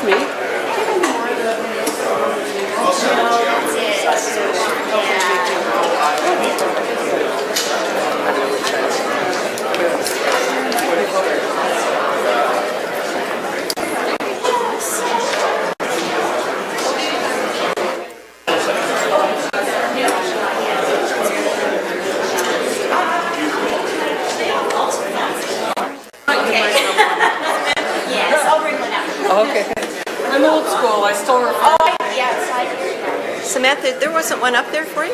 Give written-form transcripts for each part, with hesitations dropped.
Excuse me. Yes, I'll bring one out. Okay. I'm old school. I still remember. Oh, yes, I Samantha, there wasn't one up there for you?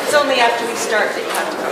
It's only after we start that you have to go.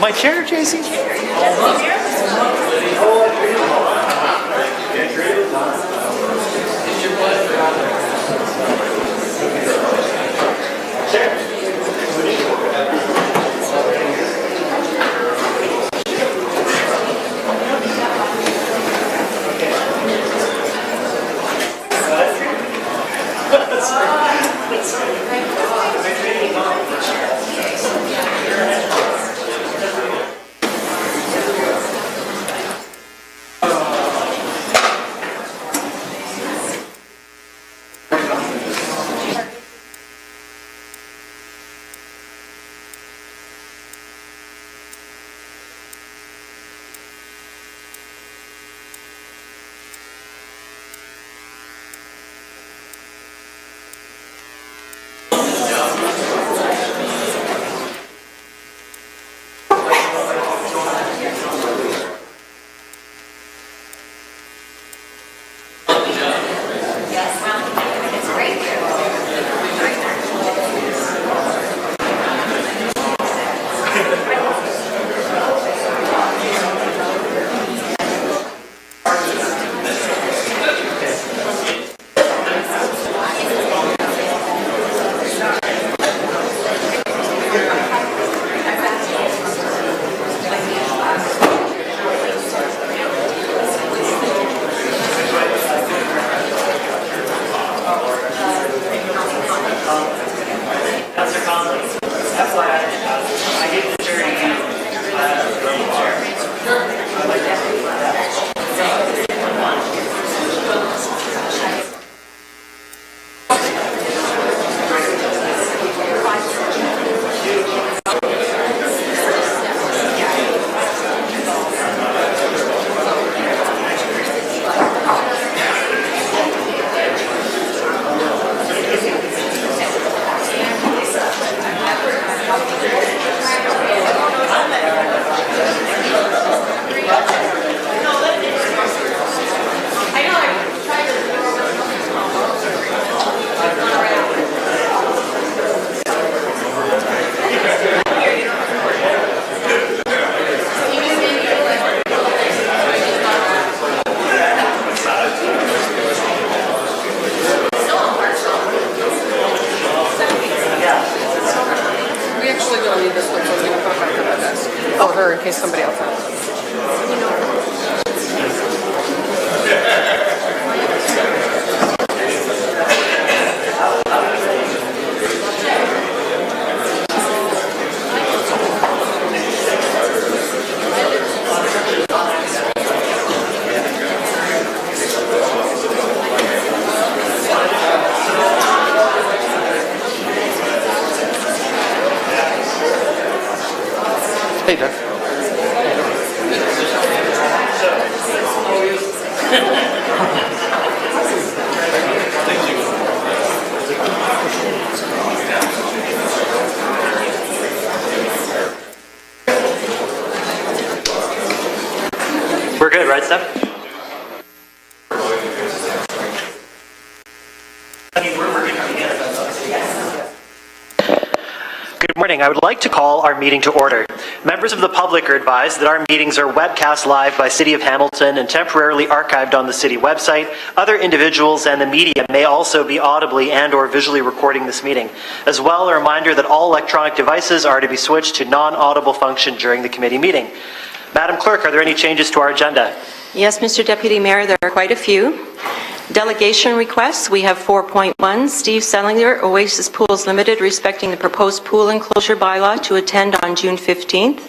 my chair, JC? In case somebody else has. Hey, Doug. We're good, right, Steph? Good morning. I would like to call our meeting to order. Members of the public are advised that our meetings are webcast live by City of Hamilton and temporarily archived on the city website. Other individuals and the media may also be audibly and/or visually recording this meeting. As well, a reminder that all electronic devices are to be switched to non-audible function during the committee meeting. Madam Clerk, are there any changes to our agenda? Yes, Mr. Deputy Mayor, there are quite a few. Delegation requests, we have 4.1. Steve Sellinger, Oasis Pools Limited, respecting the proposed pool enclosure bylaw to attend on June 15th.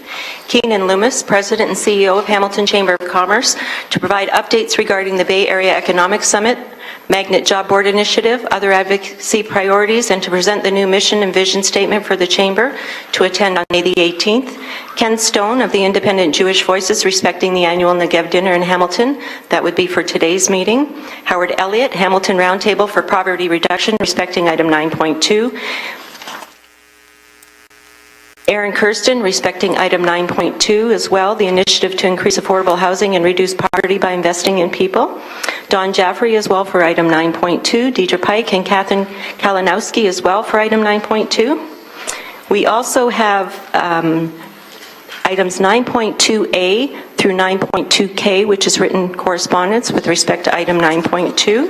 Keenan Loomis, President and CEO of Hamilton Chamber of Commerce, to provide updates regarding the Bay Area Economic Summit, Magnet Job Board Initiative, other advocacy priorities, and to present the new mission and vision statement for the Chamber to attend on May the 18th. Ken Stone of the Independent Jewish Voices, respecting the annual Negev dinner in Hamilton. That would be for today's meeting. Howard Elliott, Hamilton Roundtable for Poverty Reduction, respecting item 9.2. Aaron Kirsten, respecting item 9.2 as well, the initiative to increase affordable housing and reduce poverty by investing in people. Don Jaffrey as well for item 9.2. Deidre Pike and Catherine Kalinowski as well for item 9.2. We also have items 9.2A through 9.2K, which is written correspondence with respect to item 9.2.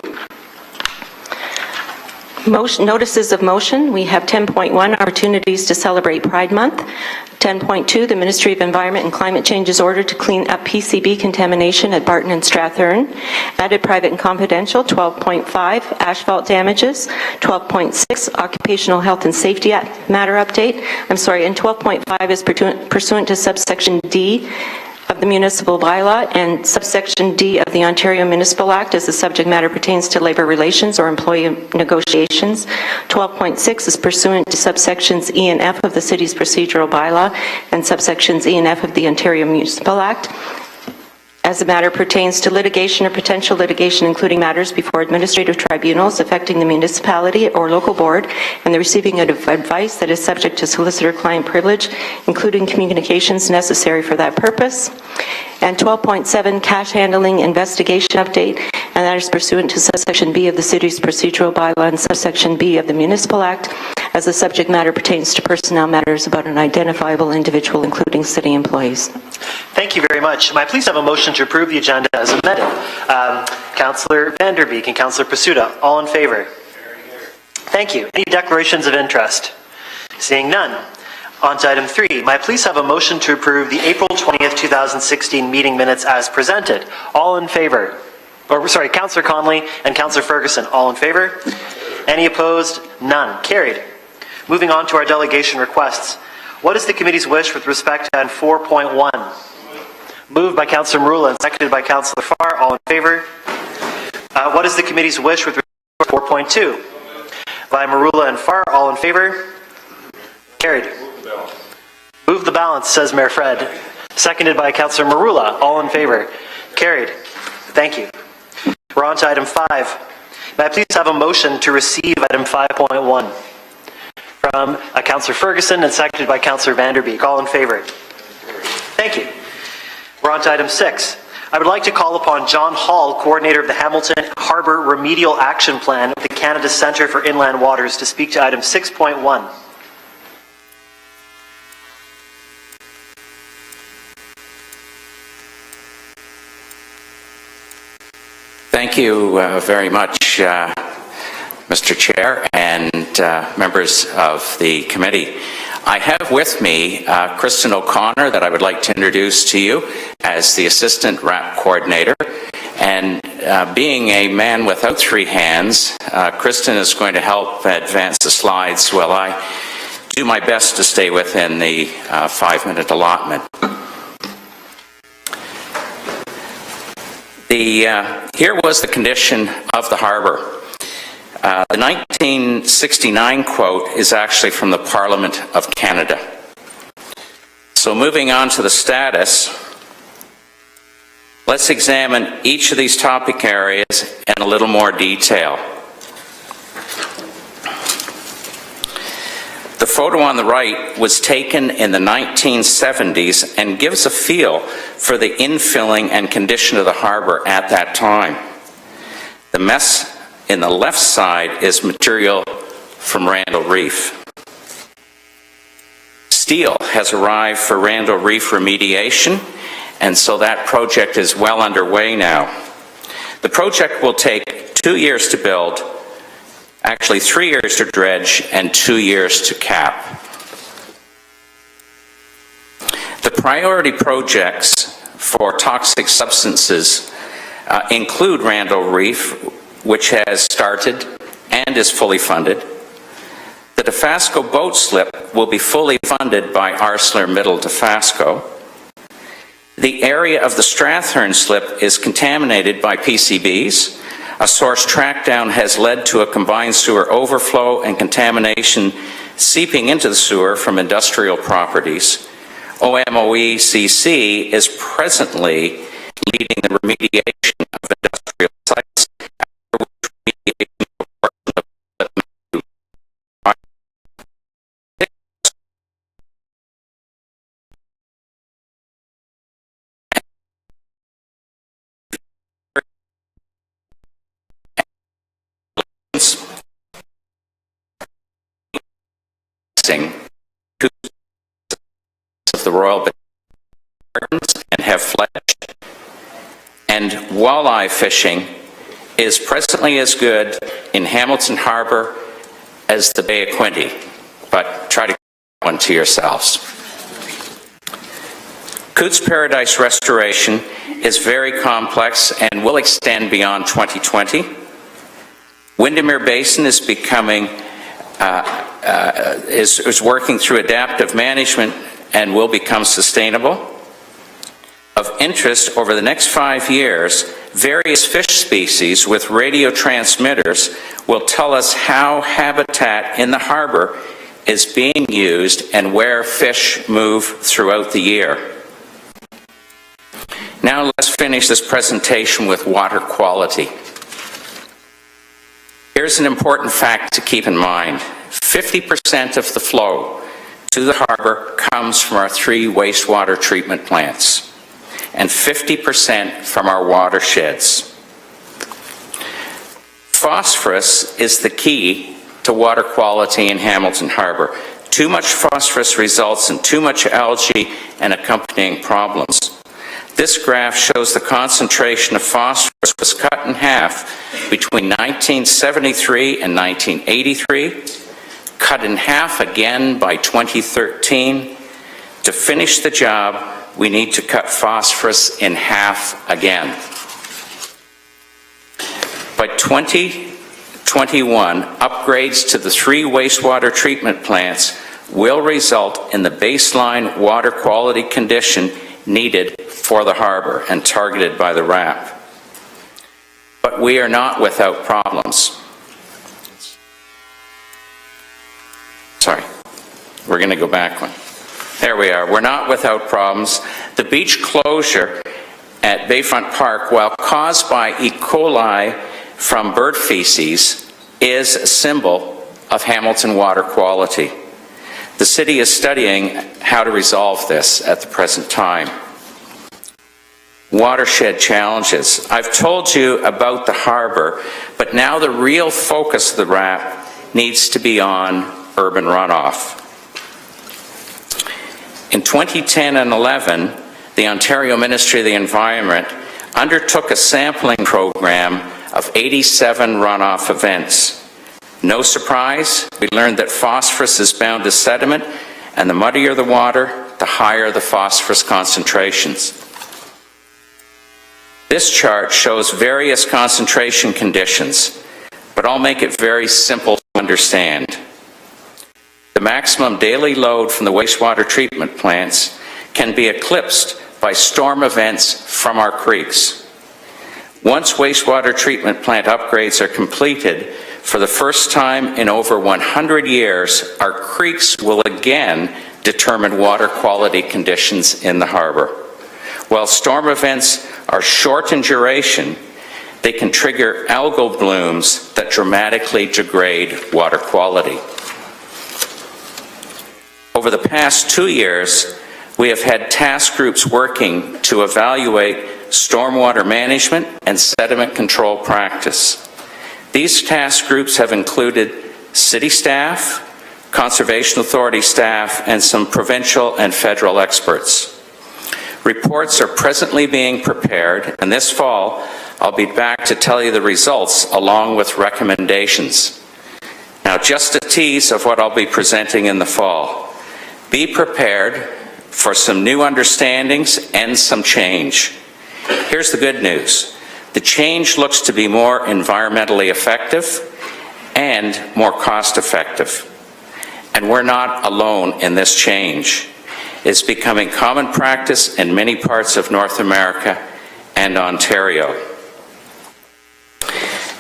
Notices of motion, we have 10.1, opportunities to celebrate Pride Month. 10.2, the Ministry of Environment and Climate Change is ordered to clean up PCB contamination at Barton and Strathern. Added private and confidential. 12.5, asphalt damages. 12.6, occupational health and safety matter update. And 12.5 is pursuant to subsection D of the municipal bylaw and subsection D of the Ontario Municipal Act as the subject matter pertains to labor relations or employee negotiations. 12.6 is pursuant to subsections E and F of the city's procedural bylaw and subsections E and F of the Ontario Municipal Act as the matter pertains to litigation or potential litigation, including matters before administrative tribunals affecting the municipality or local board, and the receiving of advice that is subject to solicitor-client privilege, including communications necessary for that purpose. And 12.7, cash handling investigation update, and that is pursuant to subsection B of the city's procedural bylaw and subsection B of the Municipal Act, as the subject matter pertains to personnel matters about an identifiable individual, including city employees. Thank you very much. May I please have a motion to approve the agenda as amended? Councillor Vanderbeek and Councillor Pasuta, all in favor? Thank you. Any declarations of interest? Seeing none. On to item 3. May I please have a motion to approve the April 20th, 2016 meeting minutes as presented? All in favor? Councillor Conley and Councillor Ferguson, all in favor? Any opposed? None. Carried. Moving on to our delegation requests. What is the committee's wish with respect to item 4.1? Moved by Councillor Marula and seconded by Councillor Farr. All in favor? What is the committee's wish with respect to 4.2? By Marula and Farr. All in favor? Carried. Move the balance, says Mayor Fred. Seconded by Councillor Marula. All in favor? Carried. Thank you. We're on to item 5. May I please have a motion to receive item 5.1 from Councillor Ferguson and seconded by Councillor Vanderbeek. All in favor? Thank you. We're on to item 6. I would like to call upon John Hall, coordinator of the Hamilton Harbour Remedial Action Plan with the Canada Centre for Inland Waters, to speak to item 6.1. Thank you very much, Mr. Chair and members of the committee. I have with me Kristen O'Connor that I would like to introduce to you as the Assistant RAP Coordinator. And being a man without 3 hands, Kristen is going to help advance the slides while I do my best to stay within the 5-minute allotment. Here was the condition of the harbour. The 1969 quote is actually from the Parliament of Canada. So moving on to the status, let's examine each of these topic areas in a little more detail. The photo on the right was taken in the 1970s and gives a feel for the infilling and condition of the harbour at that time. The mess in the left side is material from Randall Reef. Steel has arrived for Randall Reef remediation, and so that project is well underway now. The project will take 2 years to build, actually 3 years to dredge and 2 years to cap. The priority projects for toxic substances include Randall Reef, which has started and is fully funded. The Dofasco boat slip will be fully funded by ArcelorMittal Dofasco. The area of the Strathern slip is contaminated by PCBs. A source trackdown has led to a combined sewer overflow and contamination seeping into the sewer from industrial properties. OMOECC is presently leading the remediation of industrial sites, after which remediation portion of the of the Royal walleye fishing is presently as good in Hamilton Harbor as the Bay of Quinte, but try to keep one to yourselves. Cootes Paradise restoration is very complex and will extend beyond 2020. Windermere Basin is becoming is working through adaptive management and will become sustainable. Of interest, over the next 5 years, various fish species with radio transmitters will tell us how habitat in the harbor is being used and where fish move throughout the year. Now let's finish this presentation with water quality. Here's an important fact to keep in mind. 50% of the flow to the harbor comes from our 3 wastewater treatment plants, and 50% from our watersheds. Phosphorus is the key to water quality in Hamilton Harbor. Too much phosphorus results in too much algae and accompanying problems. This graph shows the concentration of phosphorus was cut in half between 1973 and 1983, cut in half again by 2013. To finish the job, we need to cut phosphorus in half again. By 2021, upgrades to the 3 wastewater treatment plants will result in the baseline water quality condition needed for the harbor and targeted by the RAP. But we are not without problems. Sorry, we're going to go back one. There we are. We're not without problems. The beach closure at Bayfront Park, while caused by E. coli from bird feces, is a symbol of Hamilton water quality. The city is studying how to resolve this at the present time. Watershed challenges. I've told you about the harbor, but now the real focus of the RAP needs to be on urban runoff. In 2010 and 11, the Ontario Ministry of the Environment undertook a sampling program of 87 runoff events. No surprise, we learned that phosphorus is bound to sediment, and the muddier the water, the higher the phosphorus concentrations. This chart shows various concentration conditions, but I'll make it very simple to understand. The maximum daily load from the wastewater treatment plants can be eclipsed by storm events from our creeks. Once wastewater treatment plant upgrades are completed, for the first time in over 100 years, our creeks will again determine water quality conditions in the harbor. While storm events are short in duration, they can trigger algal blooms that dramatically degrade water quality. Over the past 2 years, we have had task groups working to evaluate stormwater management and sediment control practice. These task groups have included city staff, conservation authority staff, and some provincial and federal experts. Reports are presently being prepared, and this fall, I'll be back to tell you the results along with recommendations. Now, just a tease of what I'll be presenting in the fall. Be prepared for some new understandings and some change. Here's the good news. The change looks to be more environmentally effective and more cost-effective. And we're not alone in this change. It's becoming common practice in many parts of North America and Ontario.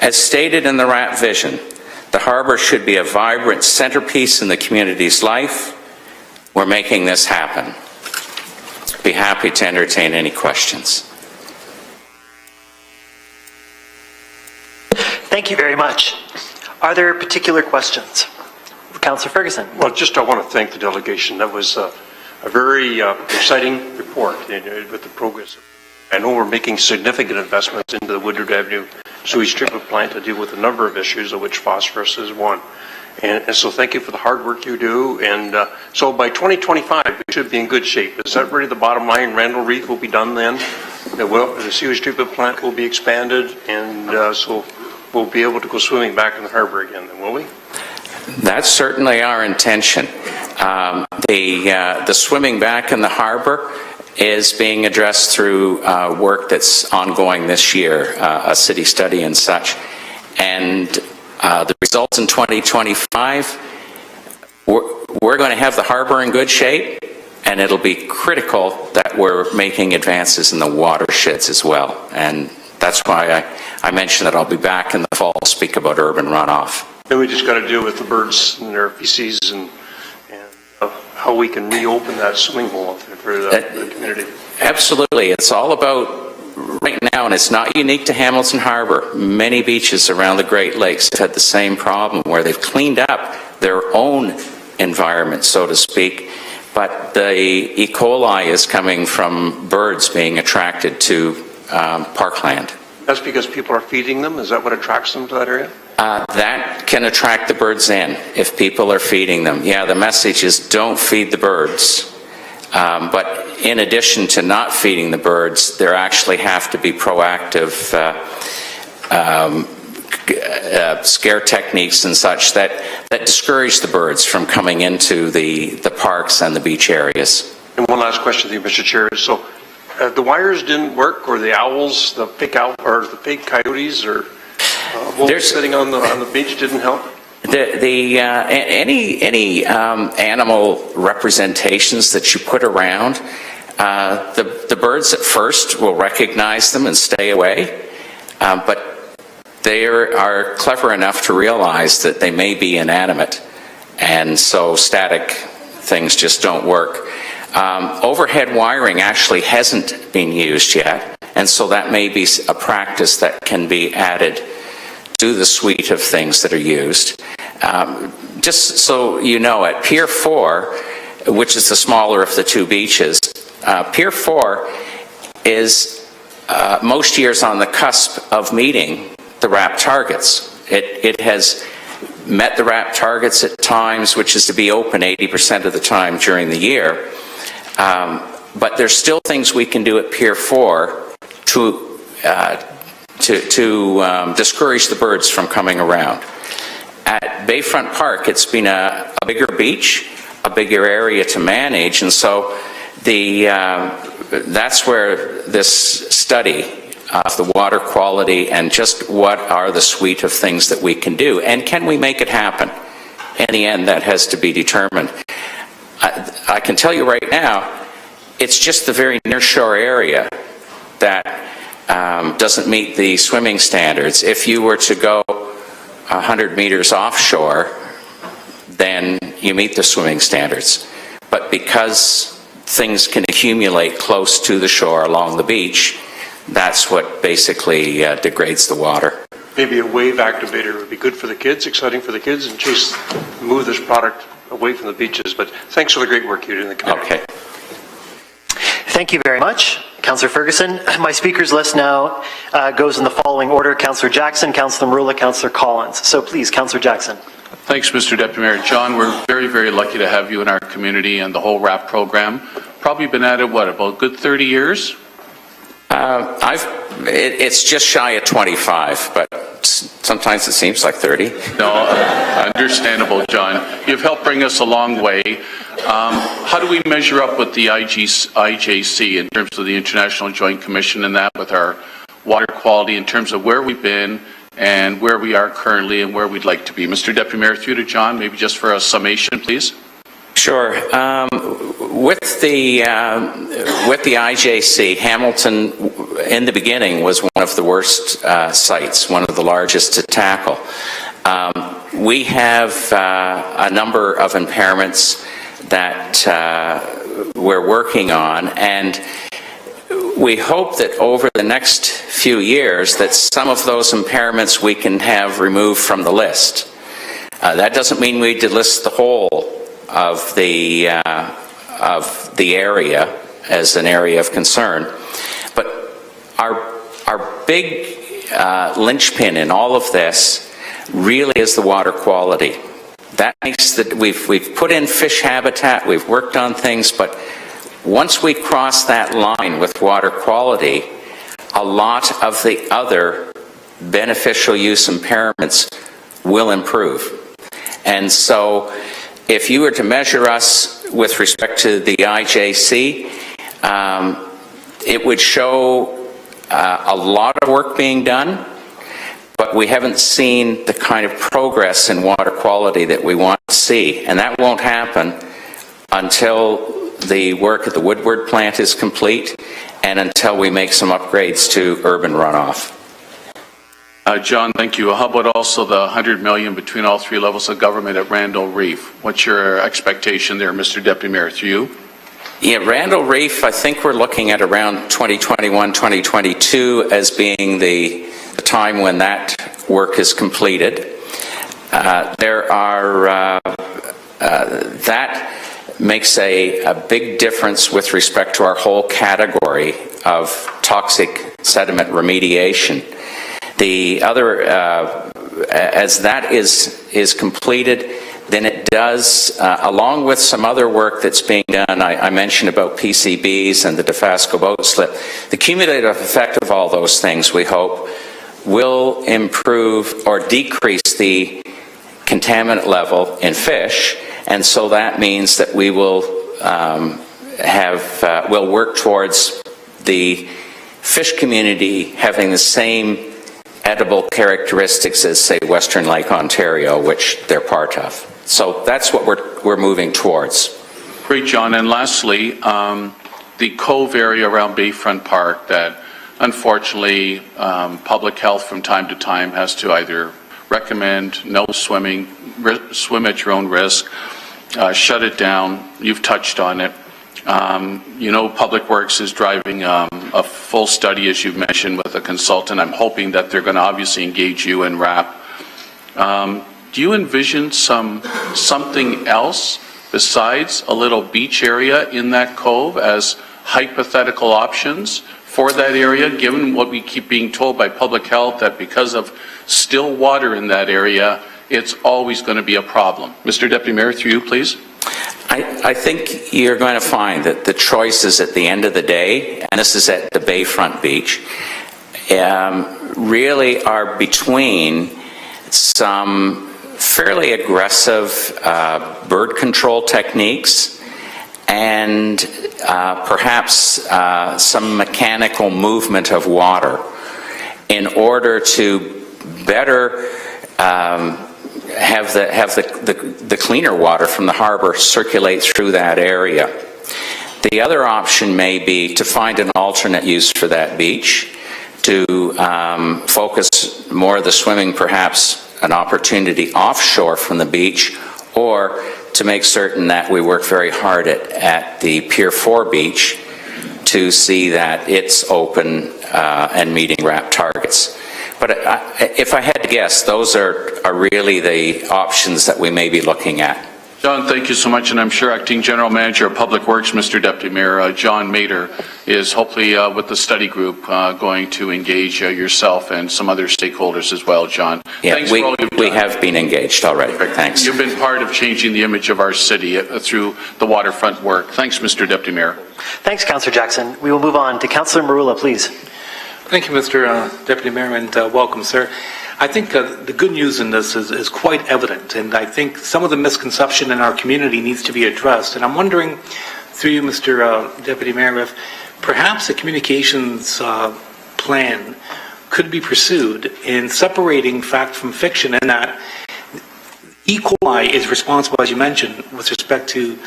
As stated in the RAP vision, the harbor should be a vibrant centerpiece in the community's life. We're making this happen. Be happy to entertain any questions. Thank you very much. Are there particular questions? Councillor Ferguson. Well, I want to thank the delegation. That was a very exciting report with the progress. I know we're making significant investments into the Woodward Avenue sewage treatment plant to deal with a number of issues, of which phosphorus is one. And so thank you for the hard work you do. And so by 2025, we should be in good shape. Is that really the bottom line? Randall Reef will be done then? The sewage treatment plant will be expanded, and so we'll be able to go swimming back in the harbor again, then, will we? That's certainly our intention. The swimming back in the harbor is being addressed through work that's ongoing this year, a city study and such. And the results in 2025, we're going to have the harbor in good shape, and it'll be critical that we're making advances in the watersheds as well. And that's why I mentioned that I'll be back in the fall to speak about urban runoff. Then we just got to deal with the birds and their feces and how we can reopen that swimming hole for the community. Absolutely. It's all about right now, and it's not unique to Hamilton Harbor. Many beaches around the Great Lakes have had the same problem where they've cleaned up their own environment, so to speak, but the E. coli is coming from birds being attracted to parkland. That's because people are feeding them? Is that what attracts them to that area? That can attract the birds in if people are feeding them. Yeah, the message is don't feed the birds. But in addition to not feeding the birds, there actually have to be proactive scare techniques and such that discourage the birds from coming into the parks and the beach areas. And one last question to you, Mr. Chair. So the wires didn't work, or the owls, the fake coyotes, or wolves sitting on the beach didn't help? Any animal representations that you put around, the birds at first will recognize them and stay away, but they are clever enough to realize that they may be inanimate, and so static things just don't work. Overhead wiring actually hasn't been used yet, and so that may be a practice that can be added to the suite of things that are used. Just so you know, at Pier 4, which is the smaller of the two beaches, Pier 4 is most years on the cusp of meeting the RAP targets. It has met the RAP targets at times, which is to be open 80% of the time during the year. But there's still things we can do at Pier 4 to discourage the birds from coming around. At Bayfront Park, it's been a bigger beach, a bigger area to manage, and so that's where this study of the water quality and just what are the suite of things that we can do, and can we make it happen? In the end, that has to be determined. I can tell you right now, it's just the very nearshore area that doesn't meet the swimming standards. If you were to go 100 meters offshore, then you meet the swimming standards. But because things can accumulate close to the shore along the beach, that's what basically degrades the water. Maybe a wave activator would be good for the kids, exciting for the kids, and move this product away from the beaches. But thanks for the great work you do in the community. Okay. Thank you very much, Councillor Ferguson. My speakers list now goes in the following order: Councillor Jackson, Councillor Marula, Councillor Collins. So please, Councillor Jackson. Thanks, Mr. Deputy Mayor. John, we're very, very lucky to have you in our community and the whole RAP program. Probably been at it, what, about a good 30 years? It's just shy of 25, but sometimes it seems like 30. No, understandable, John. You've helped bring us a long way. How do we measure up with the IJC in terms of the International Joint Commission and that with our water quality in terms of where we've been and where we are currently and where we'd like to be? Mr. Deputy Mayor, through to John, maybe just for a summation, please. Sure. With the IJC, Hamilton in the beginning was one of the worst sites, one of the largest to tackle. We have a number of impairments that we're working on, and we hope that over the next few years that some of those impairments we can have removed from the list. That doesn't mean we delist the whole of the area as an area of concern, but our big linchpin in all of this really is the water quality. That makes that we've put in fish habitat, we've worked on things, but once we cross that line with water quality, a lot of the other beneficial use impairments will improve. And so if you were to measure us with respect to the IJC, it would show a lot of work being done, but we haven't seen the kind of progress in water quality that we want to see. And that won't happen until the work at the Woodward plant is complete and until we make some upgrades to urban runoff. John, thank you. How about also the $100 million between all three levels of government at Randall Reef? What's your expectation there, Mr. Deputy Mayor, through you? Yeah, Randall Reef, I think we're looking at around 2021, 2022 as being the time when that work is completed. That makes a big difference with respect to our whole category of toxic sediment remediation. The other, as that is completed, then it does, along with some other work that's being done, I mentioned about PCBs and the fiasco boat slip, the cumulative effect of all those things, we hope, will improve or decrease the contaminant level in fish, and so that means that we will we'll work towards the fish community having the same edible characteristics as, say, Western Lake Ontario, which they're part of. So that's what we're moving towards. Great, John. And lastly, the cove area around Bayfront Park that unfortunately public health from time to time has to either recommend no swimming, swim at your own risk, shut it down. You've touched on it. You know, Public Works is driving a full study, as you've mentioned, with a consultant. I'm hoping that they're going to obviously engage you in RAP. Do you envision something else besides a little beach area in that cove as hypothetical options for that area, given what we keep being told by public health that because of still water in that area, it's always going to be a problem? Mr. Deputy Mayor, through you, please. I think you're going to find that the choices at the end of the day, and this is at the Bayfront Beach, really are between some fairly aggressive bird control techniques and perhaps some mechanical movement of water in order to better have the cleaner water from the harbor circulate through that area. The other option may be to find an alternate use for that beach, to focus more of the swimming, perhaps an opportunity offshore from the beach, or to make certain that we work very hard at the Pier 4 beach to see that it's open and meeting RAP targets. But if I had to guess, those are really the options that we may be looking at. John, thank you so much, and I'm sure Acting General Manager of Public Works, Mr. Deputy Mayor John Mader, is hopefully with the study group going to engage yourself and some other stakeholders as well, John. Yeah, thanks for all you've done. We have been engaged already. Thanks. You've been part of changing the image of our city through the waterfront work. Thanks, Mr. Deputy Mayor. Thanks, Councillor Jackson. We will move on to Councillor Marula, please. Thank you, Mr. Deputy Mayor, and welcome, sir. I think the good news in this is quite evident, and I think some of the misconception in our community needs to be addressed. And I'm wondering, through you, Mr. Deputy Mayor, if perhaps a communications plan could be pursued in separating fact from fiction, in that E. coli is responsible, as you mentioned, with respect to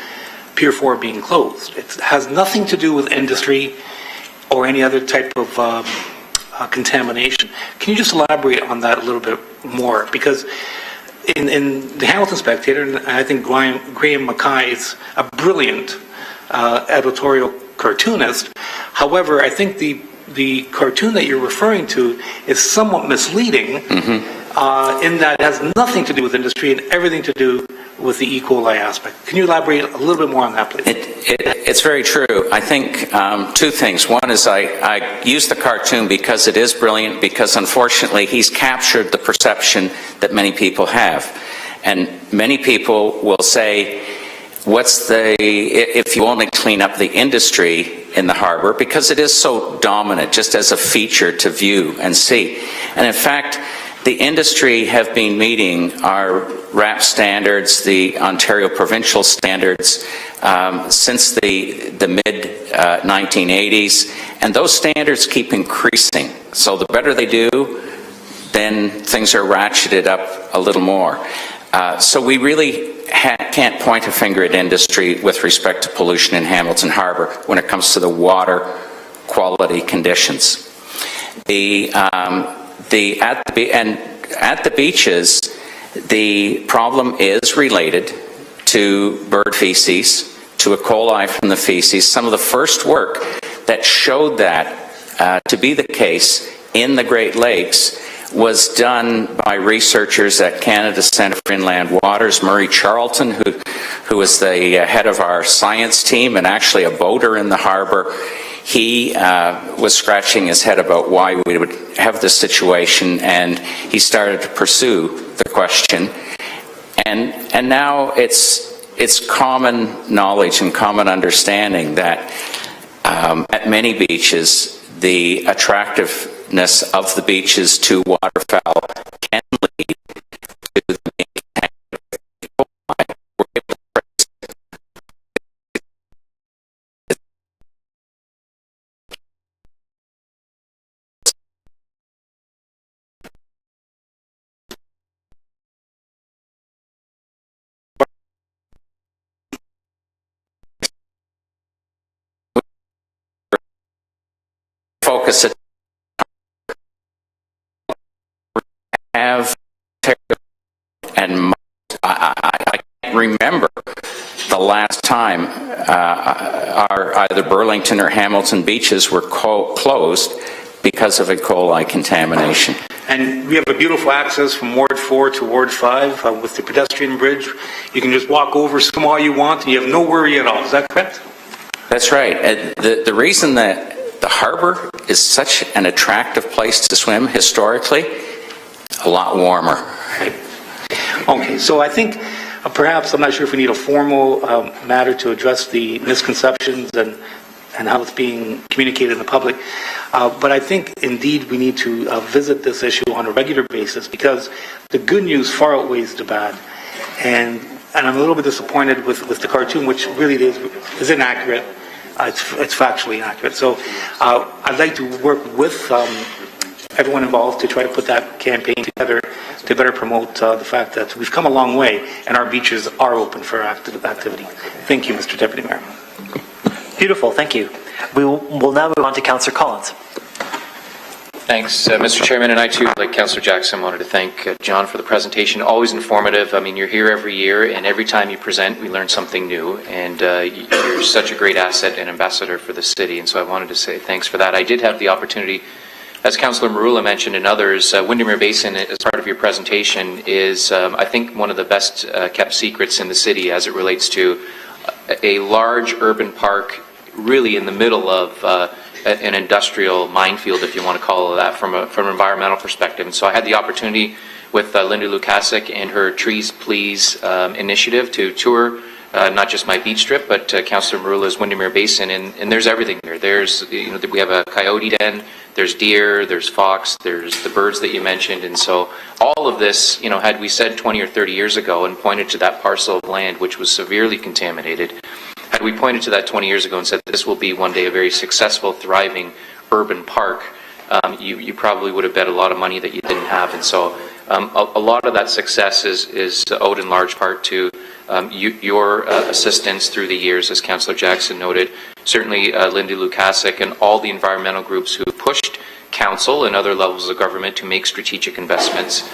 Pier 4 being closed. It has nothing to do with industry or any other type of contamination. Can you just elaborate on that a little bit more? Because in the Hamilton Spectator, and I think Graham Mackay is a brilliant editorial cartoonist. However, I think the cartoon that you're referring to is somewhat misleading, in that it has nothing to do with industry and everything to do with the E. coli aspect. Can you elaborate a little bit more on that, please? It's very true. I think two things. One is I use the cartoon because it is brilliant, because unfortunately he's captured the perception that many people have. And many people will say, if you only clean up the industry, in the harbor because it is so dominant just as a feature to view and see. And in fact, the industry have been meeting our RAP standards, the Ontario provincial standards, since the mid-1980s, and those standards keep increasing. So the better they do, then things are ratcheted up a little more. So we really can't point a finger at industry with respect to pollution in Hamilton Harbour when it comes to the water quality conditions. At the beaches, the problem is related to bird feces, to E. coli from the feces. Some of the first work that showed that to be the case in the Great Lakes was done by researchers at Canada Centre for Inland Waters. Murray Charlton, who was the head of our science team and actually a boater in the harbour, he was scratching his head about why we would have this situation, and he started to pursue the question. And now it's common knowledge and common understanding that at many beaches, the attractiveness of the beaches to waterfowl can lead to the main E. coli. We're able to focus it have and I can't remember the last time our either Burlington or Hamilton beaches were closed because of E. coli contamination. And we have a beautiful access from Ward 4 to Ward 5 with the pedestrian bridge. You can just walk over, swim all you want, and you have no worry at all. Is that correct? That's right. The reason that the harbor is such an attractive place to swim historically, a lot warmer. Okay, so I think perhaps, I'm not sure if we need a formal matter to address the misconceptions and how it's being communicated in the public, but I think indeed we need to visit this issue on a regular basis because the good news far outweighs the bad. And I'm a little bit disappointed with the cartoon, which really is inaccurate. It's factually inaccurate. So I'd like to work with everyone involved to try to put that campaign together to better promote the fact that we've come a long way and our beaches are open for activity. Thank you, Mr. Deputy Mayor. Beautiful, thank you. We will now move on to Councillor Collins. Thanks, Mr. Chairman, and I too, like Councillor Jackson, wanted to thank John for the presentation. Always informative. I mean, you're here every year, and every time you present, we learn something new, and you're such a great asset and ambassador for the city, and so I wanted to say thanks for that. I did have the opportunity, as Councillor Marula mentioned and others, Windermere Basin, as part of your presentation, is, I think, one of the best kept secrets in the city as it relates to a large urban park really in the middle of an industrial minefield, if you want to call it that, from an environmental perspective. And so I had the opportunity with Linda Lukasik and her Trees Please initiative to tour not just my beach strip, but Councillor Marula's Windermere Basin, and there's everything there. There's, we have a coyote den, there's deer, there's fox, there's the birds that you mentioned, and so all of this, had we said 20 or 30 years ago and pointed to that parcel of land which was severely contaminated, had we pointed to that 20 years ago and said this will be one day a very successful, thriving urban park, you probably would have bet a lot of money that you didn't have. And so a lot of that success is owed in large part to your assistance through the years, as Councillor Jackson noted. Certainly Linda Lukasik and all the environmental groups who pushed council and other levels of government to make strategic investments.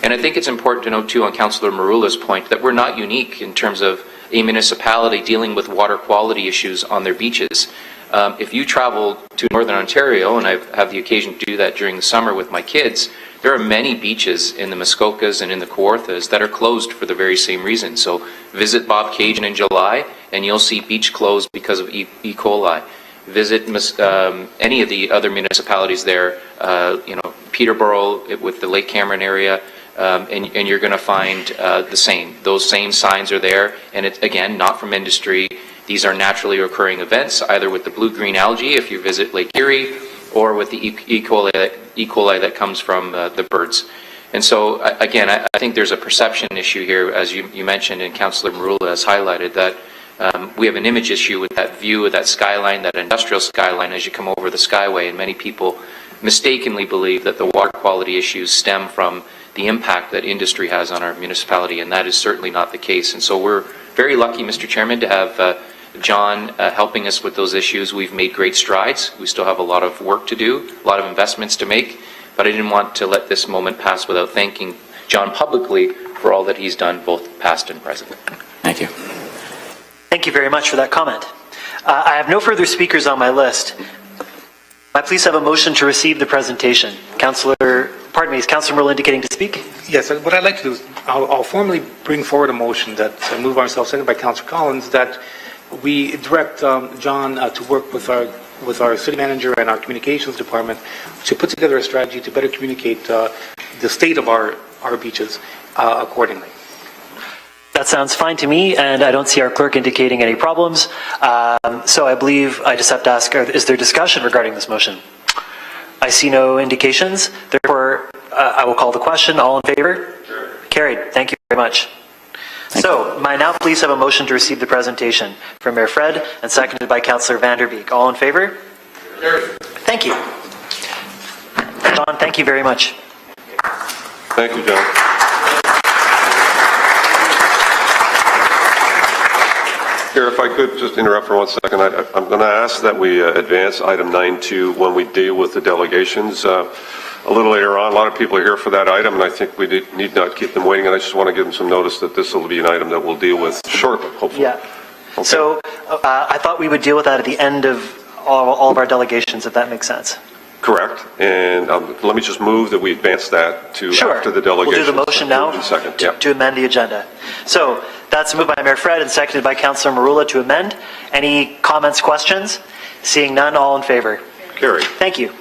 And I think it's important to note too, on Councillor Marula's point, that we're not unique in terms of a municipality dealing with water quality issues on their beaches. If you travel to Northern Ontario, and I've had the occasion to do that during the summer with my kids, there are many beaches in the Muskokas and in the Kawarthas that are closed for the very same reason. So visit Bob Cajun in July, and you'll see beach closed because of E. coli. Visit any of the other municipalities there, Peterborough with the Lake Cameron area, and you're going to find the same. Those same signs are there, and it's, again, not from industry. These are naturally occurring events, either with the blue-green algae, if you visit Lake Erie, or with the E. coli that comes from the birds. And so, again, I think there's a perception issue here, as you mentioned, and Councillor Marula has highlighted, that we have an image issue with that view of that skyline, that industrial skyline as you come over the Skyway, and many people mistakenly believe that the water quality issues stem from the impact that industry has on our municipality, and that is certainly not the case. And so we're very lucky, Mr. Chairman, to have John helping us with those issues. We've made great strides. We still have a lot of work to do, a lot of investments to make, but I didn't want to let this moment pass without thanking John publicly for all that he's done, both past and present. Thank you. Thank you very much for that comment. I have no further speakers on my list. May I please have a motion to receive the presentation? Is Councillor Marula indicating to speak? Yes, what I'd like to do is I'll formally bring forward a motion that move ourselves, seconded by Councillor Collins, that we direct John to work with our city manager and our communications department to put together a strategy to better communicate the state of our beaches accordingly. That sounds fine to me, and I don't see our clerk indicating any problems. So I believe I just have to ask, is there discussion regarding this motion? I see no indications. Therefore, I will call the question. All in favor? Sure. Carried. Thank you very much. So, may I now please have a motion to receive the presentation from Mayor Fred and seconded by Councillor Vanderbeek. All in favor? Carried. Thank you. John, thank you very much. Thank you, John. Here, if I could just interrupt for 1 second, I'm going to ask that we advance item 9.2 when we deal with the delegations a little later on. A lot of people are here for that item, and I think we need not keep them waiting, and I just want to give them some notice that this will be an item that we'll deal with shortly, hopefully. Yeah. Okay. So I thought we would deal with that at the end of all of our delegations, if that makes sense. Correct. And let me just move that we advance that to after the delegation. We'll do the motion now to amend the agenda. So that's moved by Mayor Fred and seconded by Councillor Marula to amend. Any comments, questions? Seeing none, all in favor? Carried. Thank you.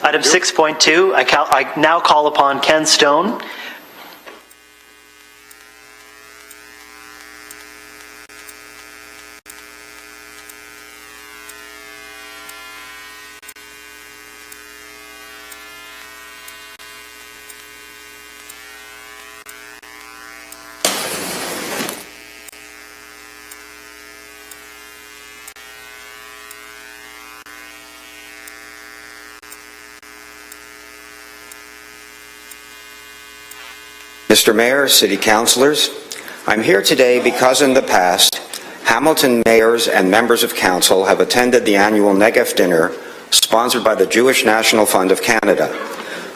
Item 6.2, I now call upon Ken Stone. Mr. Mayor, City Councilors, I'm here today because in the past, Hamilton mayors and members of council have attended the annual Negev dinner sponsored by the Jewish National Fund of Canada.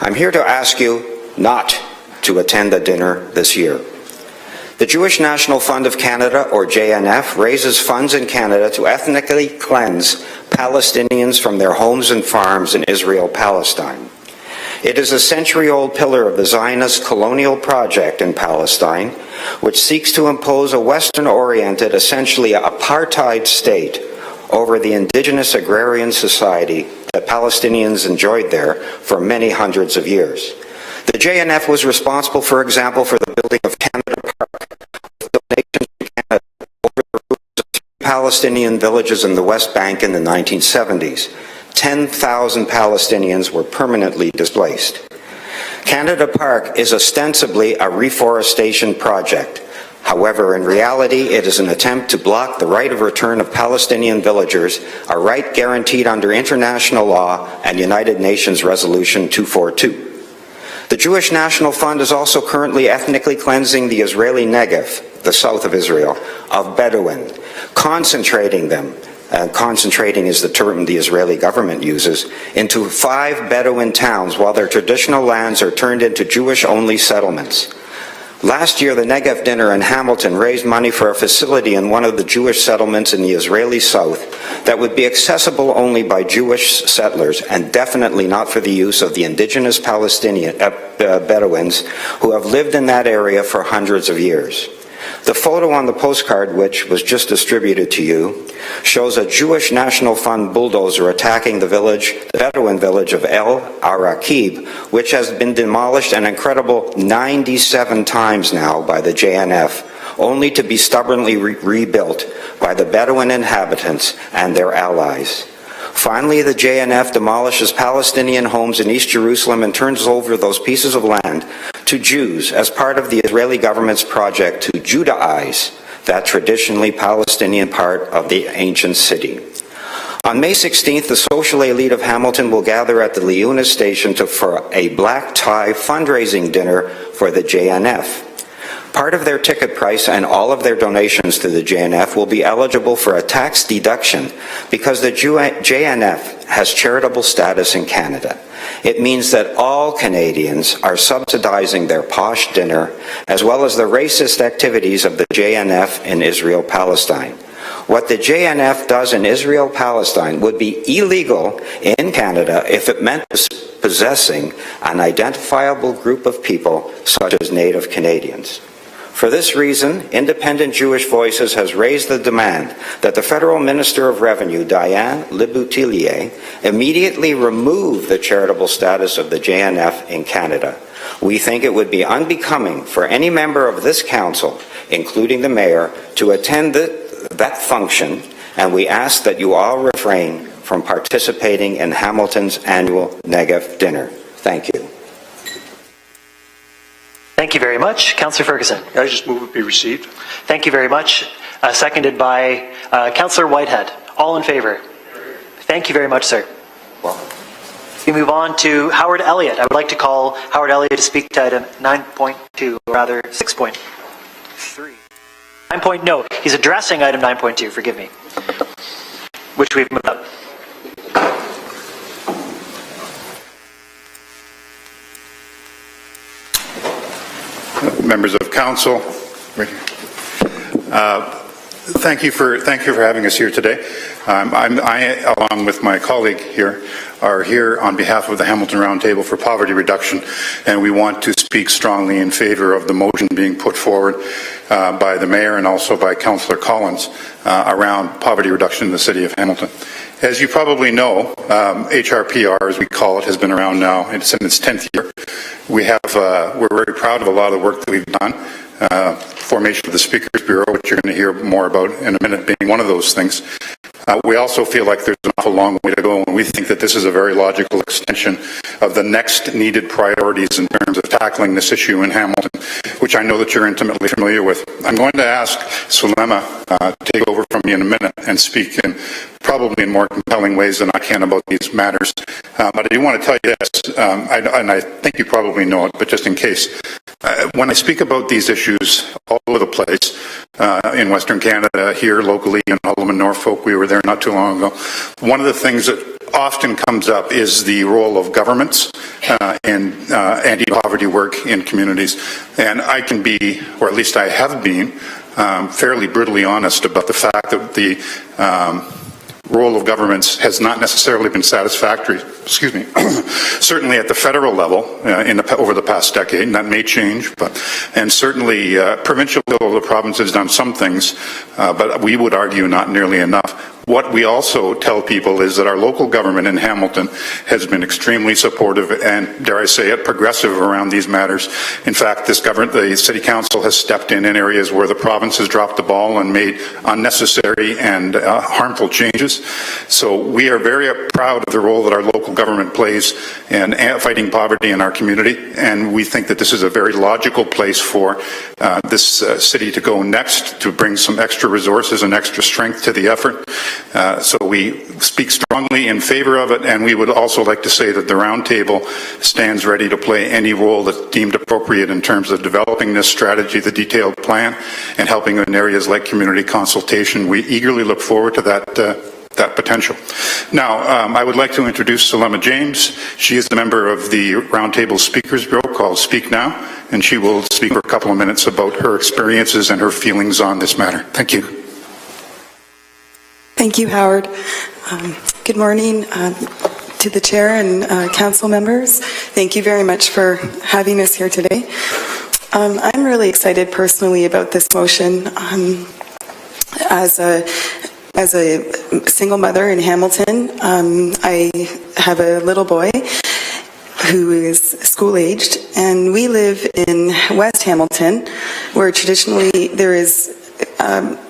I'm here to ask you not to attend the dinner this year. The Jewish National Fund of Canada, or JNF, raises funds in Canada to ethnically cleanse Palestinians from their homes and farms in Israel-Palestine. It is a century-old pillar of the Zionist colonial project in Palestine, which seeks to impose a Western-oriented, essentially apartheid state over the indigenous agrarian society that Palestinians enjoyed there for many hundreds of years. The JNF was responsible, for example, for the building of Canada Park, with donations from Canada over the roofs of 3 Palestinian villages in the West Bank in the 1970s. 10,000 Palestinians were permanently displaced. Canada Park is ostensibly a reforestation project. However, in reality, it is an attempt to block the right of return of Palestinian villagers, a right guaranteed under international law and United Nations Resolution 242. The Jewish National Fund is also currently ethnically cleansing the Israeli Negev, the south of Israel, of Bedouin, concentrating them, concentrating is the term the Israeli government uses, into 5 Bedouin towns while their traditional lands are turned into Jewish-only settlements. Last year, the Negev dinner in Hamilton raised money for a facility in one of the Jewish settlements in the Israeli south that would be accessible only by Jewish settlers and definitely not for the use of the indigenous Palestinian Bedouins who have lived in that area for hundreds of years. The photo on the postcard, which was just distributed to you, shows a Jewish National Fund bulldozer attacking the Bedouin village of El Araqib, which has been demolished an incredible 97 times now by the JNF only to be stubbornly rebuilt by the Bedouin inhabitants and their allies. Finally, the JNF demolishes Palestinian homes in East Jerusalem and turns over those pieces of land to Jews as part of the Israeli government's project to Judaize that traditionally Palestinian part of the ancient city. On May 16th, the social elite of Hamilton will gather at the Leuna station for a black tie fundraising dinner for the JNF. Part of their ticket price and all of their donations to the JNF will be eligible for a tax deduction because the JNF has charitable status in Canada. It means that all Canadians are subsidizing their posh dinner as well as the racist activities of the JNF in Israel-Palestine. What the JNF does in Israel-Palestine would be illegal in Canada if it meant possessing an identifiable group of people such as Native Canadians. For this reason, Independent Jewish Voices has raised the demand that the Federal Minister of Revenue, Diane Leboutillier, immediately remove the charitable status of the JNF in Canada. We think it would be unbecoming for any member of this council, including the mayor, to attend that function, and we ask that you all refrain from participating in Hamilton's annual Negev dinner. Thank you. Thank you very much. Councillor Ferguson. I just move it be received. Thank you very much. Seconded by Councillor Whitehead. All in favor? Thank you very much, sir. We move on to Howard Elliott. I would like to call Howard Elliott to speak to item 9.2, or rather 6.3. No, he's addressing item 9.2, forgive me, which we've moved up. Members of council, right here. Thank you for having us here today. I, along with my colleague here, are here on behalf of the Hamilton Roundtable for Poverty Reduction, and we want to speak strongly in favor of the motion being put forward by the Mayor and also by Councillor Collins around poverty reduction in the City of Hamilton. As you probably know, HRPR, as we call it, has been around now. It's in its 10th year. We're very proud of a lot of the work that we've done. Formation of the Speakers Bureau, which you're going to hear more about in a minute, being one of those things. We also feel like there's an awful long way to go, and we think that this is a very logical extension of the next needed priorities in terms of tackling this issue in Hamilton, which I know that you're intimately familiar with. I'm going to ask Sulema to take over from me in a minute and speak probably in more compelling ways than I can about these matters. But I do want to tell you this, and I think you probably know it, but just in case. When I speak about these issues all over the place, in Western Canada, here locally in Hullum, Norfolk, we were there not too long ago, one of the things that often comes up is the role of governments in anti-poverty work in communities. And I can be, or at least I have been, fairly brutally honest about the fact that the role of governments has not necessarily been satisfactory, certainly at the federal level over the past decade, and that may change, and certainly provincial level, the province has done some things, but we would argue not nearly enough. What we also tell people is that our local government in Hamilton has been extremely supportive and, dare I say it, progressive around these matters. In fact, the City Council has stepped in areas where the province has dropped the ball and made unnecessary and harmful changes. So we are very proud of the role that our local government plays in fighting poverty in our community, and we think that this is a very logical place for this city to go next, to bring some extra resources and extra strength to the effort. So we speak strongly in favor of it, and we would also like to say that the Roundtable stands ready to play any role that's deemed appropriate in terms of developing this strategy, the detailed plan, and helping in areas like community consultation. We eagerly look forward to that potential. Now, I would like to introduce Sulema James. She is a member of the Roundtable Speakers Bureau called Speak Now, and she will speak for a couple of minutes about her experiences and her feelings on this matter. Thank you. Thank you, Howard. Good morning to the chair and council members. Thank you very much for having us here today. I'm really excited personally about this motion. As a single mother in Hamilton, I have a little boy who is school-aged, and we live in West Hamilton, where traditionally there is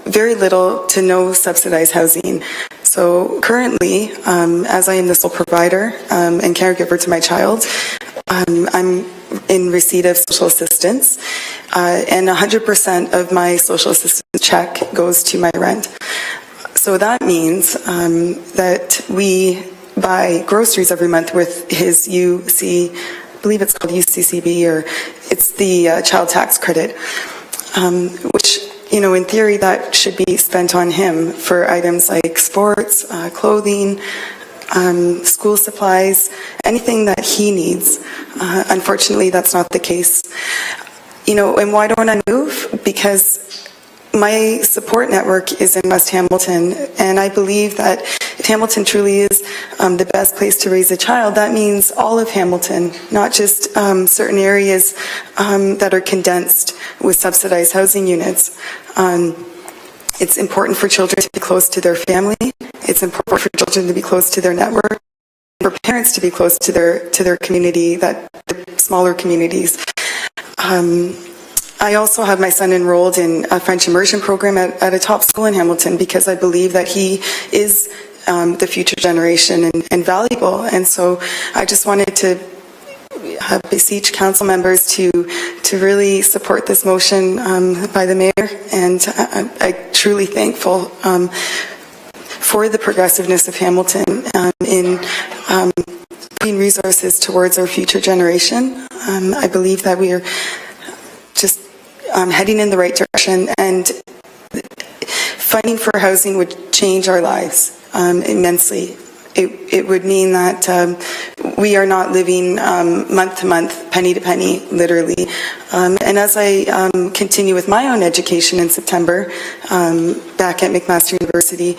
very little to no subsidized housing. So currently, as I am the sole provider and caregiver to my child, I'm in receipt of social assistance, and 100% of my social assistance check goes to my rent. So that means that we buy groceries every month with his UC, I believe it's called UCCB, or it's the child tax credit, which, you know, in theory that should be spent on him for items like sports, clothing, school supplies, anything that he needs. Unfortunately, that's not the case. You know, and why don't I move? Because my support network is in West Hamilton, and I believe that if Hamilton truly is the best place to raise a child, that means all of Hamilton, not just certain areas that are condensed with subsidized housing units. It's important for children to be close to their family. It's important for children to be close to their network, for parents to be close to their community, the smaller communities. I also have my son enrolled in a French immersion program at a top school in Hamilton because I believe that he is the future generation and valuable. And so I just wanted to beseech council members to really support this motion by the mayor. And I'm truly thankful for the progressiveness of Hamilton in putting resources towards our future generation. I believe that we are just heading in the right direction, and fighting for housing would change our lives immensely. It would mean that we are not living month to month, penny to penny, literally. And as I continue with my own education in September back at McMaster University,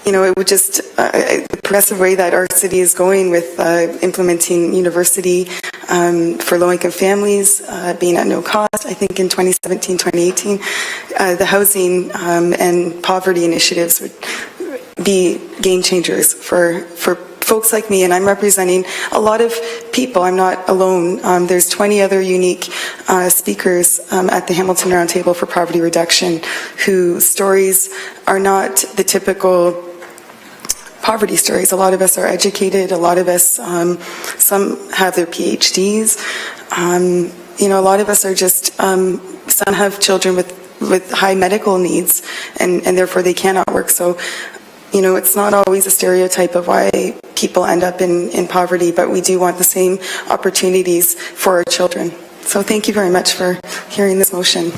you know, it would just, the progressive way that our city is going with implementing university for low-income families being at no cost, I think in 2017, 2018, the housing and poverty initiatives would be game changers for folks like me, and I'm representing a lot of people. I'm not alone. There's 20 other unique speakers at the Hamilton Roundtable for Poverty Reduction whose stories are not the typical poverty stories. A lot of us are educated. A lot of us, some have their PhDs. You know, a lot of us are just, some have children with high medical needs, and therefore they cannot work. So, you know, it's not always a stereotype of why people end up in poverty, but we do want the same opportunities for our children. So thank you very much for hearing this motion.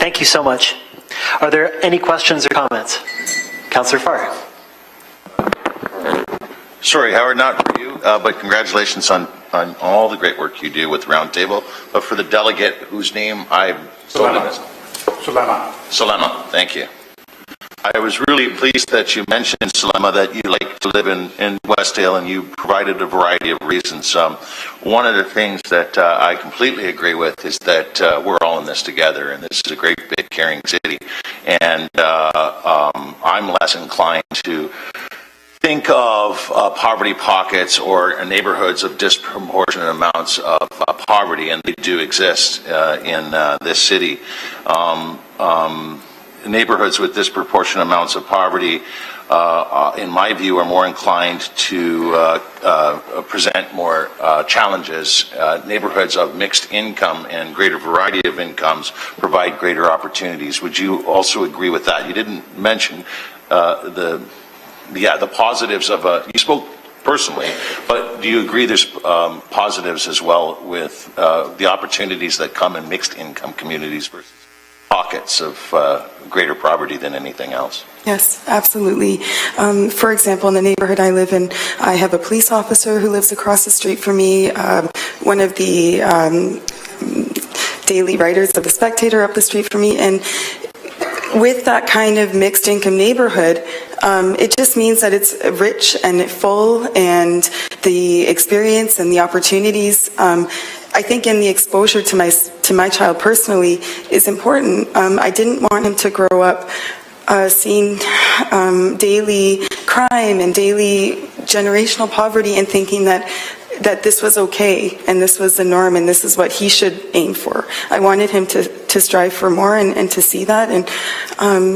Thank you so much. Are there any questions or comments? Councillor Farr. Sorry, Howard, not for you, but congratulations on all the great work you do with Roundtable. But for the delegate whose name I... Solema, thank you. I was really pleased that you mentioned, Solema, that you like to live in Westdale, and you provided a variety of reasons. One of the things that I completely agree with is that we're all in this together, and this is a great, big, caring city. And I'm less inclined to think of poverty pockets or neighborhoods of disproportionate amounts of poverty, and they do exist in this city. Neighborhoods with disproportionate amounts of poverty, in my view, are more inclined to present more challenges. Neighborhoods of mixed income and greater variety of incomes provide greater opportunities. Would you also agree with that? You didn't mention the positives of you spoke personally, but do you agree there's positives as well with the opportunities that come in mixed income communities versus pockets of greater poverty than anything else? Yes, absolutely. For example, in the neighborhood I live in, I have a police officer who lives across the street from me, one of the daily writers of The Spectator up the street from me, and with that kind of mixed income neighborhood, it just means that it's rich and full, and the experience and the opportunities I think in the exposure to my child personally is important. I didn't want him to grow up seeing daily crime and daily generational poverty and thinking that this was okay and this was the norm and this is what he should aim for. I wanted him to strive for more and to see that, and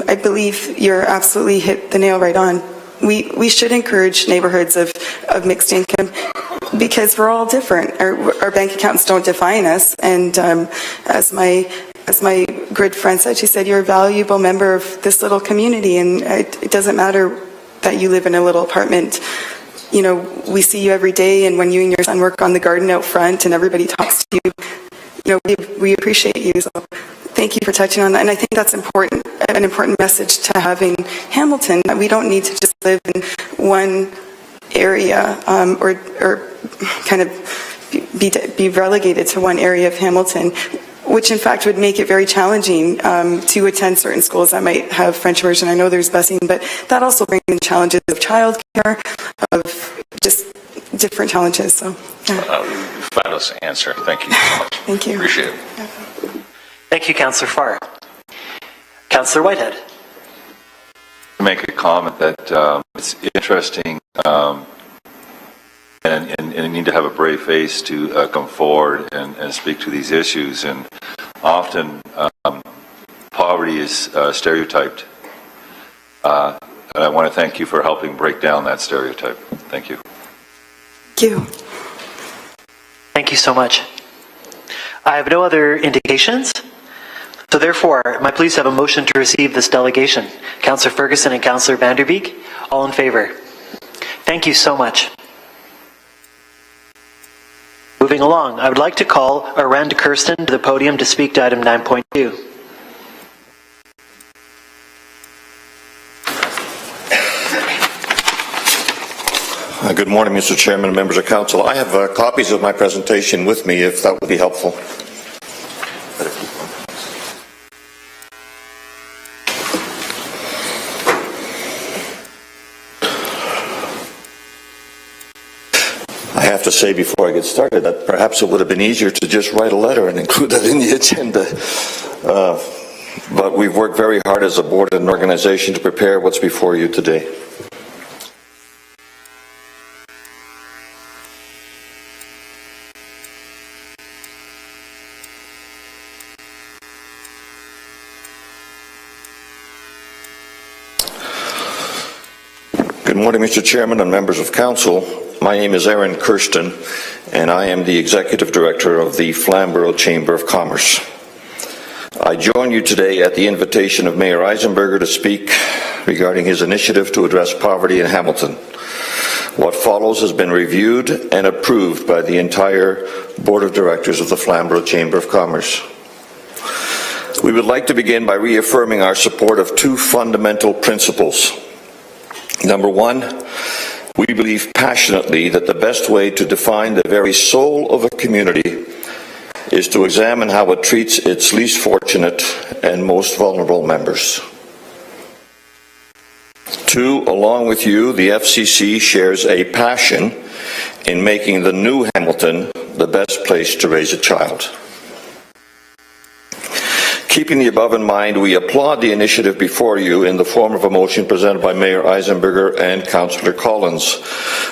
I believe you're absolutely hit the nail right on. We should encourage neighborhoods of mixed income because we're all different. Our bank accounts don't define us, and as my good friend said, she said, you're a valuable member of this little community, and it doesn't matter that you live in a little apartment. You know, we see you every day, and when you and your son work on the garden out front and everybody talks to you, you know, we appreciate you. So thank you for touching on that. And I think that's important, an important message to have in Hamilton, that we don't need to just live in one area or kind of be relegated to one area of Hamilton, which in fact would make it very challenging to attend certain schools that might have French immersion. I know there's busing, but that also brings in challenges of childcare, of just different challenges. So, yeah. Fabulous answer. Thank you so much. Thank you. Appreciate it. Yeah. Thank you, Councillor Farr. Councillor Whitehead. To make a comment that it's interesting and you need to have a brave face to come forward and speak to these issues. And often poverty is stereotyped. And I want to thank you for helping break down that stereotype. Thank you. Thank you. Thank you so much. I have no other indications. So therefore, may I please have a motion to receive this delegation? Councillor Ferguson and Councillor Vanderbeek, all in favour? Thank you so much. Moving along, I would like to call Arend Kirsten to the podium to speak to item 9.2. Good morning, Mr. Chairman and members of council. I have copies of my presentation with me, if that would be helpful. I have to say before I get started that perhaps it would have been easier to just write a letter and include that in the agenda. But we've worked very hard as a board and an organization to prepare what's before you today. Good morning, Mr. Chairman and members of council. My name is Arend Kirsten, and I am the Executive Director of the Flamborough Chamber of Commerce. I join you today at the invitation of Mayor Eisenberger to speak regarding his initiative to address poverty in Hamilton. What follows has been reviewed and approved by the entire Board of Directors of the Flamborough Chamber of Commerce. We would like to begin by reaffirming our support of two fundamental principles. Number one, we believe passionately that the best way to define the very soul of a community is to examine how it treats its least fortunate and most vulnerable members. Two, along with you, the FCC shares a passion in making the new Hamilton the best place to raise a child. Keeping the above in mind, we applaud the initiative before you in the form of a motion presented by Mayor Eisenberger and Councillor Collins.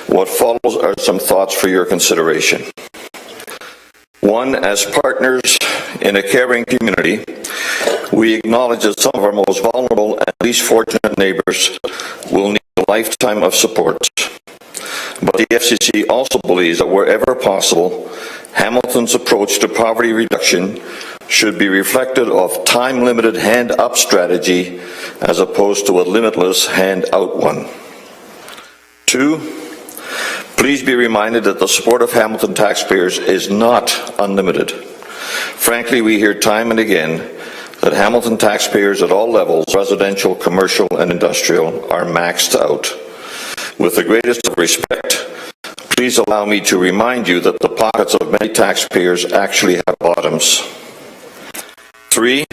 What follows are some thoughts for your consideration. One, as partners in a caring community, we acknowledge that some of our most vulnerable and least fortunate neighbours will need a lifetime of support. But the FCC also believes that wherever possible, Hamilton's approach to poverty reduction should be reflective of time-limited hand-up strategy as opposed to a limitless hand-out one. Two, please be reminded that the support of Hamilton taxpayers is not unlimited. Frankly, we hear time and again that Hamilton taxpayers at all levels, residential, commercial, and industrial, are maxed out. With the greatest of respect, please allow me to remind you that the pockets of many taxpayers actually have bottoms. Three,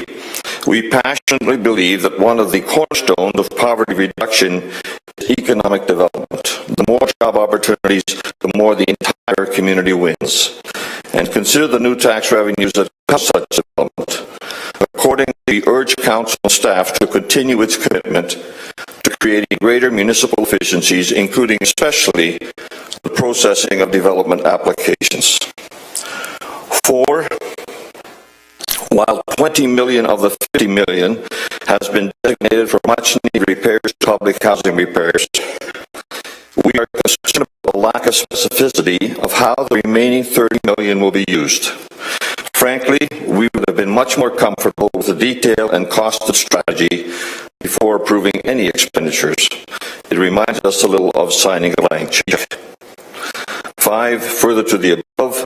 we passionately believe that one of the cornerstones of poverty reduction is economic development. The the more job opportunities, the more the entire community wins. And consider the new tax revenues that come such development. Accordingly, we urge Council and staff to continue its commitment to creating greater municipal efficiencies, including especially the processing of development applications. 4, while 20 million of the 50 million has been designated for much-needed repairs to public housing repairs, we are concerned about the lack of specificity of how the remaining 30 million will be used. Frankly, we would have been much more comfortable with the detail and costed strategy before approving any expenditures. It reminds us a little of signing a blank check. 5, further to the above,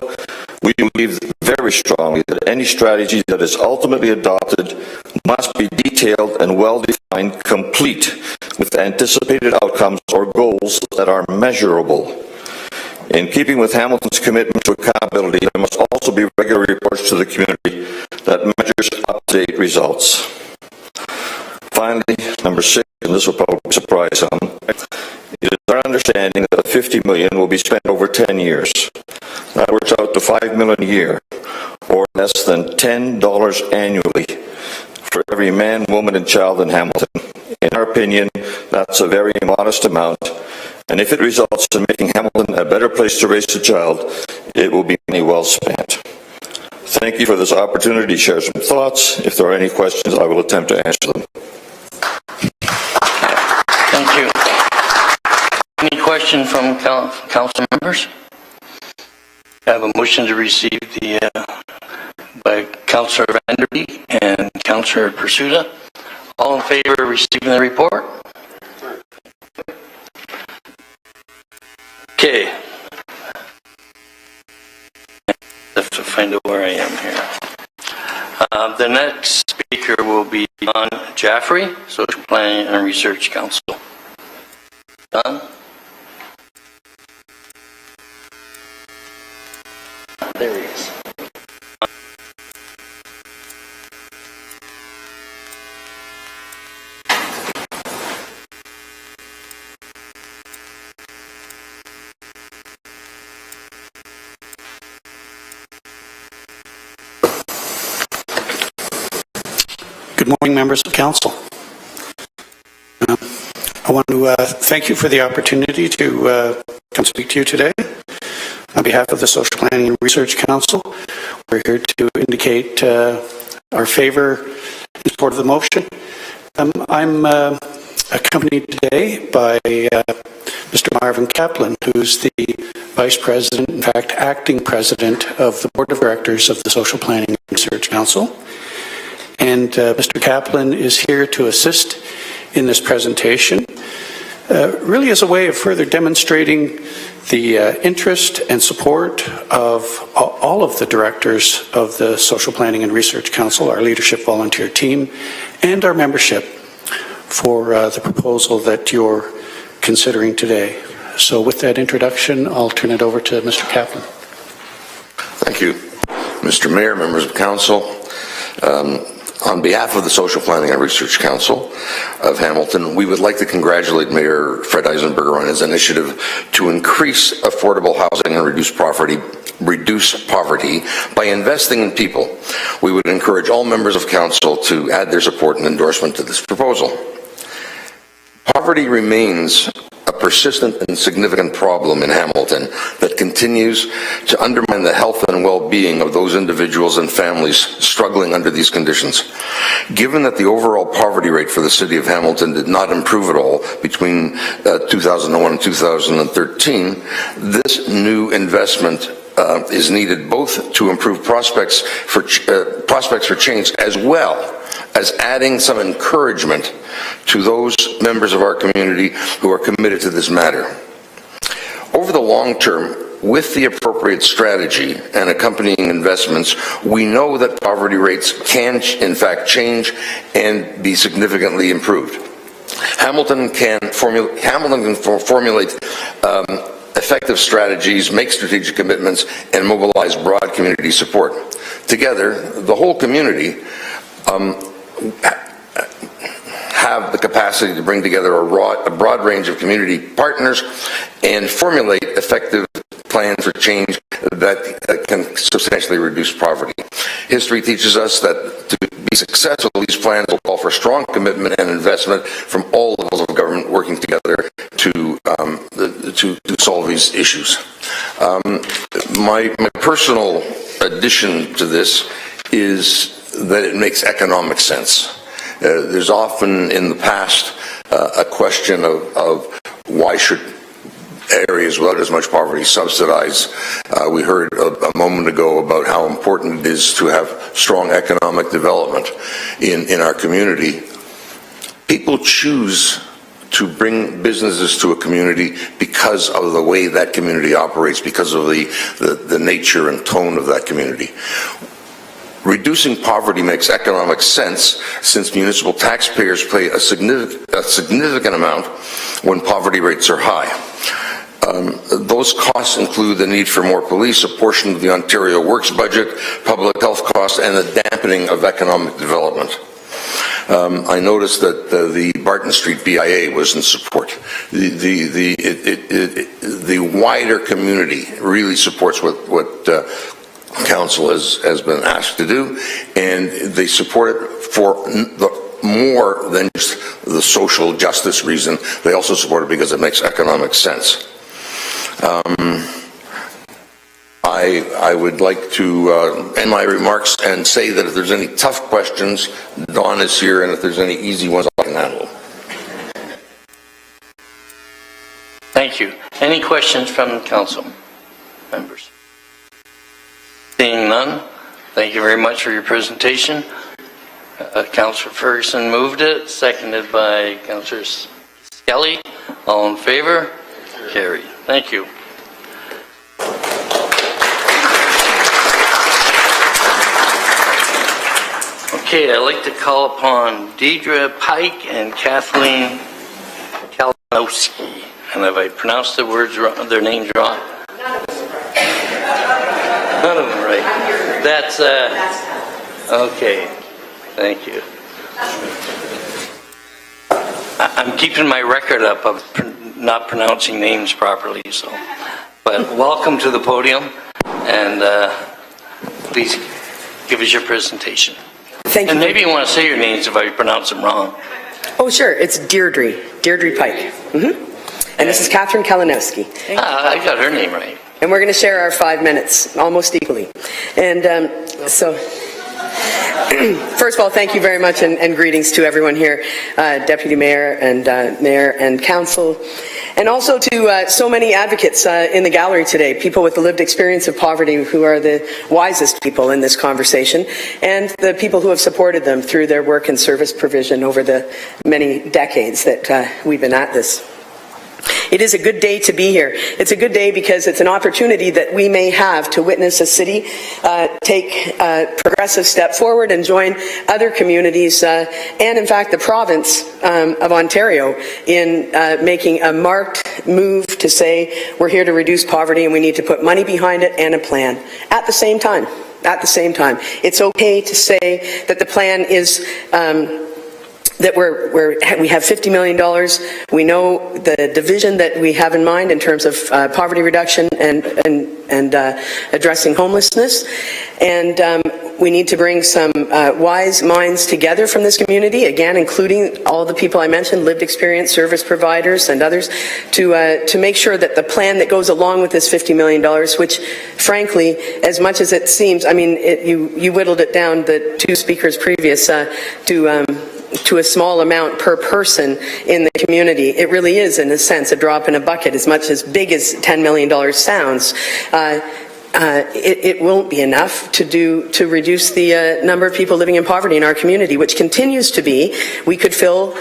we believe very strongly that any strategy that is ultimately adopted must be detailed and well-defined, complete with anticipated outcomes or goals that are measurable. In keeping with Hamilton's commitment to accountability, there must also be regular reports to the community that measures up-to-date results. Finally, number 6, and this will probably surprise some, it is our understanding that 50 million will be spent over 10 years. That works out to 5 million a year, or less than $10 annually for every man, woman, and child in Hamilton. In our opinion, that's a very modest amount, and if it results in making Hamilton a better place to raise a child, it will be money well spent. Thank you for this opportunity to share some thoughts. If there are any questions, I will attempt to answer them. Thank you. Any question from council members? I have a motion to receive by Councillor Vanderbeek and Councillor Pursuta. All in favor of receiving the report? Okay. I have to find out where I am here. The next speaker will be John Jaffrey, Social Planning and Research Council. John? There he is. Good morning, members of council. I want to thank you for the opportunity to come speak to you today. On behalf of the Social Planning and Research Council, we're here to indicate our favor in support of the motion. I'm accompanied today by Mr. Marvin Kaplan, who's the Vice President, in fact, Acting President of the Board of Directors of the Social Planning and Research Council. And Mr. Kaplan is here to assist in this presentation, really as a way of further demonstrating the interest and support of all of the directors of the Social Planning and Research Council, our leadership volunteer team, and our membership for the proposal that you're considering today. So with that introduction, I'll turn it over to Mr. Kaplan. Thank you, Mr. Mayor, members of council. On behalf of the Social Planning and Research Council of Hamilton, we would like to congratulate Mayor Fred Eisenberger on his initiative to increase affordable housing and reduce poverty by investing in people. We would encourage all members of council to add their support and endorsement to this proposal. Poverty remains a persistent and significant problem in Hamilton that continues to undermine the health and well-being of those individuals and families struggling under these conditions. Given that the overall poverty rate for the city of Hamilton did not improve at all between 2001 and 2013, this new investment is needed both to improve prospects for change, as well as adding some encouragement to those members of our community who are committed to this matter. Over the long term, with the appropriate strategy and accompanying investments, we know that poverty rates can, in fact, change and be significantly improved. Hamilton can formulate effective strategies, make strategic commitments, and mobilize broad community support. Together, the whole community have the capacity to bring together a broad range of community partners and formulate effective plans for change that can substantially reduce poverty. History teaches us that to be successful, these plans will call for strong commitment and investment from all levels of government working together to solve these issues. My personal addition to this is that it makes economic sense. There's often in the past a question of why should areas without as much poverty subsidize. We heard a moment ago about how important it is to have strong economic development in our community. People choose to bring businesses to a community because of the way that community operates, because of the nature and tone of that community. Reducing poverty makes economic sense since municipal taxpayers pay a significant amount when poverty rates are high. Those costs include the need for more police, a portion of the Ontario Works budget, public health costs, and the dampening of economic development. I noticed that the Barton Street BIA was in support. The wider community really supports what Council has been asked to do, and they support it for more than just the social justice reason. They also support it because it makes economic sense. I would like to end my remarks and say that if there's any tough questions, Dawn is here, and if there's any easy ones, I can handle. Thank you. Any questions from council members? Seeing none, thank you very much for your presentation. Councillor Ferguson moved it, seconded by Councillor Skelly. All in favor? Carried. Thank you. Okay, I'd like to call upon Deidre Pike and Kathleen Kalinowski. And have I pronounced their names wrong? None of them right. That's, okay. Thank you. I'm keeping my record up of not pronouncing names properly, so. But welcome to the podium, and please give us your presentation. Thank you. And maybe you want to say your names if I pronounce them wrong. Oh, sure. It's Deirdre Pike. And this is Catherine Kalinowski. I got her name right. And we're going to share our 5 minutes, almost equally. And so, first of all, thank you very much, and greetings to everyone here, Deputy Mayor and Council, and also to so many advocates in the gallery today, people with the lived experience of poverty who are the wisest people in this conversation, and the people who have supported them through their work and service provision over the many decades that we've been at this. It is a good day to be here. It's a good day because it's an opportunity that we may have to witness a city take a progressive step forward and join other communities and, in fact, the province of Ontario in making a marked move to say we're here to reduce poverty and we need to put money behind it and a plan at the same time. At the same time, it's okay to say that the plan is that we have $50 million. We know the division that we have in mind in terms of poverty reduction and addressing homelessness. And we need to bring some wise minds together from this community, again, including all the people I mentioned, lived experience service providers and others, to make sure that the plan that goes along with this $50 million, which, frankly, as much as it seems, I mean, you whittled it down, the two speakers previous, to a small amount per person in the community. It really is, in a sense, a drop in a bucket. As much as big as $10 million sounds, it won't be enough to reduce the number of people living in poverty in our community, which continues to be, we could fill,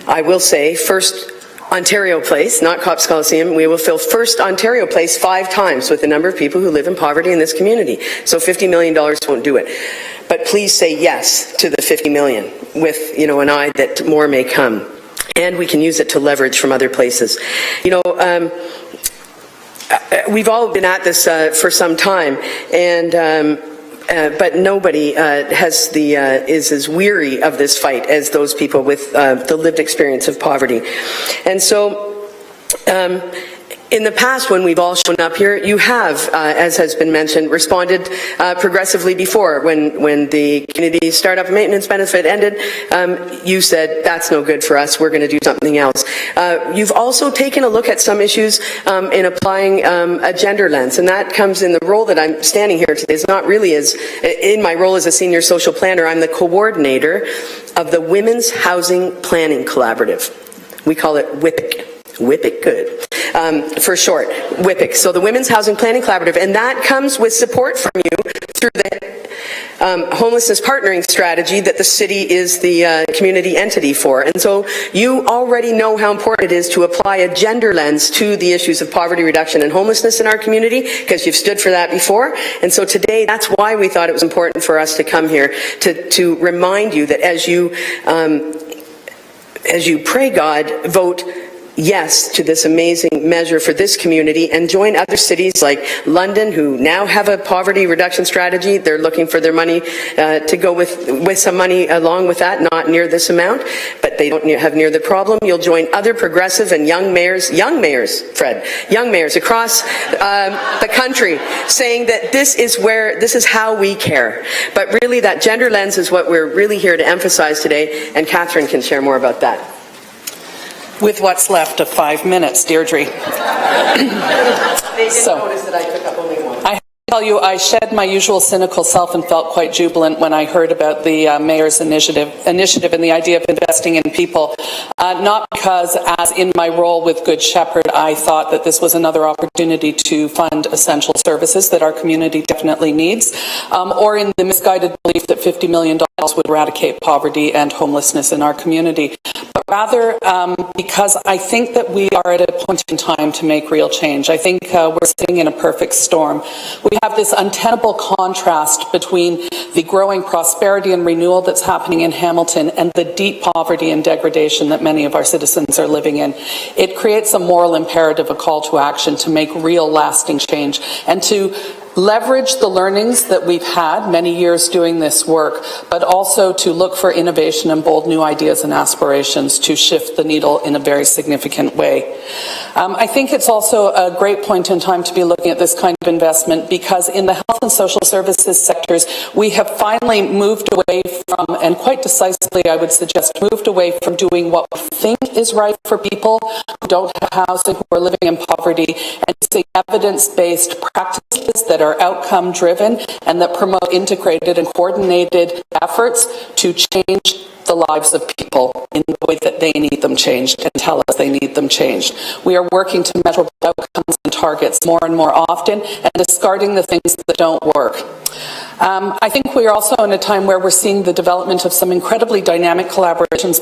I will say, First Ontario Place, not Cops Coliseum, we will fill First Ontario Place 5 times with the number of people who live in poverty in this community. So $50 million won't do it. But please say yes to the $50 million with, an eye that more may come. And we can use it to leverage from other places. We've all been at this for some time, and but nobody is as weary of this fight as those people with the lived experience of poverty. And so, in the past, when we've all shown up here, you have, as has been mentioned, responded progressively before. When the community startup maintenance benefit ended, you said, that's no good for us, we're going to do something else. You've also taken a look at some issues in applying a gender lens, and that comes in the role that I'm standing here today. It's not really as, in my role as a senior social planner, I'm the coordinator of the Women's Housing Planning Collaborative. We call it WIPIC. WIPIC, good, for short, WIPIC. So the Women's Housing Planning Collaborative, and that comes with support from you through the homelessness partnering strategy that the city is the community entity for. And so you already know how important it is to apply a gender lens to the issues of poverty reduction and homelessness in our community, because you've stood for that before. And so today, that's why we thought it was important for us to come here to remind you that as you pray God, vote yes to this amazing measure for this community, and join other cities like London, who now have a poverty reduction strategy. They're looking for their money to go with some money along with that, not near this amount, but they don't have near the problem. You'll join other progressive and young mayors across the country saying that this is how we care. But really, that gender lens is what we're really here to emphasize today, and Catherine can share more about that. With what's left of 5 minutes, Deirdre. They didn't notice that I took up only one. I tell you, I shed my usual cynical self and felt quite jubilant when I heard about the mayor's initiative and the idea of investing in people. Not because, as in my role with Good Shepherd, I thought that this was another opportunity to fund essential services that our community definitely needs, or in the misguided belief that $50 million would eradicate poverty and homelessness in our community. But rather because I think that we are at a point in time to make real change. I think we're sitting in a perfect storm. We have this untenable contrast between the growing prosperity and renewal that's happening in Hamilton and the deep poverty and degradation that many of our citizens are living in. It creates a moral imperative, a call to action to make real lasting change and to leverage the learnings that we've had many years doing this work, but also to look for innovation and bold new ideas and aspirations to shift the needle in a very significant way. I think it's also a great point in time to be looking at this kind of investment, because in the health and social services sectors, we have finally moved away from, and quite decisively I would suggest, moved away from doing what we think is right for people who don't have housing, who are living in poverty, and using evidence-based practices that are outcome-driven and that promote integrated and coordinated efforts to change the lives of people in the way that they need them changed and tell us they need them changed. We are working to measure outcomes and targets more and more often and discarding the things that don't work. I think we are also in a time where we're seeing the development of some incredibly dynamic collaborations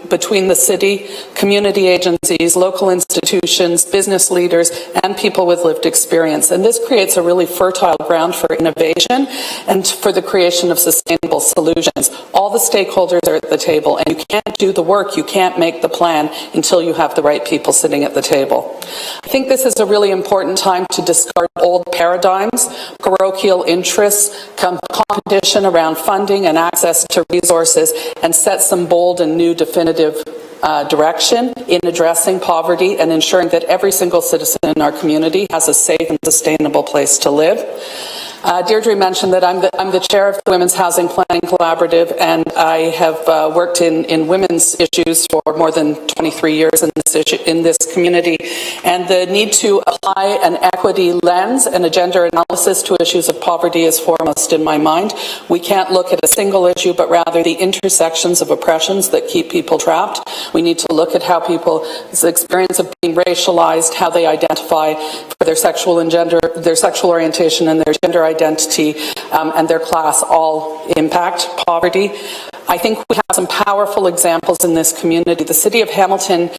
between the city, community agencies, local institutions, business leaders, and people with lived experience. And this creates a really fertile ground for innovation and for the creation of sustainable solutions. All the stakeholders are at the table, and you can't do the work, you can't make the plan until you have the right people sitting at the table. I think this is a really important time to discard old paradigms, parochial interests, competition around funding and access to resources, and set some bold and new definitive direction in addressing poverty and ensuring that every single citizen in our community has a safe and sustainable place to live. Deirdre mentioned that I'm the chair of the Women's Housing Planning Collaborative, and I have worked in women's issues for more than 23 years in this community. And the need to apply an equity lens and a gender analysis to issues of poverty is foremost in my mind. We can't look at a single issue, but rather the intersections of oppressions that keep people trapped. We need to look at how people's experience of being racialized, how they identify for their sexual orientation and their gender identity, and their class all impact poverty. I think we have some powerful examples in this community. The City of Hamilton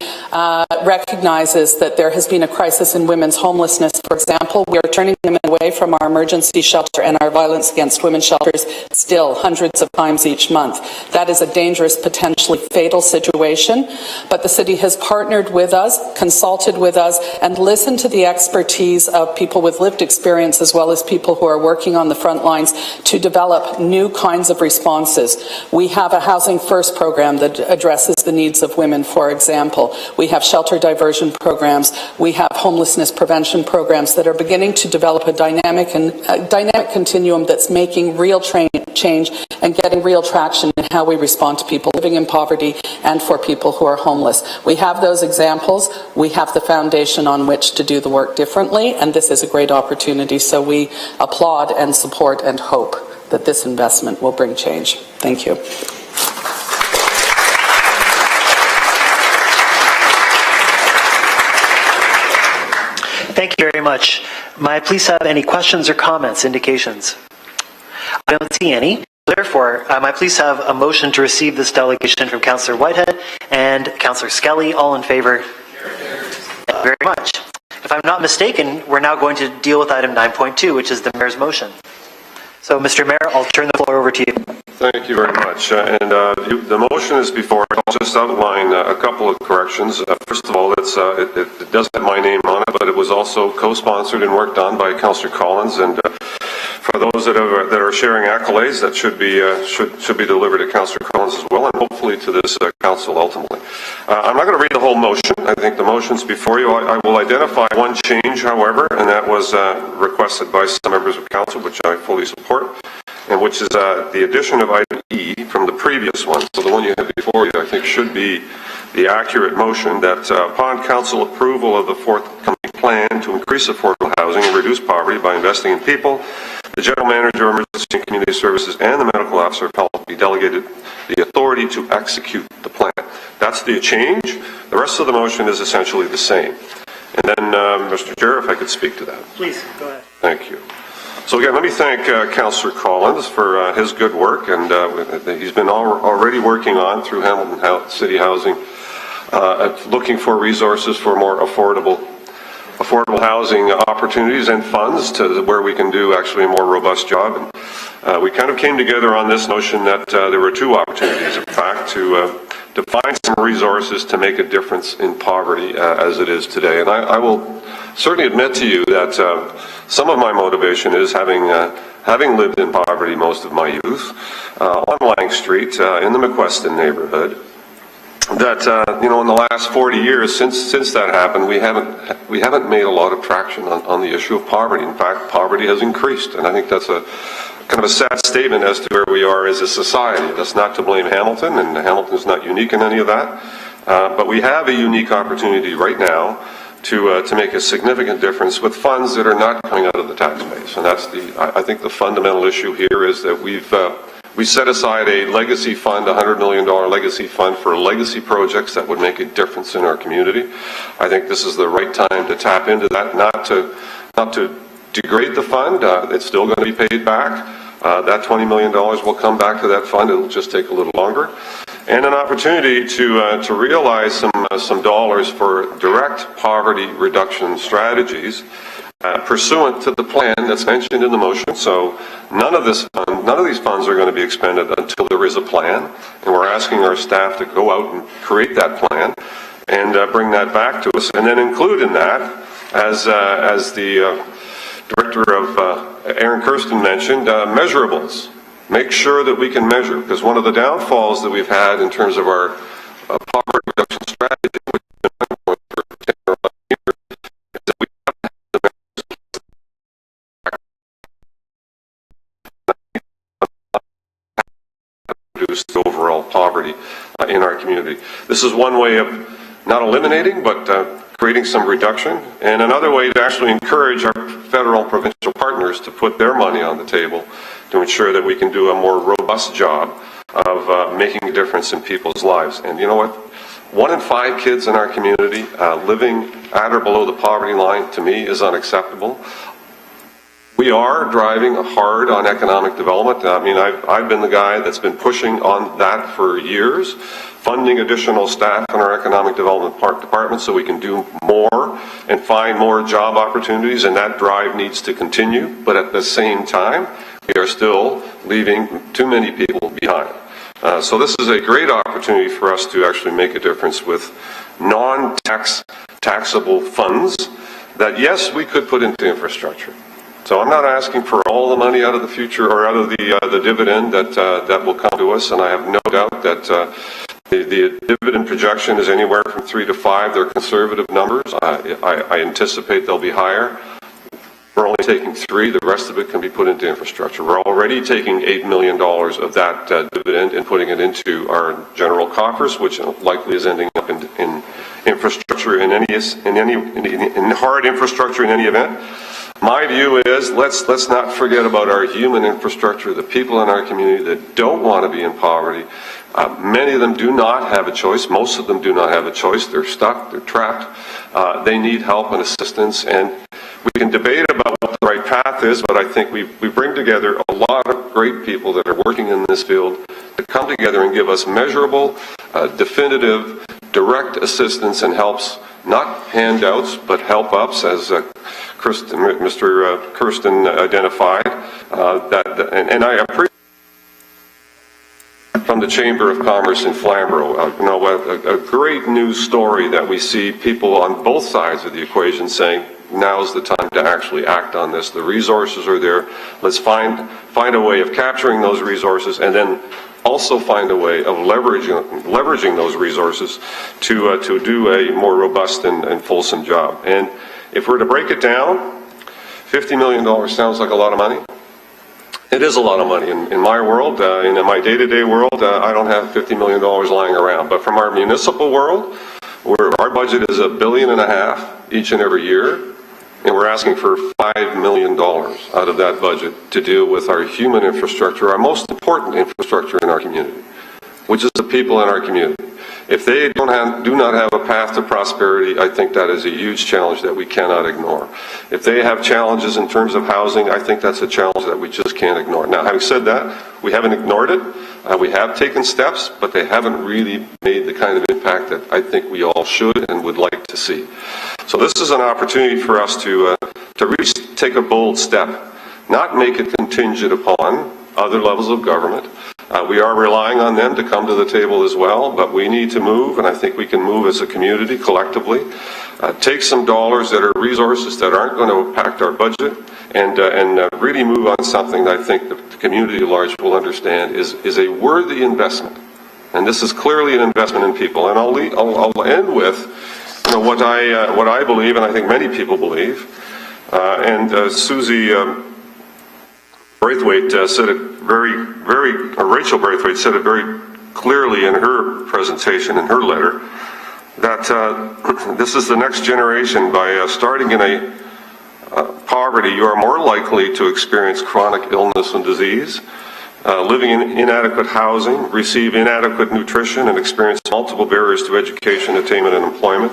recognizes that there has been a crisis in women's homelessness. For example, we are turning women away from our emergency shelter and our violence against women shelters still hundreds of times each month. That is a dangerous, potentially fatal situation, but the city has partnered with us, consulted with us, and listened to the expertise of people with lived experience as well as people who are working on the front lines to develop new kinds of responses. We have a Housing First program that addresses the needs of women, for example. We have shelter diversion programs. We have homelessness prevention programs that are beginning to develop a dynamic continuum that's making real change and getting real traction in how we respond to people living in poverty and for people who are homeless. We have those examples. We have the foundation on which to do the work differently, and this is a great opportunity. So we applaud and support and hope that this investment will bring change. Thank you. Thank you very much. May I please have any questions or comments, indications? I don't see any. Therefore, may I please have a motion to receive this delegation from Councillor Whitehead and Councillor Skelly. All in favour? Thank you very much. If I'm not mistaken, we're now going to deal with item 9.2, which is the Mayor's motion. So, Mr. Mayor, I'll turn the floor over to you. Thank you very much. The motion is before. I'll just outline a couple of corrections. First of all, it does have my name on it, but it was also co-sponsored and worked on by Councillor Collins. And for those that are sharing accolades, that should be delivered to Councillor Collins as well, and hopefully to this council ultimately. I'm not going to read the whole motion. I think the motion's before you. I will identify one change, however, and that was requested by some members of council, which I fully support, and which is the addition of item E from the previous one. So the one you have before you, I think, should be the accurate motion that upon council approval of the forthcoming plan to increase affordable housing and reduce poverty by investing in people, the General Manager of Emergency and Community Services and the Medical Officer of Health be delegated the authority to execute the plan. That's the change. The rest of the motion is essentially the same. And then, Mr. Chair, if I could speak to that. Please, go ahead. Thank you. So again, let me thank Councillor Collins for his good work, and he's been already working on through Hamilton City Housing, looking for resources for more affordable housing opportunities and funds to where we can do actually a more robust job. And we kind of came together on this notion that there were two opportunities, in fact, to find some resources to make a difference in poverty as it is today. And I will certainly admit to you that some of my motivation is having lived in poverty most of my youth on Lang Street in the McQueston neighborhood. That in the last 40 years since that happened, we haven't made a lot of traction on the issue of poverty. In fact, poverty has increased, and I think that's a kind of a sad statement as to where we are as a society. That's not to blame Hamilton, and Hamilton is not unique in any of that. But we have a unique opportunity right now to make a significant difference with funds that are not coming out of the tax base. And that's I think the fundamental issue here is that we set aside a legacy fund, $100 million legacy fund for legacy projects that would make a difference in our community. I think this is the right time to tap into that, not to degrade the fund. It's still going to be paid back. That $20 million will come back to that fund. It'll just take a little longer. And an opportunity to realize some dollars for direct poverty reduction strategies pursuant to the plan that's mentioned in the motion. So none of these funds are going to be expended until there is a plan, and we're asking our staff to go out and create that plan and bring that back to us, and then include in that, as the Director of Aaron Kirsten mentioned, measurables. Make sure that we can measure, because one of the downfalls that we've had in terms of our poverty reduction strategy, which has been ongoing for 10 or 11 years, is that we haven't had the measures to reduce the overall poverty in our community. This is one way of not eliminating, but creating some reduction, and another way to actually encourage our federal and provincial partners to put their money on the table to ensure that we can do a more robust job of making a difference in people's lives. And you know what? 1 in 5 kids in our community living at or below the poverty line, to me, is unacceptable. We are driving hard on economic development. I mean, I've been the guy that's been pushing on that for years, funding additional staff in our economic development department so we can do more and find more job opportunities, and that drive needs to continue. But at the same time, we are still leaving too many people behind. So this is a great opportunity for us to actually make a difference with taxable funds that, yes, we could put into infrastructure. So I'm not asking for all the money out of the future or out of the dividend that will come to us, and I have no doubt that the dividend projection is anywhere from 3 to 5. They're conservative numbers. I anticipate they'll be higher. We're only taking 3. The rest of it can be put into infrastructure. We're already taking $8 million of that dividend and putting it into our general coffers, which likely is ending up in infrastructure in hard infrastructure in any event. My view is let's not forget about our human infrastructure, the people in our community that don't want to be in poverty. Many of them do not have a choice. Most of them do not have a choice. They're stuck. They're trapped. They need help and assistance. And we can debate about what the right path is, but I think we bring together a lot of great people that are working in this field to come together and give us measurable, definitive, direct assistance and helps, not handouts, but help-ups, as Mr. Kirsten identified. And I appreciate from the Chamber of Commerce in Flamborough, a great news story that we see people on both sides of the equation saying, now's the time to actually act on this. The resources are there. Let's find a way of capturing those resources and then also find a way of leveraging those resources to do a more robust and fulsome job. And if we're to break it down, $50 million sounds like a lot of money. It is a lot of money. In my world, in my day-to-day world, I don't have $50 million lying around. But from our municipal world, where our budget is $1.5 billion each and every year, and we're asking for $5 million out of that budget to deal with our human infrastructure, our most important infrastructure in our community, which is the people in our community. If they do not have a path to prosperity, I think that is a huge challenge that we cannot ignore. If they have challenges in terms of housing, I think that's a challenge that we just can't ignore. Now, having said that, we haven't ignored it. We have taken steps, but they haven't really made the kind of impact that I think we all should and would like to see. So this is an opportunity for us to really take a bold step, not make it contingent upon other levels of government. We are relying on them to come to the table as well, but we need to move, and I think we can move as a community collectively. Take some dollars that are resources that aren't going to impact our budget and really move on something that I think the community at large will understand is a worthy investment. And this is clearly an investment in people. And I'll end with what I believe, and I think many people believe. Susie Braithwaite said it Rachel Braithwaite said it very clearly in her presentation, in her letter, that this is the next generation. By starting in a poverty, you are more likely to experience chronic illness and disease, living in inadequate housing, receive inadequate nutrition, and experience multiple barriers to education, attainment, and employment.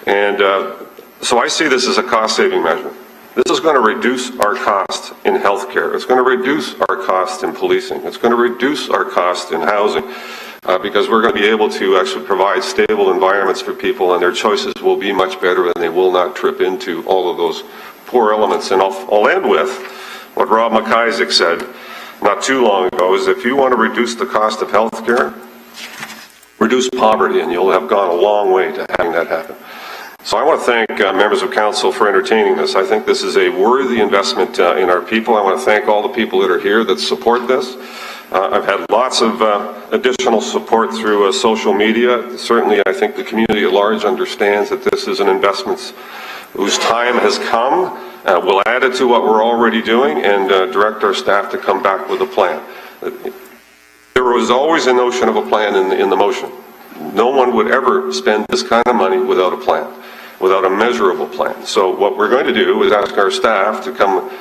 And so I see this as a cost-saving measure. This is going to reduce our cost in healthcare. It's going to reduce our cost in policing. It's going to reduce our cost in housing because we're going to be able to actually provide stable environments for people, and their choices will be much better, and they will not trip into all of those poor elements. And I'll end with what Rob McIsaac said not too long ago, is if you want to reduce the cost of healthcare, reduce poverty, and you'll have gone a long way to having that happen. So I want to thank members of council for entertaining this. I think this is a worthy investment in our people. I want to thank all the people that are here that support this. I've had lots of additional support through social media. Certainly, I think the community at large understands that this is an investment whose time has come. We'll add it to what we're already doing and direct our staff to come back with a plan. There was always a notion of a plan in the motion. No one would ever spend this kind of money without a plan, without a measurable plan. So what we're going to do is ask our staff to come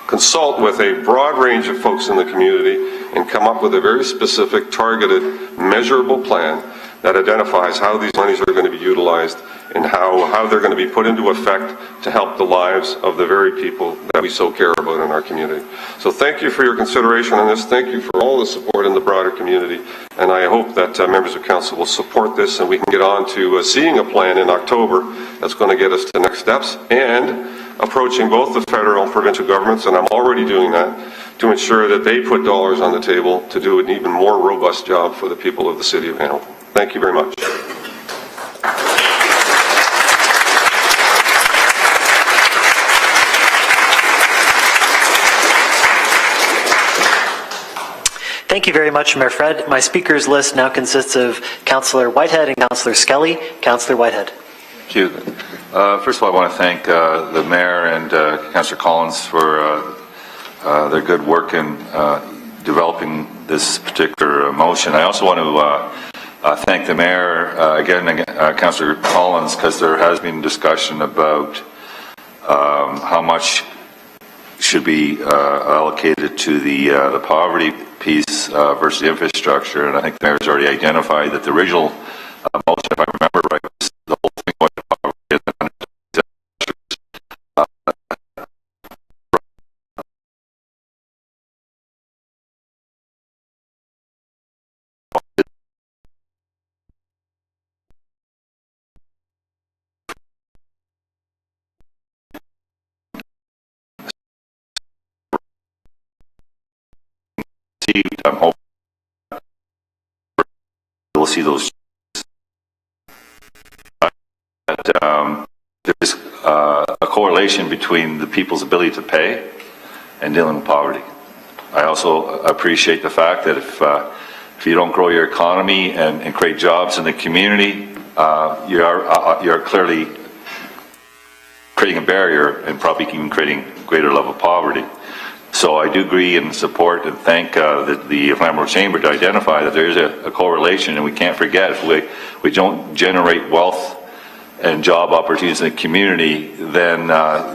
consult with a broad range of folks in the community and come up with a very specific, targeted, measurable plan that identifies how these monies are going to be utilized and how they're going to be put into effect to help the lives of the very people that we so care about in our community. So thank you for your consideration on this. Thank you for all the support in the broader community. And I hope that members of council will support this and we can get on to seeing a plan in October that's going to get us to next steps and approaching both the federal and provincial governments, and I'm already doing that, to ensure that they put dollars on the table to do an even more robust job for the people of the City of Hamilton. Thank you very much. Thank you very much, Mayor Fred. My speakers list now consists of Councillor Whitehead and Councillor Skelly. Councillor Whitehead. Thank you. First of all, I want to thank the Mayor and Councillor Collins for their good work in developing this particular motion. I also want to thank the Mayor, again, Councillor Collins, because there has been discussion about how much should be allocated to the poverty piece versus the infrastructure, and I think the Mayor's already identified that the original motion, if I remember right, was the whole thing going to poverty and I'm hoping we'll see those. There's a correlation between the people's ability to pay and dealing with poverty. I also appreciate the fact that if you don't grow your economy and create jobs in the community, you're clearly creating a barrier and probably even creating a greater level of poverty. So I do agree and support and thank the Flamborough Chamber to identify that there is a correlation, and we can't forget if we don't generate wealth and job opportunities in the community, then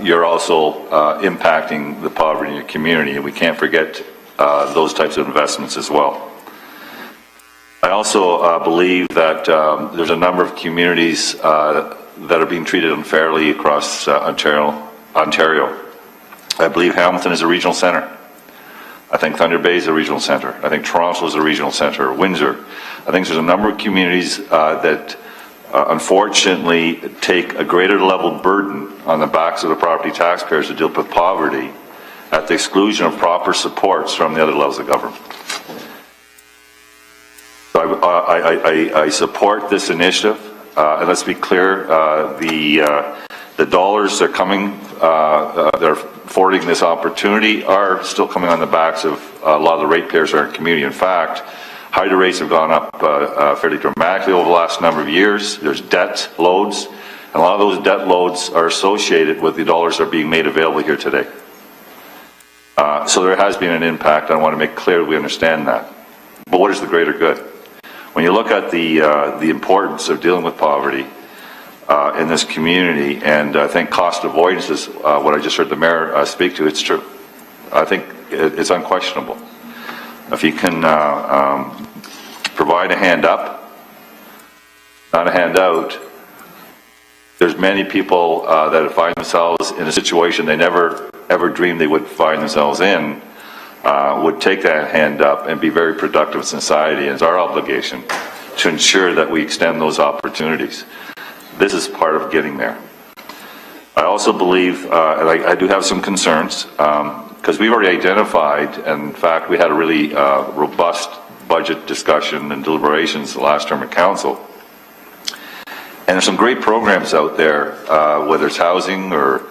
you're also impacting the poverty in your community, and we can't forget those types of investments as well. I also believe that there's a number of communities that are being treated unfairly across Ontario. I believe Hamilton is a regional centre. I think Thunder Bay is a regional centre. I think Toronto is a regional centre. Windsor. I think there's a number of communities that unfortunately take a greater level burden on the backs of the property taxpayers to deal with poverty at the exclusion of proper supports from the other levels of government. So I support this initiative, and let's be clear, the dollars that are coming, that are affording this opportunity are still coming on the backs of a lot of the ratepayers in our community. In fact, hydro rates have gone up fairly dramatically over the last number of years. There's debt loads, and a lot of those debt loads are associated with the dollars that are being made available here today. So there has been an impact. I want to make clear we understand that. But what is the greater good? When you look at the importance of dealing with poverty in this community, and I think cost avoidance is what I just heard the Mayor speak to, it's true. I think it's unquestionable. If you can provide a hand up, not a hand out, there's many people that find themselves in a situation they never ever dreamed they would find themselves in, would take that hand up and be very productive in society. And it's our obligation to ensure that we extend those opportunities. This is part of getting there. I also believe, and I do have some concerns, because we've already identified, and in fact we had a really robust budget discussion and deliberations the last term of council. And there's some great programs out there, whether it's housing or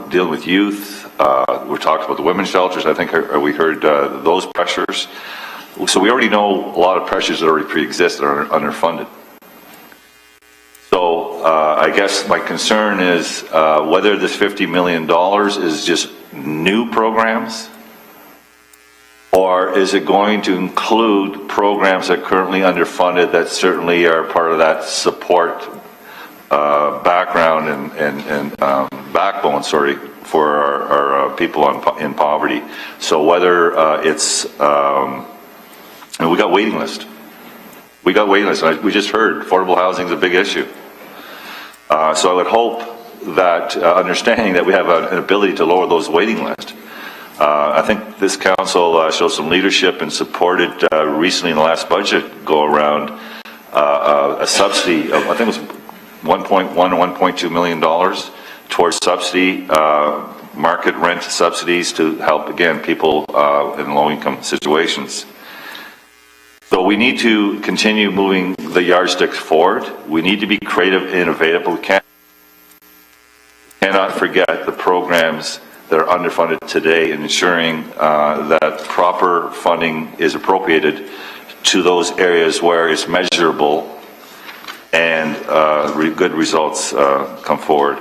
dealing with youth. We talked about the women's shelters. I think we heard those pressures. So we already know a lot of pressures that already pre-exist that are underfunded. So I guess my concern is whether this $50 million is just new programs, or is it going to include programs that are currently underfunded that certainly are part of that support background and backbone, for our people in poverty. So whether it's, we got waiting list. We got waiting list. We just heard affordable housing is a big issue. So I would hope that, understanding that we have an ability to lower those waiting lists. I think this council showed some leadership and supported recently in the last budget go around a subsidy of, I think it was $1.1 or $1.2 million towards subsidy, market rent subsidies to help, again, people in low-income situations. So we need to continue moving the yardstick forward. We need to be creative and innovative, but we cannot forget the programs that are underfunded today and ensuring that proper funding is appropriated to those areas where it's measurable and good results come forward.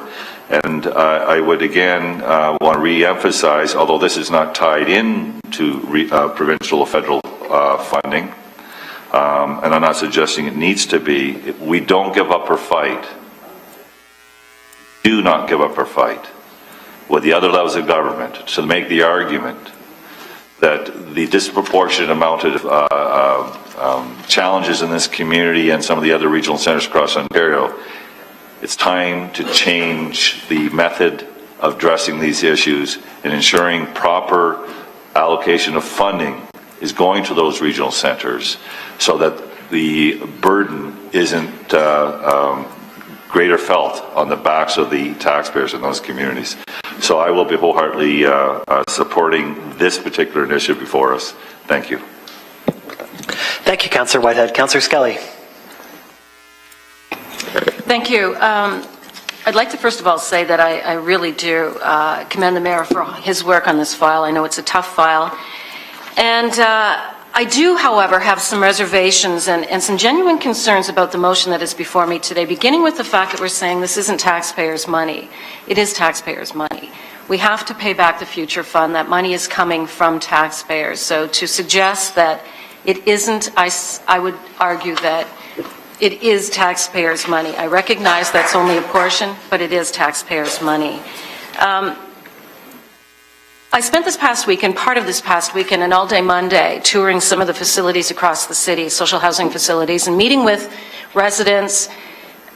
And I would again want to re-emphasize, although this is not tied in to provincial or federal funding, and I'm not suggesting it needs to be, we don't give up our fight. Do not give up our fight with the other levels of government to make the argument that the disproportionate amount of challenges in this community and some of the other regional centres across Ontario, it's time to change the method of addressing these issues and ensuring proper allocation of funding is going to those regional centres so that the burden isn't greater felt on the backs of the taxpayers in those communities. So I will be wholeheartedly supporting this particular initiative before us. Thank you. Thank you, Councillor Whitehead. Councillor Skelly. Thank you. I'd like to first of all say that I really do commend the Mayor for his work on this file. I know it's a tough file. And I do, however, have some reservations and some genuine concerns about the motion that is before me today, beginning with the fact that we're saying this isn't taxpayers' money. It is taxpayers' money. We have to pay back the future fund. That money is coming from taxpayers. So to suggest that it isn't, I would argue that it is taxpayers' money. I recognize that's only a portion, but it is taxpayers' money. I spent this past weekend, part of this past weekend, an all-day Monday, touring some of the facilities across the city, social housing facilities, and meeting with residents,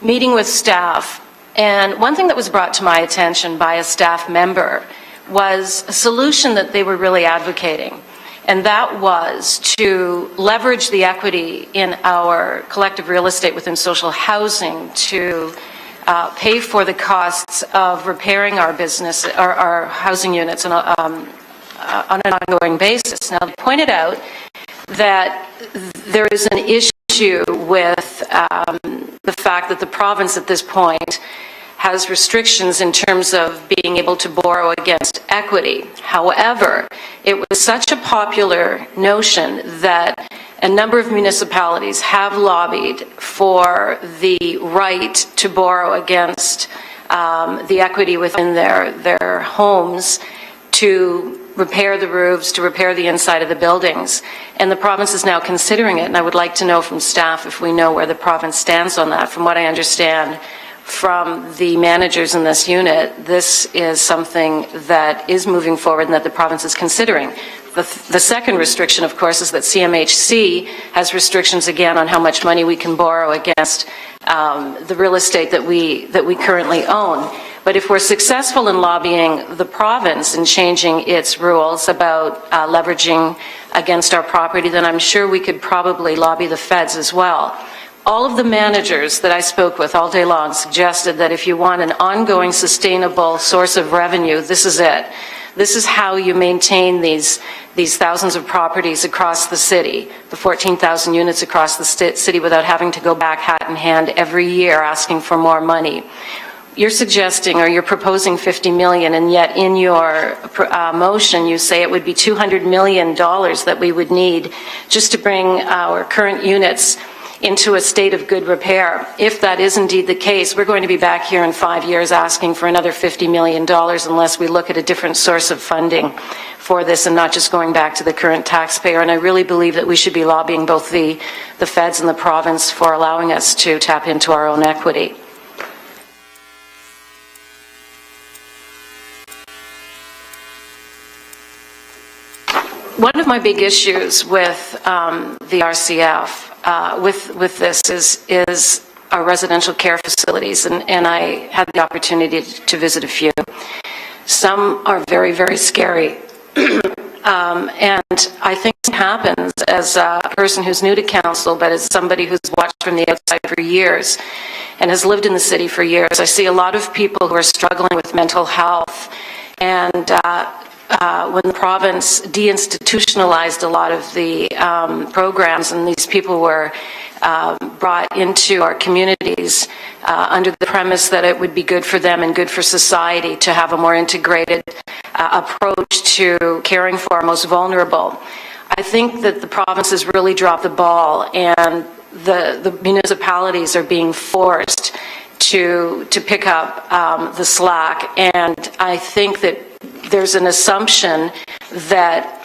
meeting with staff. And one thing that was brought to my attention by a staff member was a solution that they were really advocating, and that was to leverage the equity in our collective real estate within social housing to pay for the costs of repairing our business, our housing units on an ongoing basis. Now, they pointed out that there is an issue with the fact that the province at this point has restrictions in terms of being able to borrow against equity. However, it was such a popular notion that a number of municipalities have lobbied for the right to borrow against the equity within their homes to repair the roofs, to repair the inside of the buildings. And the province is now considering it, and I would like to know from staff if we know where the province stands on that. From what I understand from the managers in this unit, this is something that is moving forward and that the province is considering. The second restriction, of course, is that CMHC has restrictions again on how much money we can borrow against the real estate that we currently own. But if we're successful in lobbying the province and changing its rules about leveraging against our property, then I'm sure we could probably lobby the feds as well. All of the managers that I spoke with all day long suggested that if you want an ongoing sustainable source of revenue, this is it. This is how you maintain these thousands of properties across the city, the 14,000 units across the city, without having to go back hat in hand every year asking for more money. You're suggesting, or you're proposing $50 million, and yet in your motion you say it would be $200 million that we would need just to bring our current units into a state of good repair. If that is indeed the case, we're going to be back here in 5 years asking for another $50 million unless we look at a different source of funding for this and not just going back to the current taxpayer. And I really believe that we should be lobbying both the feds and the province for allowing us to tap into our own equity. One of my big issues with the RCF, with this is our residential care facilities, and I had the opportunity to visit a few. Some are very, very scary. And I think it happens as a person who's new to council, but as somebody who's watched from the outside for years and has lived in the city for years. I see a lot of people who are struggling with mental health, and when the province deinstitutionalized a lot of the programs, and these people were brought into our communities under the premise that it would be good for them and good for society to have a more integrated approach to caring for our most vulnerable. I think that the province has really dropped the ball, and the municipalities are being forced to pick up the slack. And I think that there's an assumption that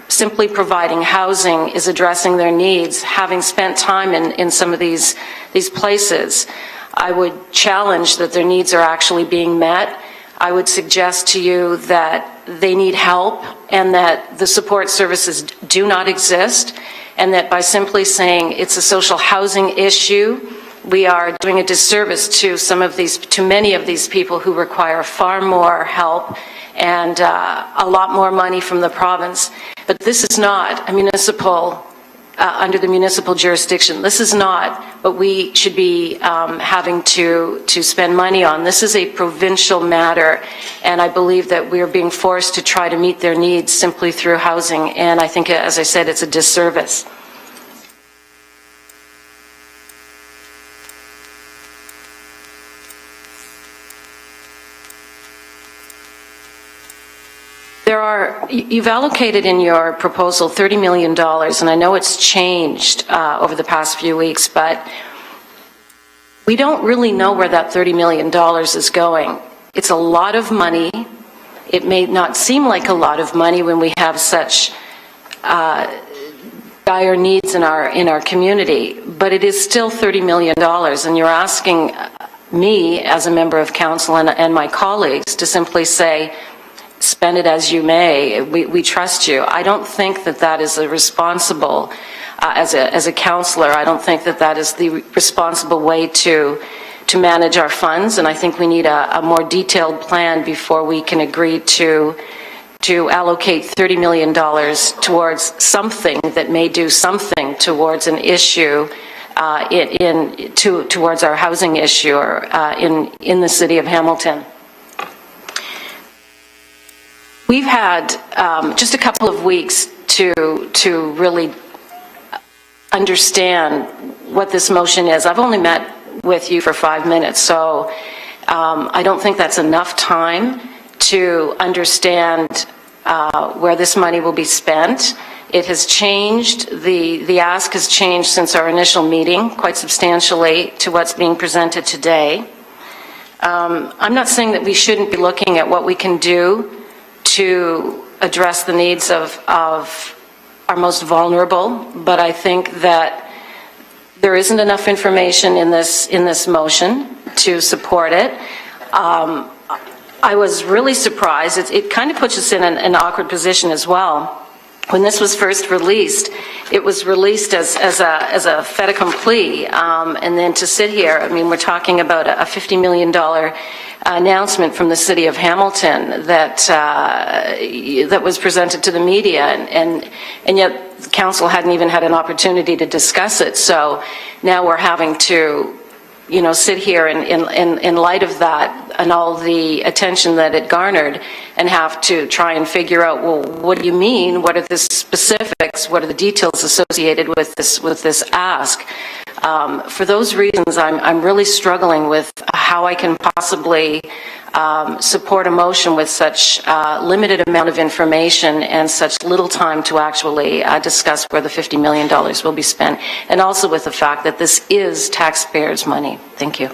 simply providing housing is addressing their needs. Having spent time in some of these places, I would challenge that their needs are actually being met. I would suggest to you that they need help, and that the support services do not exist, and that by simply saying it's a social housing issue, we are doing a disservice to many of these people who require far more help and a lot more money from the province. But this is not a municipal, under the municipal jurisdiction. This is not what we should be having to spend money on. This is a provincial matter, and I believe that we are being forced to try to meet their needs simply through housing, and I think, as I said, it's a disservice. You've allocated in your proposal $30 million, and I know it's changed over the past few weeks, but we don't really know where that $30 million is going. It's a lot of money. It may not seem like a lot of money when we have such dire needs in our community, but it is still $30 million, and you're asking me as a member of council and my colleagues to simply say, spend it as you may, we trust you. I don't think that that is a responsible, as a councillor, I don't think that that is the responsible way to manage our funds, and I think we need a more detailed plan before we can agree to allocate $30 million towards something that may do something towards an issue towards our housing issue or in the city of Hamilton. We've had just a couple of weeks to really understand what this motion is. I've only met with you for 5 minutes, so I don't think that's enough time to understand where this money will be spent. It has changed, the ask has changed since our initial meeting quite substantially to what's being presented today. I'm not saying that we shouldn't be looking at what we can do to address the needs of our most vulnerable, but I think that there isn't enough information in this motion to support it. I was really surprised. It kind of puts us in an awkward position as well. When this was first released, it was released as a fait accompli, and then to sit here, I mean, we're talking about a $50 million announcement from the city of Hamilton that was presented to the media, and yet the council hadn't even had an opportunity to discuss it. So now we're having to, sit here in light of that and all the attention that it garnered, and have to try and figure out, well, what do you mean? What are the specifics? What are the details associated with this ask? For those reasons, I'm really struggling with how I can possibly support a motion with such limited amount of information and such little time to actually discuss where the $50 million will be spent, and also with the fact that this is taxpayers' money. Thank you.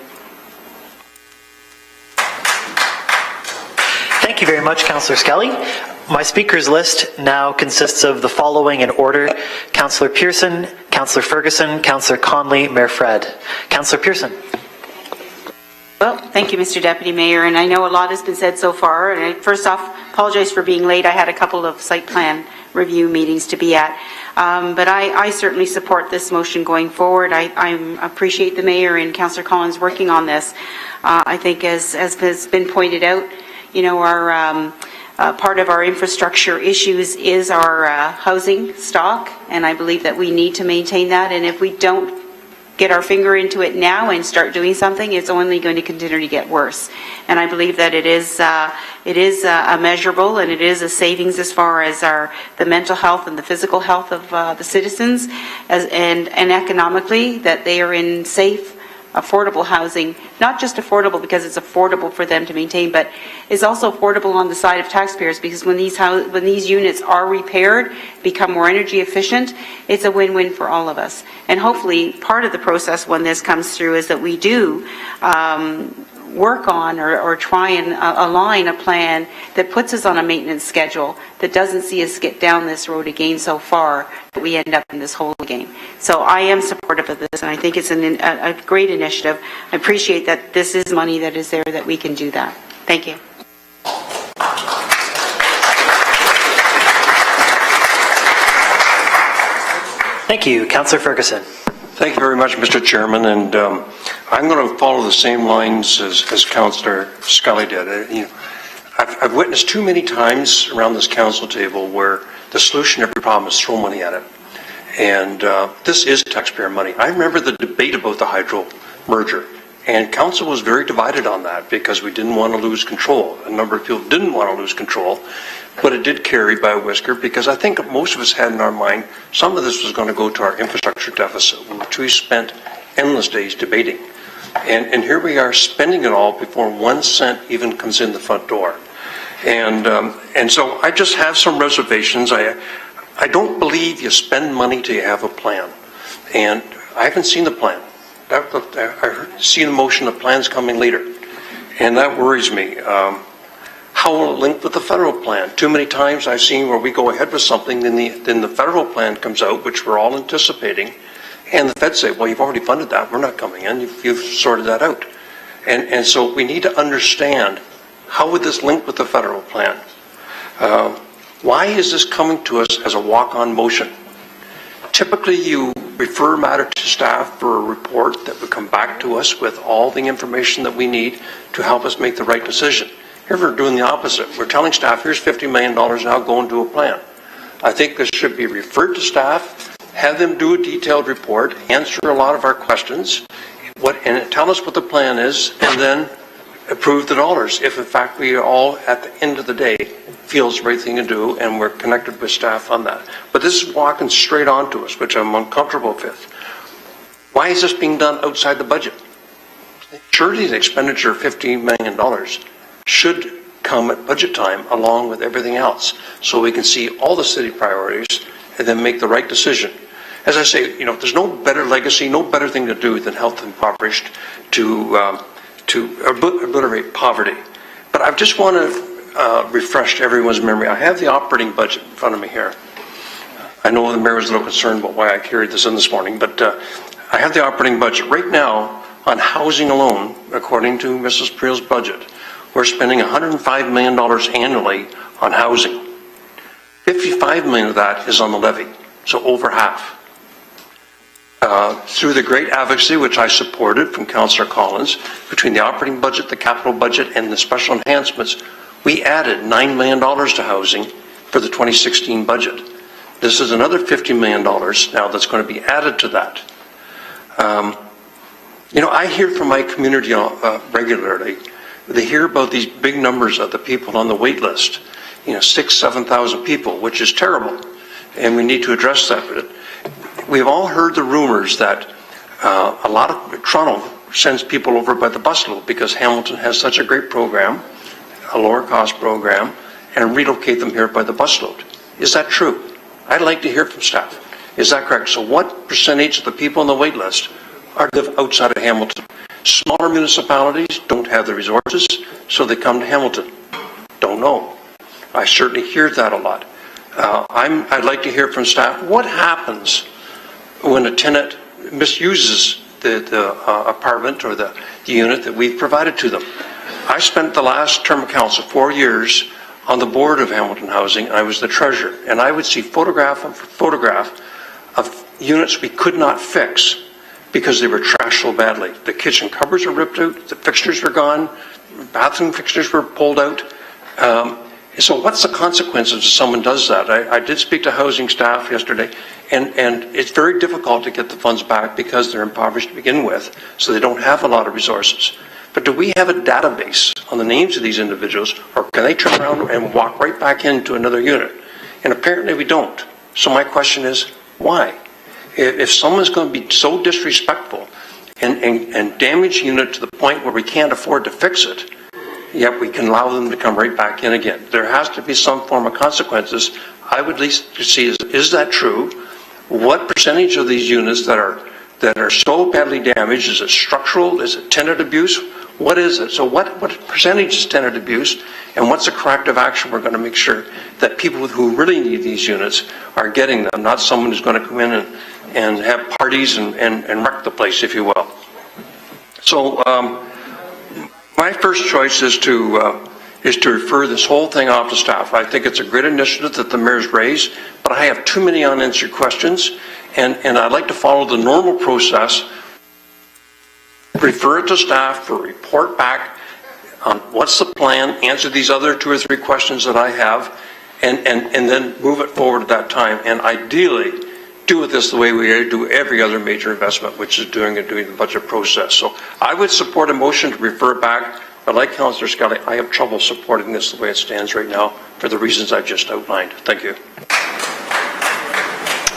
Thank you very much, Councillor Skelly. My speakers list now consists of the following in order: Councillor Pearson, Councillor Ferguson, Councillor Conley, Mayor Fred. Councillor Pearson. Well, thank you, Mr. Deputy Mayor, and I know a lot has been said so far, and I first off apologize for being late. I had a couple of site plan review meetings to be at. But I certainly support this motion going forward. I appreciate the Mayor and Councillor Collins working on this. I think as has been pointed out, our part of our infrastructure issues is our housing stock, and I believe that we need to maintain that. And if we don't get our finger into it now and start doing something, it's only going to continue to get worse. And I believe that it is a measurable, and it is a savings as far as the mental health and the physical health of the citizens, and economically, that they are in safe, affordable housing. Not just affordable because it's affordable for them to maintain, but is also affordable on the side of taxpayers, because when these units are repaired, become more energy efficient, it's a win-win for all of us. And hopefully part of the process when this comes through is that we do work on or try and align a plan that puts us on a maintenance schedule that doesn't see us get down this road again so far that we end up in this hole again. So I am supportive of this, and I think it's a great initiative. I appreciate that this is money that is there that we can do that. Thank you. Thank you. Councillor Ferguson. Thank you very much, Mr. Chairman, and I'm going to follow the same lines as Councillor Scully did. I've witnessed too many times around this council table where the solution to every problem is throw money at it. And this is taxpayer money. I remember the debate about the hydro merger, and council was very divided on that because we didn't want to lose control. A number of people didn't want to lose control, but it did carry by a whisker, because I think most of us had in our mind some of this was going to go to our infrastructure deficit, which we spent endless days debating. And here we are spending it all before 1 cent even comes in the front door. And so I just have some reservations. I don't believe you spend money till you have a plan. And I haven't seen the plan. I see the motion of plans coming later. And that worries me. How will it link with the federal plan? Too many times I've seen where we go ahead with something, then the federal plan comes out, which we're all anticipating, and the feds say, well, you've already funded that, we're not coming in, you've sorted that out. And so we need to understand, how would this link with the federal plan? Why is this coming to us as a walk-on motion? Typically you refer matter to staff for a report that would come back to us with all the information that we need to help us make the right decision. Here we're doing the opposite. We're telling staff, here's $50 million now, go and do a plan. I think this should be referred to staff, have them do a detailed report, answer a lot of our questions, and tell us what the plan is, and then approve the dollars, if in fact we all, at the end of the day, feel it's the right thing to do, and we're connected with staff on that. But this is walking straight onto us, which I'm uncomfortable with. Why is this being done outside the budget? Surely the expenditure of $15 million should come at budget time along with everything else, so we can see all the city priorities and then make the right decision. As I say, there's no better legacy, no better thing to do than help the impoverished to obliterate poverty. But I just want to refresh everyone's memory. I have the operating budget in front of me here. I know the mayor was a little concerned about why I carried this in this morning, but I have the operating budget. Right now, on housing alone, according to Mrs. Preel's budget, we're spending $105 million annually on housing. $55 million of that is on the levy, so over half. Through the great advocacy, which I supported from Councillor Collins, between the operating budget, the capital budget, and the special enhancements, we added $9 million to housing for the 2016 budget. This is another $50 million now that's going to be added to that. I hear from my community regularly. They hear about these big numbers of the people on the wait list, 6,000, 7,000 people, which is terrible, and we need to address that. But we've all heard the rumors that a lot of Toronto sends people over by the busload because Hamilton has such a great program, a lower cost program, and relocate them here by the busload. Is that true? I'd like to hear from staff. Is that correct? So what percentage of the people on the wait list live outside of Hamilton? Smaller municipalities don't have the resources, so they come to Hamilton. Don't know. I certainly hear that a lot. I'd like to hear from staff, what happens when a tenant misuses the apartment or the unit that we've provided to them? I spent the last term of council 4 years on the board of Hamilton Housing, and I was the treasurer, and I would see photograph after photograph of units we could not fix because they were trashed so badly. The kitchen cupboards were ripped out, the fixtures were gone, bathroom fixtures were pulled out. So what's the consequences if someone does that? I did speak to housing staff yesterday, and it's very difficult to get the funds back because they're impoverished to begin with, so they don't have a lot of resources. But do we have a database on the names of these individuals, or can they turn around and walk right back into another unit? And apparently we don't. So my question is, why? If someone's going to be so disrespectful and damage a unit to the point where we can't afford to fix it, yet we can allow them to come right back in again. There has to be some form of consequences. I would at least see, is that true? What percentage of these units that are so badly damaged, is it structural? Is it tenant abuse? What is it? So what percentage is tenant abuse, and what's the corrective action we're going to make sure that people who really need these units are getting them, not someone who's going to come in and have parties and wreck the place, if you will. So my first choice is to refer this whole thing off to staff. I think it's a great initiative that the mayor's raised, but I have too many unanswered questions, and I'd like to follow the normal process, refer it to staff for a report back on what's the plan, answer these other 2 or 3 questions that I have, and then move it forward at that time. And ideally, do it the way we do every other major investment, which is doing the budget process. So I would support a motion to refer it back, but like Councillor Scully, I have trouble supporting this the way it stands right now for the reasons I've just outlined. Thank you.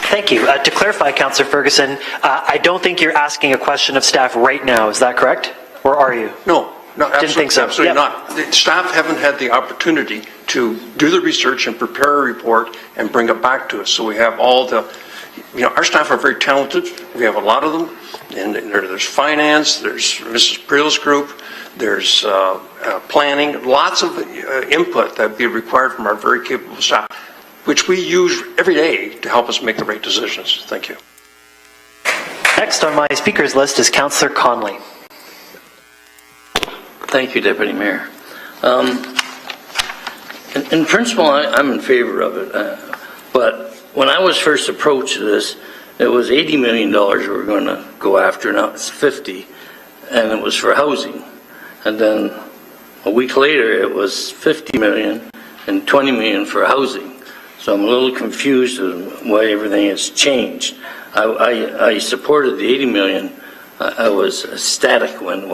Thank you. To clarify, Councillor Ferguson, I don't think you're asking a question of staff right now. Is that correct? Or are you? No, Didn't think so. Absolutely not. The staff haven't had the opportunity to do the research and prepare a report and bring it back to us. So we have all the, our staff are very talented. We have a lot of them. And there's finance, there's Mrs. Preel's group, there's planning, lots of input that would be required from our very capable staff, which we use every day to help us make the right decisions. Thank you. Next on my speakers list is Councillor Conley. Thank you, Deputy Mayor. In principle, I'm in favor of it. But when I was first approached this, it was $80 million we were going to go after. Now it's 50, and it was for housing. And then a week later, it was 50 million and 20 million for housing. So I'm a little confused as to why everything has changed. I supported the 80 million. I was ecstatic when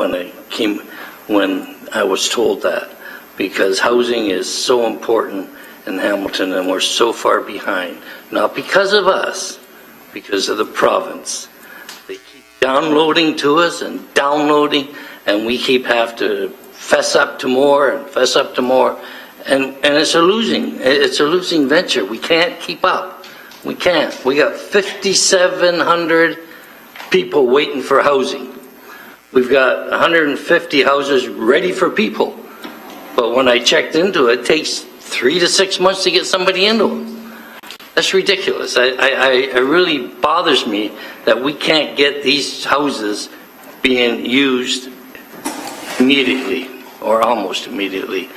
I was told that, because housing is so important in Hamilton and we're so far behind. Not because of us, because of the province. They keep downloading to us and downloading, and we keep have to fess up to more and fess up to more. And it's a losing venture. We can't keep up. We can't. We got 5,700 people waiting for housing. We've got 150 houses ready for people. But when I checked into it, it takes 3 to 6 months to get somebody into them. That's ridiculous. It really bothers me that we can't get these houses being used immediately or almost immediately.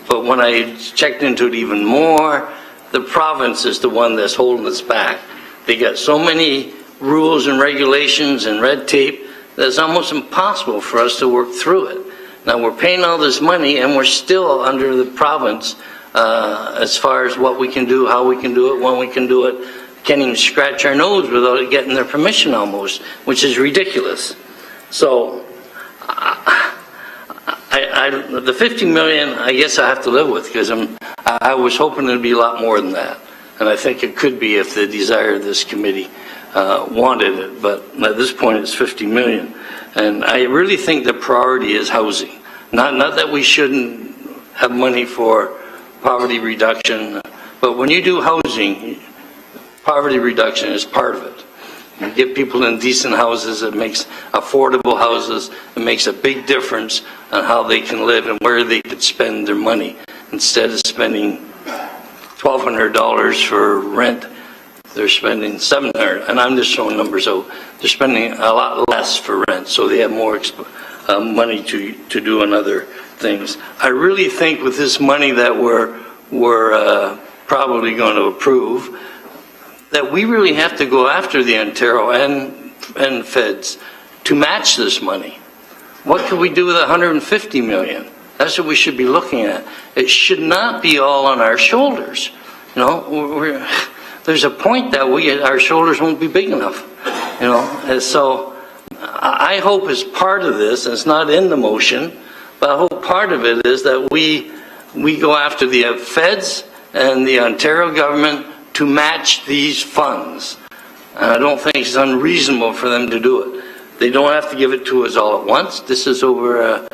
But when I checked into it even more, the province is the one that's holding us back. They got so many rules and regulations and red tape that it's almost impossible for us to work through it. Now we're paying all this money and we're still under the province as far as what we can do, how we can do it, when we can do it. Can't even scratch our nose without getting their permission almost, which is ridiculous. So the 50 million, I guess I have to live with, because I was hoping it'd be a lot more than that. And I think it could be if the desire of this committee wanted it. But at this point, it's 50 million. And I really think the priority is housing. Not that we shouldn't have money for poverty reduction, but when you do housing, poverty reduction is part of it. You get people in decent houses, it makes affordable houses, it makes a big difference on how they can live and where they could spend their money. Instead of spending $1,200 for rent, they're spending $700, and I'm just throwing numbers out. They're spending a lot less for rent, so they have more money to do on other things. I really think with this money that we're we're probably going to approve, that we really have to go after the Ontario and feds to match this money. What could we do with 150 million? That's what we should be looking at. It should not be all on our shoulders. You know, there's a point that our shoulders won't be big enough. You know, and so I hope as part of this, and it's not in the motion, but I hope part of it is that we go after the feds and the Ontario government to match these funds. And I don't think it's unreasonable for them to do it. They don't have to give it to us all at once. This is over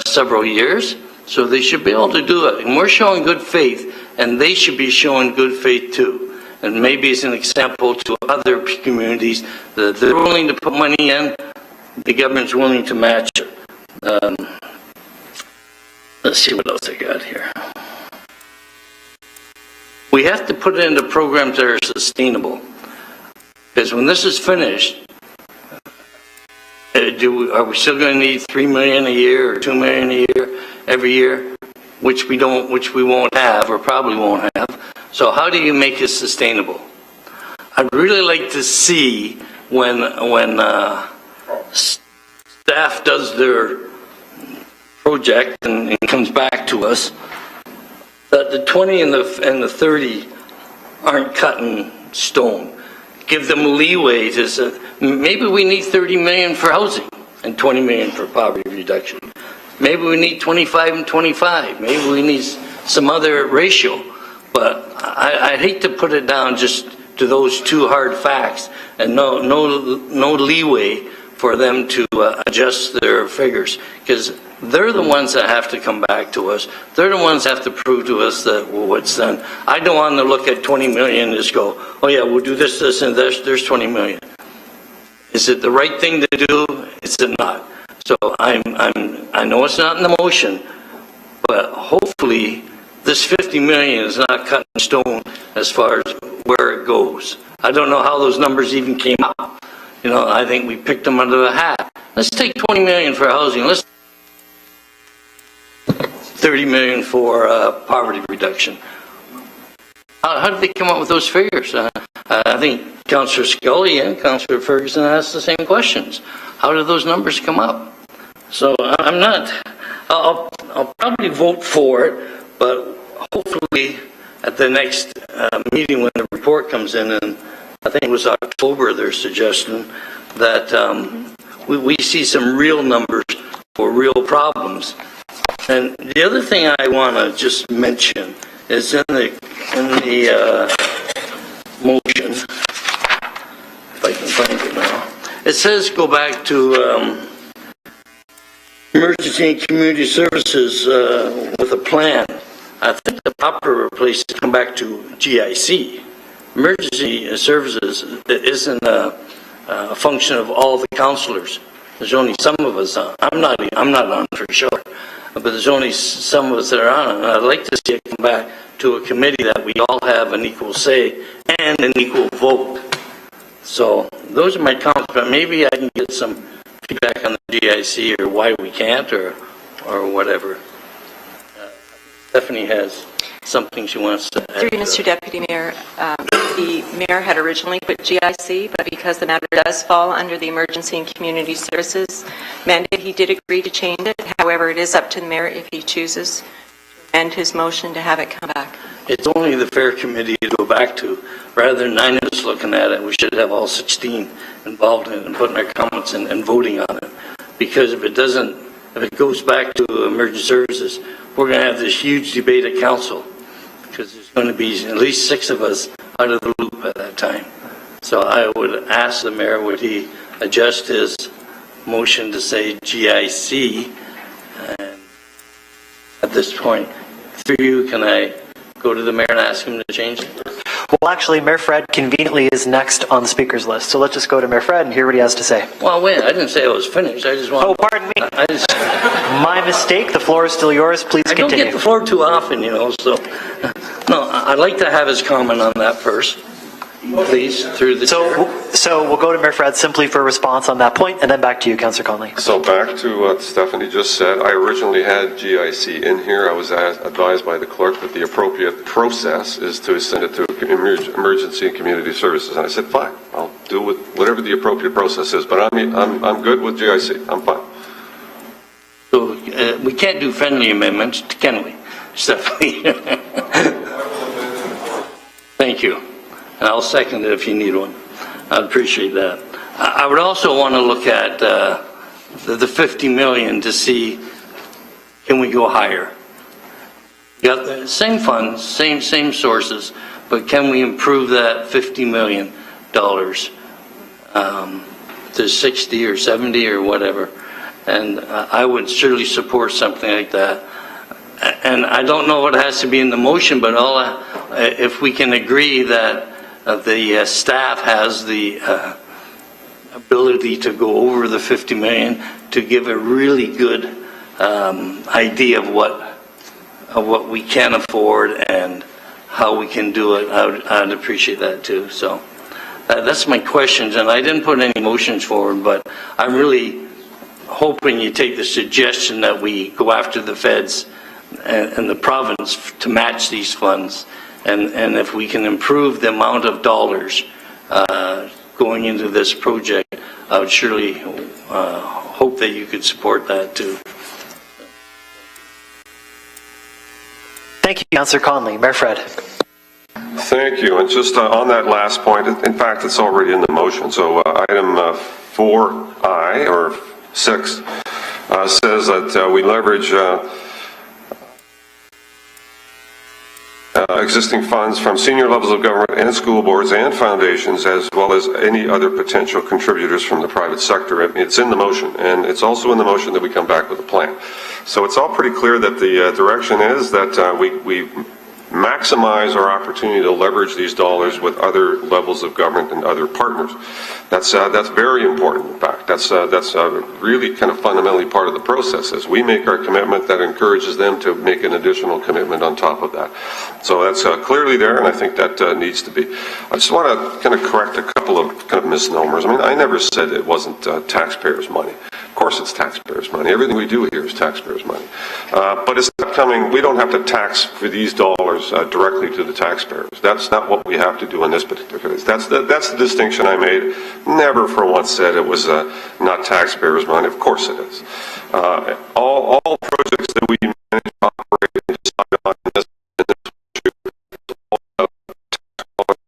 several years, so they should be able to do it. And we're showing good faith, and they should be showing good faith too. And maybe it's an example to other communities that they're willing to put money in, the government's willing to match it. Let's see what else I got here. We have to put it into programs that are sustainable. Because when this is finished, are we still going to need $3 million a year or $2 million a year every year, which we won't have or probably won't have? So how do you make it sustainable? I'd really like to see when staff does their project and comes back to us, that the 20 and the 30 aren't cut in stone. Give them leeway to say, maybe we need 30 million for housing and 20 million for poverty reduction. Maybe we need 25 and 25. Maybe we need some other ratio. But I hate to put it down just to those two hard facts and no leeway for them to adjust their figures, because they're the ones that have to come back to us. They're the ones that have to prove to us that what's done. I don't want to look at 20 million and just go, oh yeah, we'll do this, this, and this. There's 20 million. Is it the right thing to do? Is it not? So I know it's not in the motion, but hopefully this 50 million is not cut in stone as far as where it goes. I don't know how those numbers even came up. You know, I think we picked them under the hat. Let's take 20 million for housing. Let's 30 million for poverty reduction. How did they come up with those figures? I think Councillor Scully and Councillor Ferguson asked the same questions. How did those numbers come up? So I'll probably vote for it, but hopefully at the next meeting when the report comes in, and I think it was October, they're suggesting that we see some real numbers for real problems. And the other thing I want to just mention is in the motion, if I can find it now, it says go back to emergency and community services with a plan. I think the proper place to come back to GIC. Emergency services isn't a function of all the councillors. There's only some of us on. I'm not on for sure, but there's only some of us that are on it. And I'd like to see it come back to a committee that we all have an equal say and an equal vote. So those are my comments, but maybe I can get some feedback on the GIC or why we can't or whatever. Stephanie has something she wants to add. Through Mr. Deputy Mayor, the mayor had originally put GIC, but because the matter does fall under the Emergency and Community Services mandate, he did agree to change it. However, it is up to the mayor if he chooses to amend his motion to have it come back. It's only the fair committee to go back to. Rather than 9 of us looking at it, we should have all 16 involved in it and putting our comments and voting on it. Because if it goes back to emergency services, we're going to have this huge debate at council, because there's going to be at least 6 of us out of the loop at that time. So I would ask the mayor, would he adjust his motion to say GIC? And at this point, through you, can I go to the mayor and ask him to change it? Well, actually, Mayor Fred conveniently is next on the speaker's list. So let's just go to Mayor Fred and hear what he has to say. Well, wait, I didn't say I was finished. I just want. Oh, pardon me. My mistake. The floor is still yours. Please continue. I don't get the floor too often, you know, so. No, I'd like to have his comment on that first. please, through the chair. So we'll go to Mayor Fred simply for a response on that point, and then back to you, Councillor Conley. So back to what Stephanie just said, I originally had GIC in here. I was advised by the clerk that the appropriate process is to send it to Emergency and Community Services. And I said, fine, I'll do with whatever the appropriate process is. But I'm good with GIC. I'm fine. So we can't do friendly amendments, can we, Stephanie? Thank you. And I'll second it if you need one. I'd appreciate that. I would also want to look at the 50 million to see, can we go higher? You got the same funds, same sources, but can we improve that $50 million to 60 or 70 or whatever? And I would surely support something like that. And I don't know what has to be in the motion, but if we can agree that the staff has the ability to go over the 50 million to give a really good idea of what we can afford and how we can do it, I'd appreciate that too. So that's my questions, and I didn't put any motions forward, but I'm really hoping you take the suggestion that we go after the feds and the province to match these funds. And if we can improve the amount of dollars going into this project, I would surely hope that you could support that too. Thank you, Councillor Conley. Mayor Fred. Thank you. And just on that last point, in fact, it's already in the motion. So item 4I or 6 says that we leverage existing funds from senior levels of government and school boards and foundations, as well as any other potential contributors from the private sector. It's in the motion, and it's also in the motion that we come back with a plan. So it's all pretty clear that the direction is that we maximize our opportunity to leverage these dollars with other levels of government and other partners. That's very important. In fact, that's really kind of fundamentally part of the process. As we make our commitment, that encourages them to make an additional commitment on top of that. So that's clearly there, and I think that needs to be. I just want to kind of correct a couple of kind of misnomers. I mean, I never said it wasn't taxpayers' money. Of course, it's taxpayers' money. Everything we do here is taxpayers' money. But it's not coming. We don't have to tax for these dollars directly to the taxpayers. That's not what we have to do in this particular case. That's the distinction I made. Never for once said it was not taxpayers' money. Of course it is. All projects that we manage to operate and decide on in this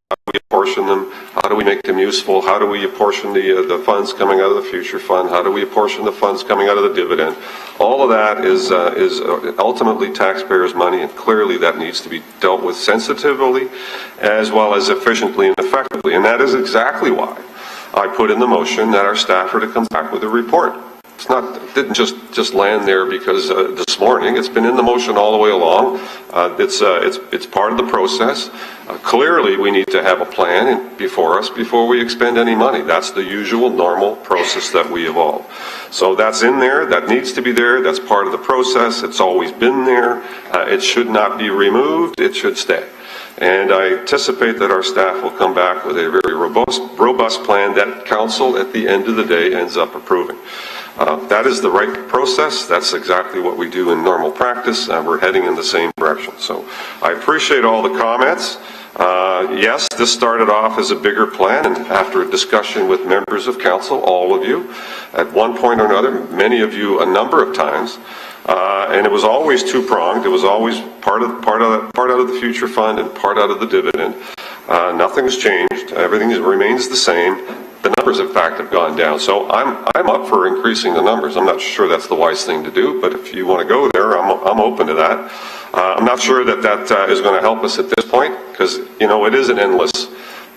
how do we apportion them? How do we make them useful? How do we apportion the funds coming out of the future fund? How do we apportion the funds coming out of the dividend? All of that is ultimately taxpayers' money, and clearly that needs to be dealt with sensitively as well as efficiently and effectively. And that is exactly why I put in the motion that our staff are to come back with a report. It didn't just land there because this morning. It's been in the motion all the way along. It's part of the process. Clearly, we need to have a plan before us before we expend any money. That's the usual, normal process that we evolve. So that's in there. That needs to be there. That's part of the process. It's always been there. It should not be removed. It should stay. And I anticipate that our staff will come back with a very robust plan that council, at the end of the day, ends up approving. That is the right process. That's exactly what we do in normal practice, and we're heading in the same direction. So I appreciate all the comments. Yes, this started off as a bigger plan, and after a discussion with members of council, all of you, at one point or another, many of you a number of times, and it was always two-pronged. It was always part out of the future fund and part out of the dividend. Nothing's changed. Everything remains the same. The numbers, in fact, have gone down. So I'm up for increasing the numbers. I'm not sure that's the wise thing to do, but if you want to go there, I'm open to that. I'm not sure that is going to help us at this point because, it is an endless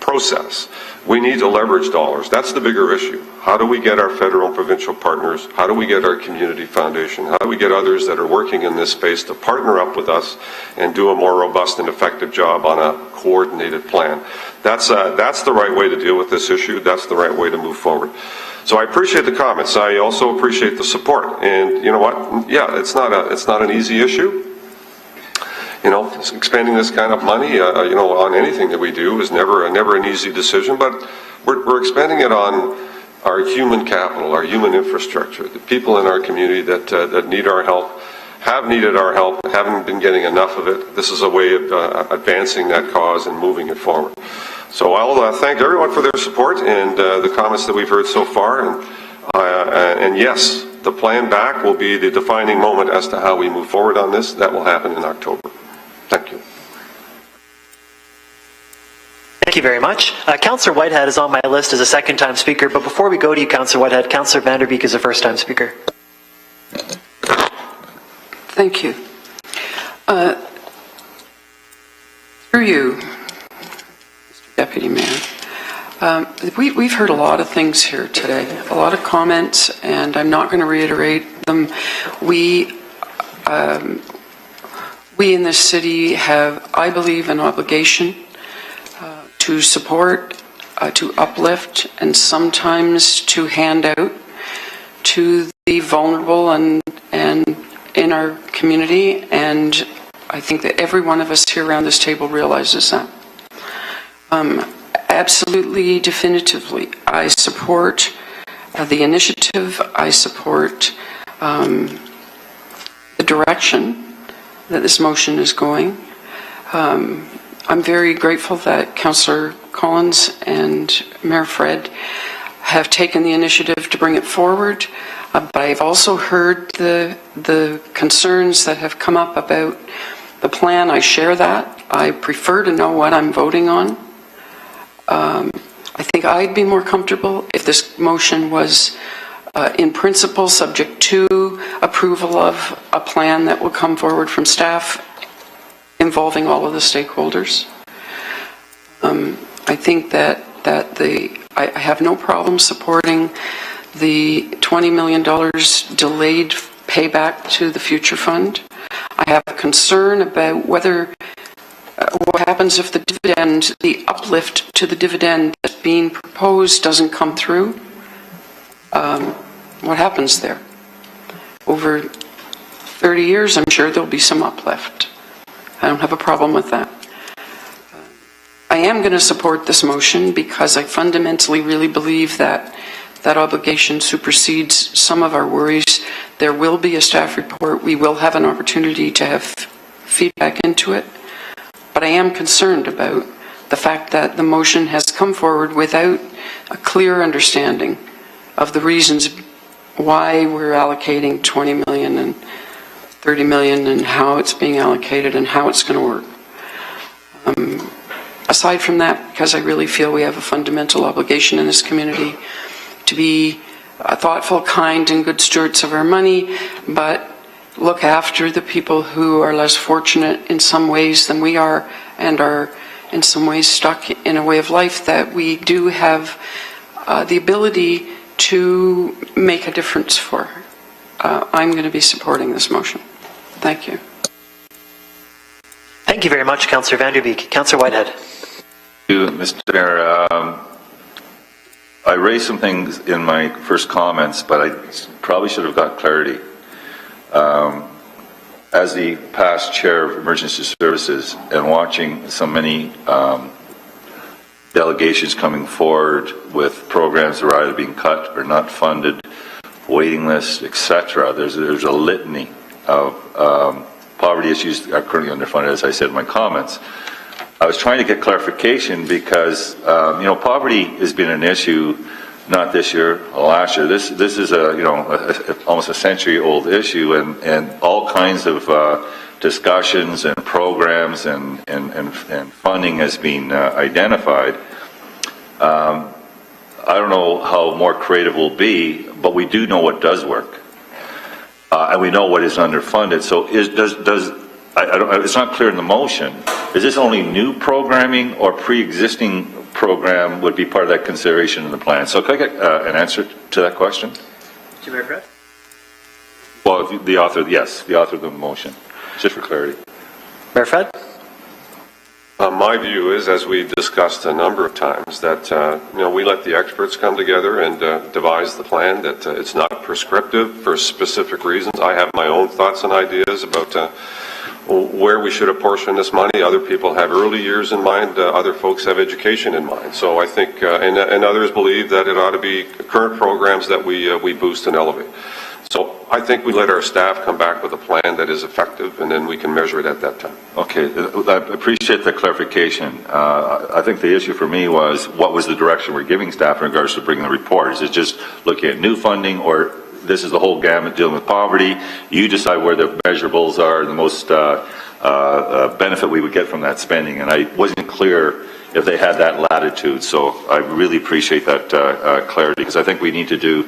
process. We need to leverage dollars. That's the bigger issue. How do we get our federal and provincial partners? How do we get our community foundation? How do we get others that are working in this space to partner up with us and do a more robust and effective job on a coordinated plan? That's the right way to deal with this issue. That's the right way to move forward. So I appreciate the comments. I also appreciate the support. And you know what? Yeah, it's not an easy issue. expending this kind of money, on anything that we do is never an easy decision, but we're expending it on our human capital, our human infrastructure, the people in our community that need our help, have needed our help, haven't been getting enough of it. This is a way of advancing that cause and moving it forward. So I'll thank everyone for their support and the comments that we've heard so far. And yes, the plan back will be the defining moment as to how we move forward on this. That will happen in October. Thank you. Thank you very much. Councillor Whitehead is on my list as a second-time speaker, but before we go to you, Councillor Whitehead, Councillor Vanderbeek is a first-time speaker. Thank you. Through you, Mr. Deputy Mayor, we've heard a lot of things here today, a lot of comments, and I'm not going to reiterate them. We in this city have, I believe, an obligation to support, to uplift, and sometimes to hand out to the vulnerable and in our community, and I think that every one of us here around this table realizes that. Absolutely, definitively, I support the initiative. I support the direction that this motion is going. I'm very grateful that Councillor Collins and Mayor Fred have taken the initiative to bring it forward, but I've also heard the concerns that have come up about the plan. I share that. I prefer to know what I'm voting on. I think I'd be more comfortable if this motion was in principle subject to approval of a plan that will come forward from staff involving all of the stakeholders. I think that I have no problem supporting the $20 million delayed payback to the future fund. I have a concern about whether what happens if the dividend, the uplift to the dividend that's being proposed doesn't come through. What happens there? Over 30 years, I'm sure there'll be some uplift. I don't have a problem with that. I am going to support this motion because I fundamentally really believe that that obligation supersedes some of our worries. There will be a staff report. We will have an opportunity to have feedback into it. But I am concerned about the fact that the motion has come forward without a clear understanding of the reasons why we're allocating 20 million and 30 million and how it's being allocated and how it's going to work. Aside from that, because I really feel we have a fundamental obligation in this community to be thoughtful, kind, and good stewards of our money, but look after the people who are less fortunate in some ways than we are and are in some ways stuck in a way of life that we do have the ability to make a difference for. I'm going to be supporting this motion. Thank you. Thank you very much, Councillor Vanderbeek. Councillor Whitehead. Thank you, Mr. Mayor. I raised some things in my first comments, but I probably should have got clarity. As the past chair of emergency services and watching so many delegations coming forward with programs that are either being cut or not funded, waiting lists, etc., there's a litany of poverty issues that are currently underfunded, as I said in my comments. I was trying to get clarification because, poverty has been an issue not this year, last year. This is almost a century-old issue, and all kinds of discussions and programs and funding has been identified. I don't know how more creative will be, but we do know what does work, and we know what is underfunded. So it's not clear in the motion. Is this only new programming or pre-existing program would be part of that consideration in the plan? So could I get an answer to that question? Mr. Mayor Fred? Well, the author of the motion, just for clarity. Mayor Fred? My view is, as we've discussed a number of times, that we let the experts come together and devise the plan, that it's not prescriptive for specific reasons. I have my own thoughts and ideas about where we should apportion this money. Other people have early years in mind, other folks have education in mind. So I think, and others believe that it ought to be current programs that we boost and elevate. So I think we let our staff come back with a plan that is effective, and then we can measure it at that time. Okay, I appreciate the clarification. I think the issue for me was, what was the direction we're giving staff in regards to bringing the report? Is it just looking at new funding, or this is the whole gamut dealing with poverty? You decide where the measurables are, the most benefit we would get from that spending, and I wasn't clear if they had that latitude. So I really appreciate that clarity, because I think we need to do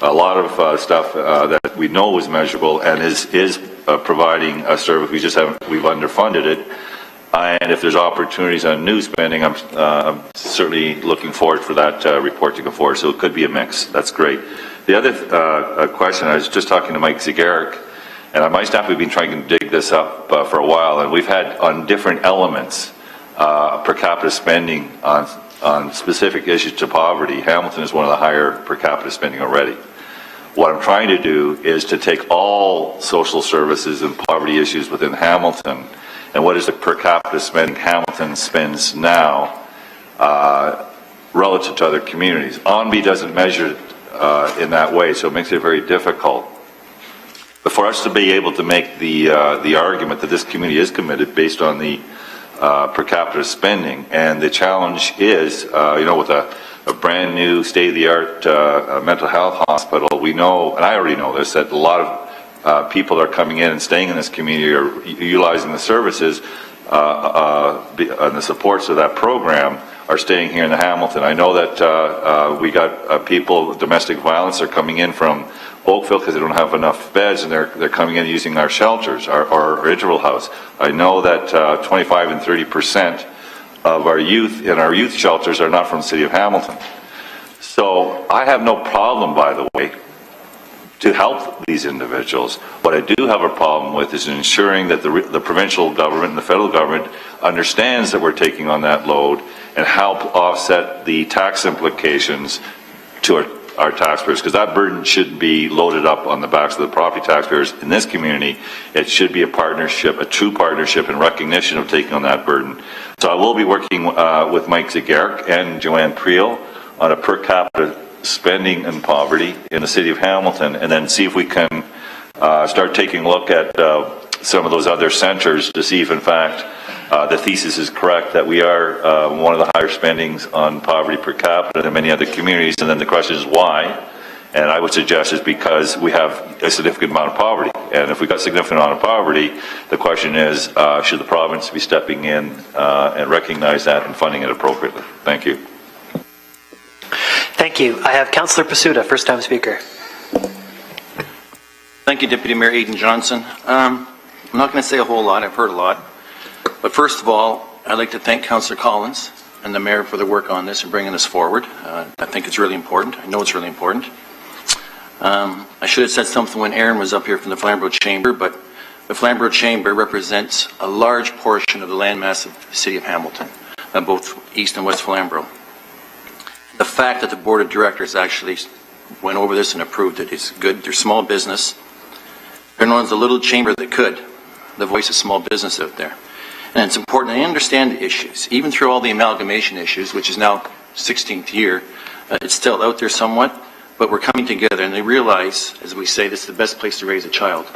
a lot of stuff that we know is measurable and is providing a service. We just we've underfunded it. And if there's opportunities on new spending, I'm certainly looking forward for that report to go forward. So it could be a mix. That's great. The other question, I was just talking to Mike Zegaric, and my staff, we've been trying to dig this up for a while, and we've had on different elements per capita spending on specific issues to poverty. Hamilton is one of the higher per capita spending already. What I'm trying to do is to take all social services and poverty issues within Hamilton, and what is the per capita spending Hamilton spends now relative to other communities. ONB doesn't measure it in that way, so it makes it very difficult. But for us to be able to make the argument that this community is committed based on the per capita spending, and the challenge is, with a brand new state-of-the-art mental health hospital, we know, and I already know this, that a lot of people are coming in and staying in this community or utilizing the services and the supports of that program are staying here in the Hamilton. I know that we got people, domestic violence, are coming in from Oakville because they don't have enough beds, and they're coming in using our shelters, our interval house. I know that 25 and 30% of our youth in our youth shelters are not from the city of Hamilton. So I have no problem, by the way, to help these individuals. What I do have a problem with is ensuring that the provincial government and the federal government understands that we're taking on that load and help offset the tax implications to our taxpayers, because that burden shouldn't be loaded up on the backs of the property taxpayers in this community. It should be a partnership, a true partnership and recognition of taking on that burden. So I will be working with Mike Zegaric and Joanne Priel on a per capita spending in poverty in the city of Hamilton, and then see if we can start taking a look at some of those other centers to see if in fact the thesis is correct that we are one of the higher spendings on poverty per capita than many other communities. And then the question is why? And I would suggest it's because we have a significant amount of poverty. And if we've got a significant amount of poverty, the question is, should the province be stepping in and recognize that and funding it appropriately? Thank you. Thank you. I have Councillor Pasuta, first-time speaker. Thank you, Deputy Mayor Aidan Johnson. I'm not going to say a whole lot. I've heard a lot. But first of all, I'd like to thank Councillor Collins and the Mayor for the work on this and bringing this forward. I think it's really important. I know it's really important. I should have said something when Aaron was up here from the Flamborough Chamber, but the Flamborough Chamber represents a large portion of the landmass of the City of Hamilton, both East and West Flamborough. The fact that the Board of Directors actually went over this and approved it is good. They're small business. They're known as the little chamber that could, the voice of small business out there. And it's important they understand the issues. Even through all the amalgamation issues, which is now 16th year, it's still out there somewhat, but we're coming together and they realize, as we say, this is the best place to raise a child.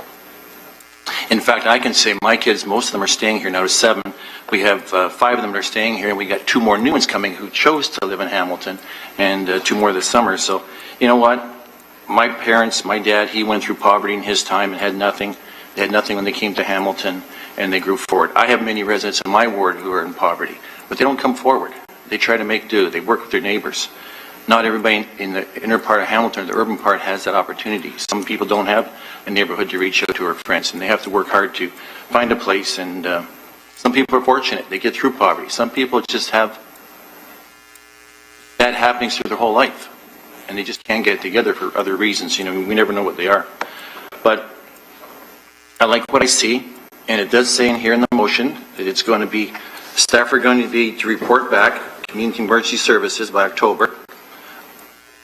In fact, I can say my kids, most of them are staying here now to 7. We have 5 of them that are staying here, and we got 2 more new ones coming who chose to live in Hamilton, and 2 more this summer. So, you know what? My parents, my dad, he went through poverty in his time and had nothing. They had nothing when they came to Hamilton, and they grew forward. I have many residents in my ward who are in poverty, but they don't come forward. They try to make do. They work with their neighbors. Not everybody in the inner part of Hamilton, the urban part, has that opportunity. Some people don't have a neighborhood to reach out to or friends, and they have to work hard to find a place. And some people are fortunate. They get through poverty. Some people just have bad happenings through their whole life, and they just can't get it together for other reasons. You know, we never know what they are. But I like what I see, and it does say in here in the motion that it's going to be, staff are going to be to report back community emergency services by October.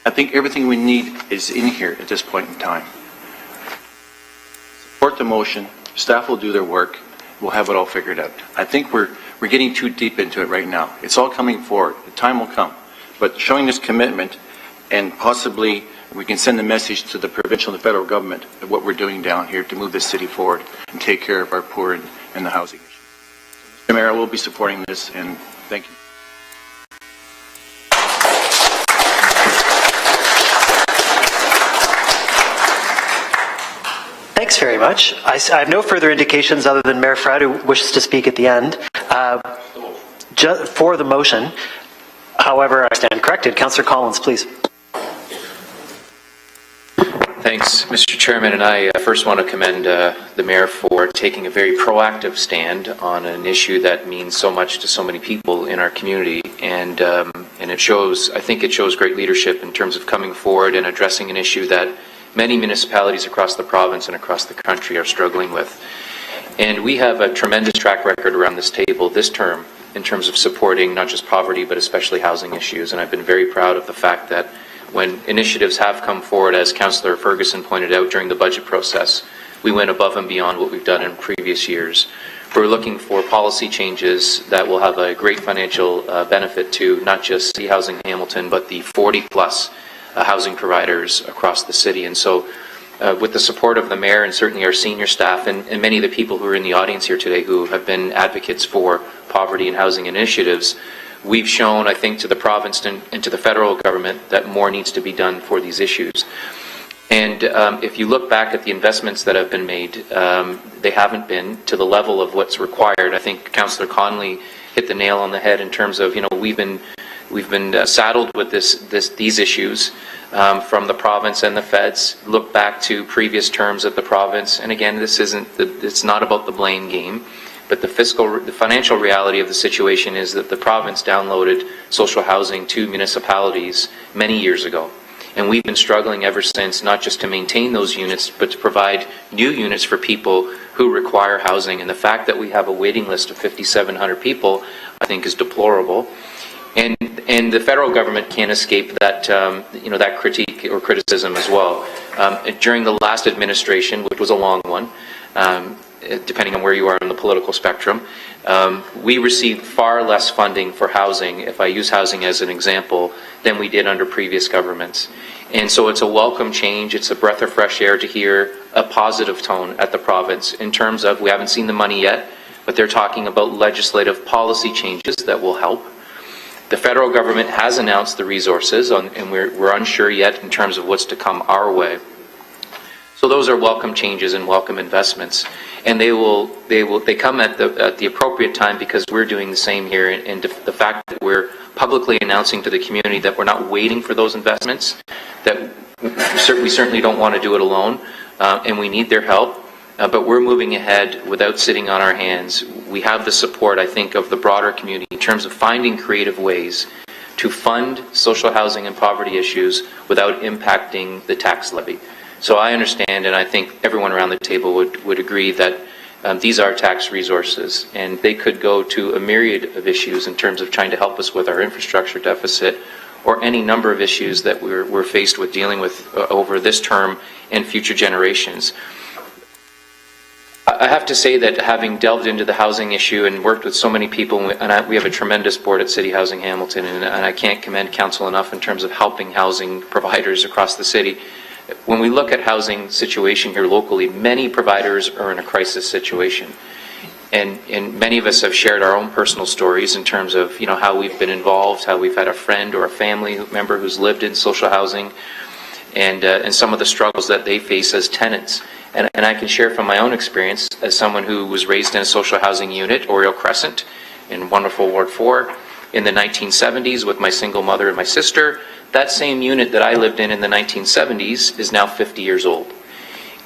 I think everything we need is in here at this point in time. Support the motion, staff will do their work, we'll have it all figured out. I think we're getting too deep into it right now. It's all coming forward. The time will come. But showing this commitment, and possibly we can send a message to the provincial and the federal government of what we're doing down here to move this city forward and take care of our poor and the housing issue. Mr. Mayor, we'll be supporting this, and thank you. Thanks very much. I have no further indications other than Mayor Fred, who wishes to speak at the end. For the motion, however, I stand corrected. Councillor Collins, please. Thanks, Mr. Chairman, and I first want to commend the Mayor for taking a very proactive stand on an issue that means so much to so many people in our community, and it shows, I think it shows great leadership in terms of coming forward and addressing an issue that many municipalities across the province and across the country are struggling with. And we have a tremendous track record around this table this term in terms of supporting not just poverty, but especially housing issues. And I've been very proud of the fact that when initiatives have come forward, as Councillor Ferguson pointed out during the budget process, we went above and beyond what we've done in previous years. We're looking for policy changes that will have a great financial benefit to not just City Housing Hamilton, but the 40-plus housing providers across the city. And so with the support of the Mayor and certainly our senior staff and many of the people who are in the audience here today who have been advocates for poverty and housing initiatives, we've shown, I think, to the province and to the federal government that more needs to be done for these issues. And if you look back at the investments that have been made, they haven't been to the level of what's required. I think Councillor Conley hit the nail on the head in terms of, we've been saddled with these issues from the province and the feds. Look back to previous terms at the province, and again, it's not about the blame game, but the financial reality of the situation is that the province downloaded social housing to municipalities many years ago, and we've been struggling ever since, not just to maintain those units, but to provide new units for people who require housing. And the fact that we have a waiting list of 5,700 people, I think, is deplorable. And the federal government can't escape that, that critique or criticism as well. During the last administration, which was a long one, depending on where you are on the political spectrum, we received far less funding for housing, if I use housing as an example, than we did under previous governments. And so it's a welcome change. It's a breath of fresh air to hear a positive tone at the province in terms of, we haven't seen the money yet, but they're talking about legislative policy changes that will help. The federal government has announced the resources, and we're unsure yet in terms of what's to come our way. So those are welcome changes and welcome investments, and they come at the appropriate time because we're doing the same here. And the fact that we're publicly announcing to the community that we're not waiting for those investments, that we certainly don't want to do it alone, and we need their help. But we're moving ahead without sitting on our hands. We have the support, I think, of the broader community in terms of finding creative ways to fund social housing and poverty issues without impacting the tax levy. So I understand, and I think everyone around the table would agree that these are tax resources, and they could go to a myriad of issues in terms of trying to help us with our infrastructure deficit or any number of issues that we're faced with dealing with over this term and future generations. I have to say that having delved into the housing issue and worked with so many people, and we have a tremendous board at City Housing Hamilton, and I can't commend council enough in terms of helping housing providers across the city. When we look at housing situation here locally, many providers are in a crisis situation. And many of us have shared our own personal stories in terms of, how we've been involved, how we've had a friend or a family member who's lived in social housing, and some of the struggles that they face as tenants. And I can share from my own experience as someone who was raised in a social housing unit, Oriole Crescent, in wonderful Ward 4, in the 1970s with my single mother and my sister. That same unit that I lived in the 1970s is now 50 years old.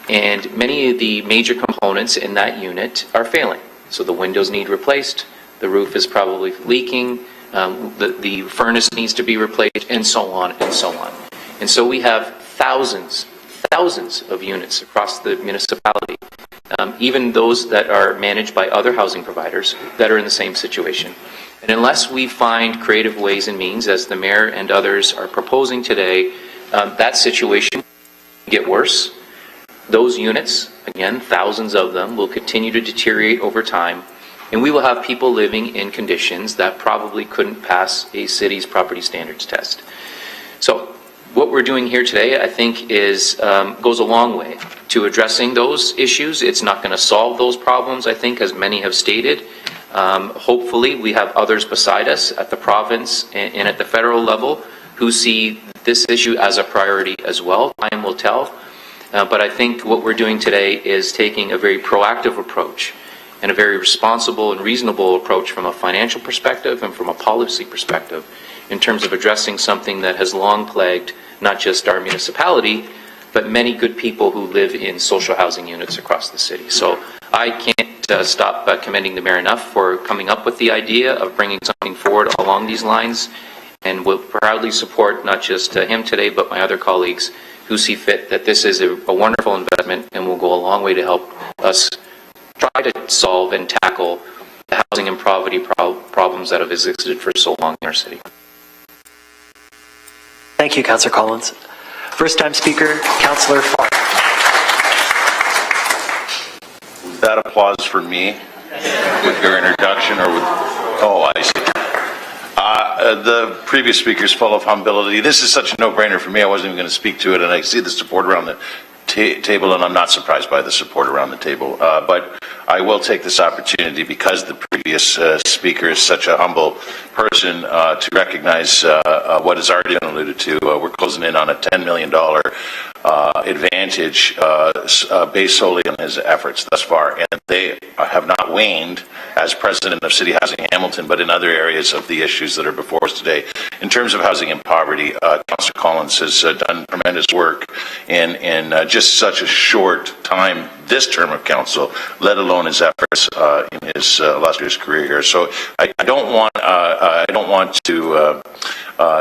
And many of the major components in that unit are failing. So the windows need replaced, the roof is probably leaking, the furnace needs to be replaced, and so on and so on. And so we have thousands of units across the municipality, even those that are managed by other housing providers that are in the same situation. And unless we find creative ways and means, as the Mayor and others are proposing today, that situation will get worse. those units, again, thousands of them, will continue to deteriorate over time, and we will have people living in conditions that probably couldn't pass a city's property standards test. So what we're doing here today, I think, is goes a long way to addressing those issues. It's not going to solve those problems, I think, as many have stated. Hopefully, we have others beside us at the province and at the federal level who see this issue as a priority as well. Time will tell. But I think what we're doing today is taking a very proactive approach and a very responsible and reasonable approach from a financial perspective and from a policy perspective in terms of addressing something that has long plagued not just our municipality, but many good people who live in social housing units across the city. So I can't stop commending the mayor enough for coming up with the idea of bringing something forward along these lines, and will proudly support not just him today, but my other colleagues who see fit that this is a wonderful investment and will go a long way to help us try to solve and tackle the housing and poverty problems that have existed for so long in our city. Thank you, Councillor Collins. First time speaker, Councillor Farr. That applause for me with your introduction, or with, oh, I see. The previous speaker is full of humility. This is such a no-brainer for me. I wasn't even going to speak to it, and I see the support around the table, and I'm not surprised by the support around the table. But I will take this opportunity, because the previous speaker is such a humble person, to recognize what has already been alluded to. We're closing in on a $10 million advantage based solely on his efforts thus far, and they have not waned as president of City Housing Hamilton, but in other areas of the issues that are before us today. In terms of housing and poverty, Councillor Collins has done tremendous work in just such a short time this term of council, let alone his efforts in his illustrious career here. So I don't want to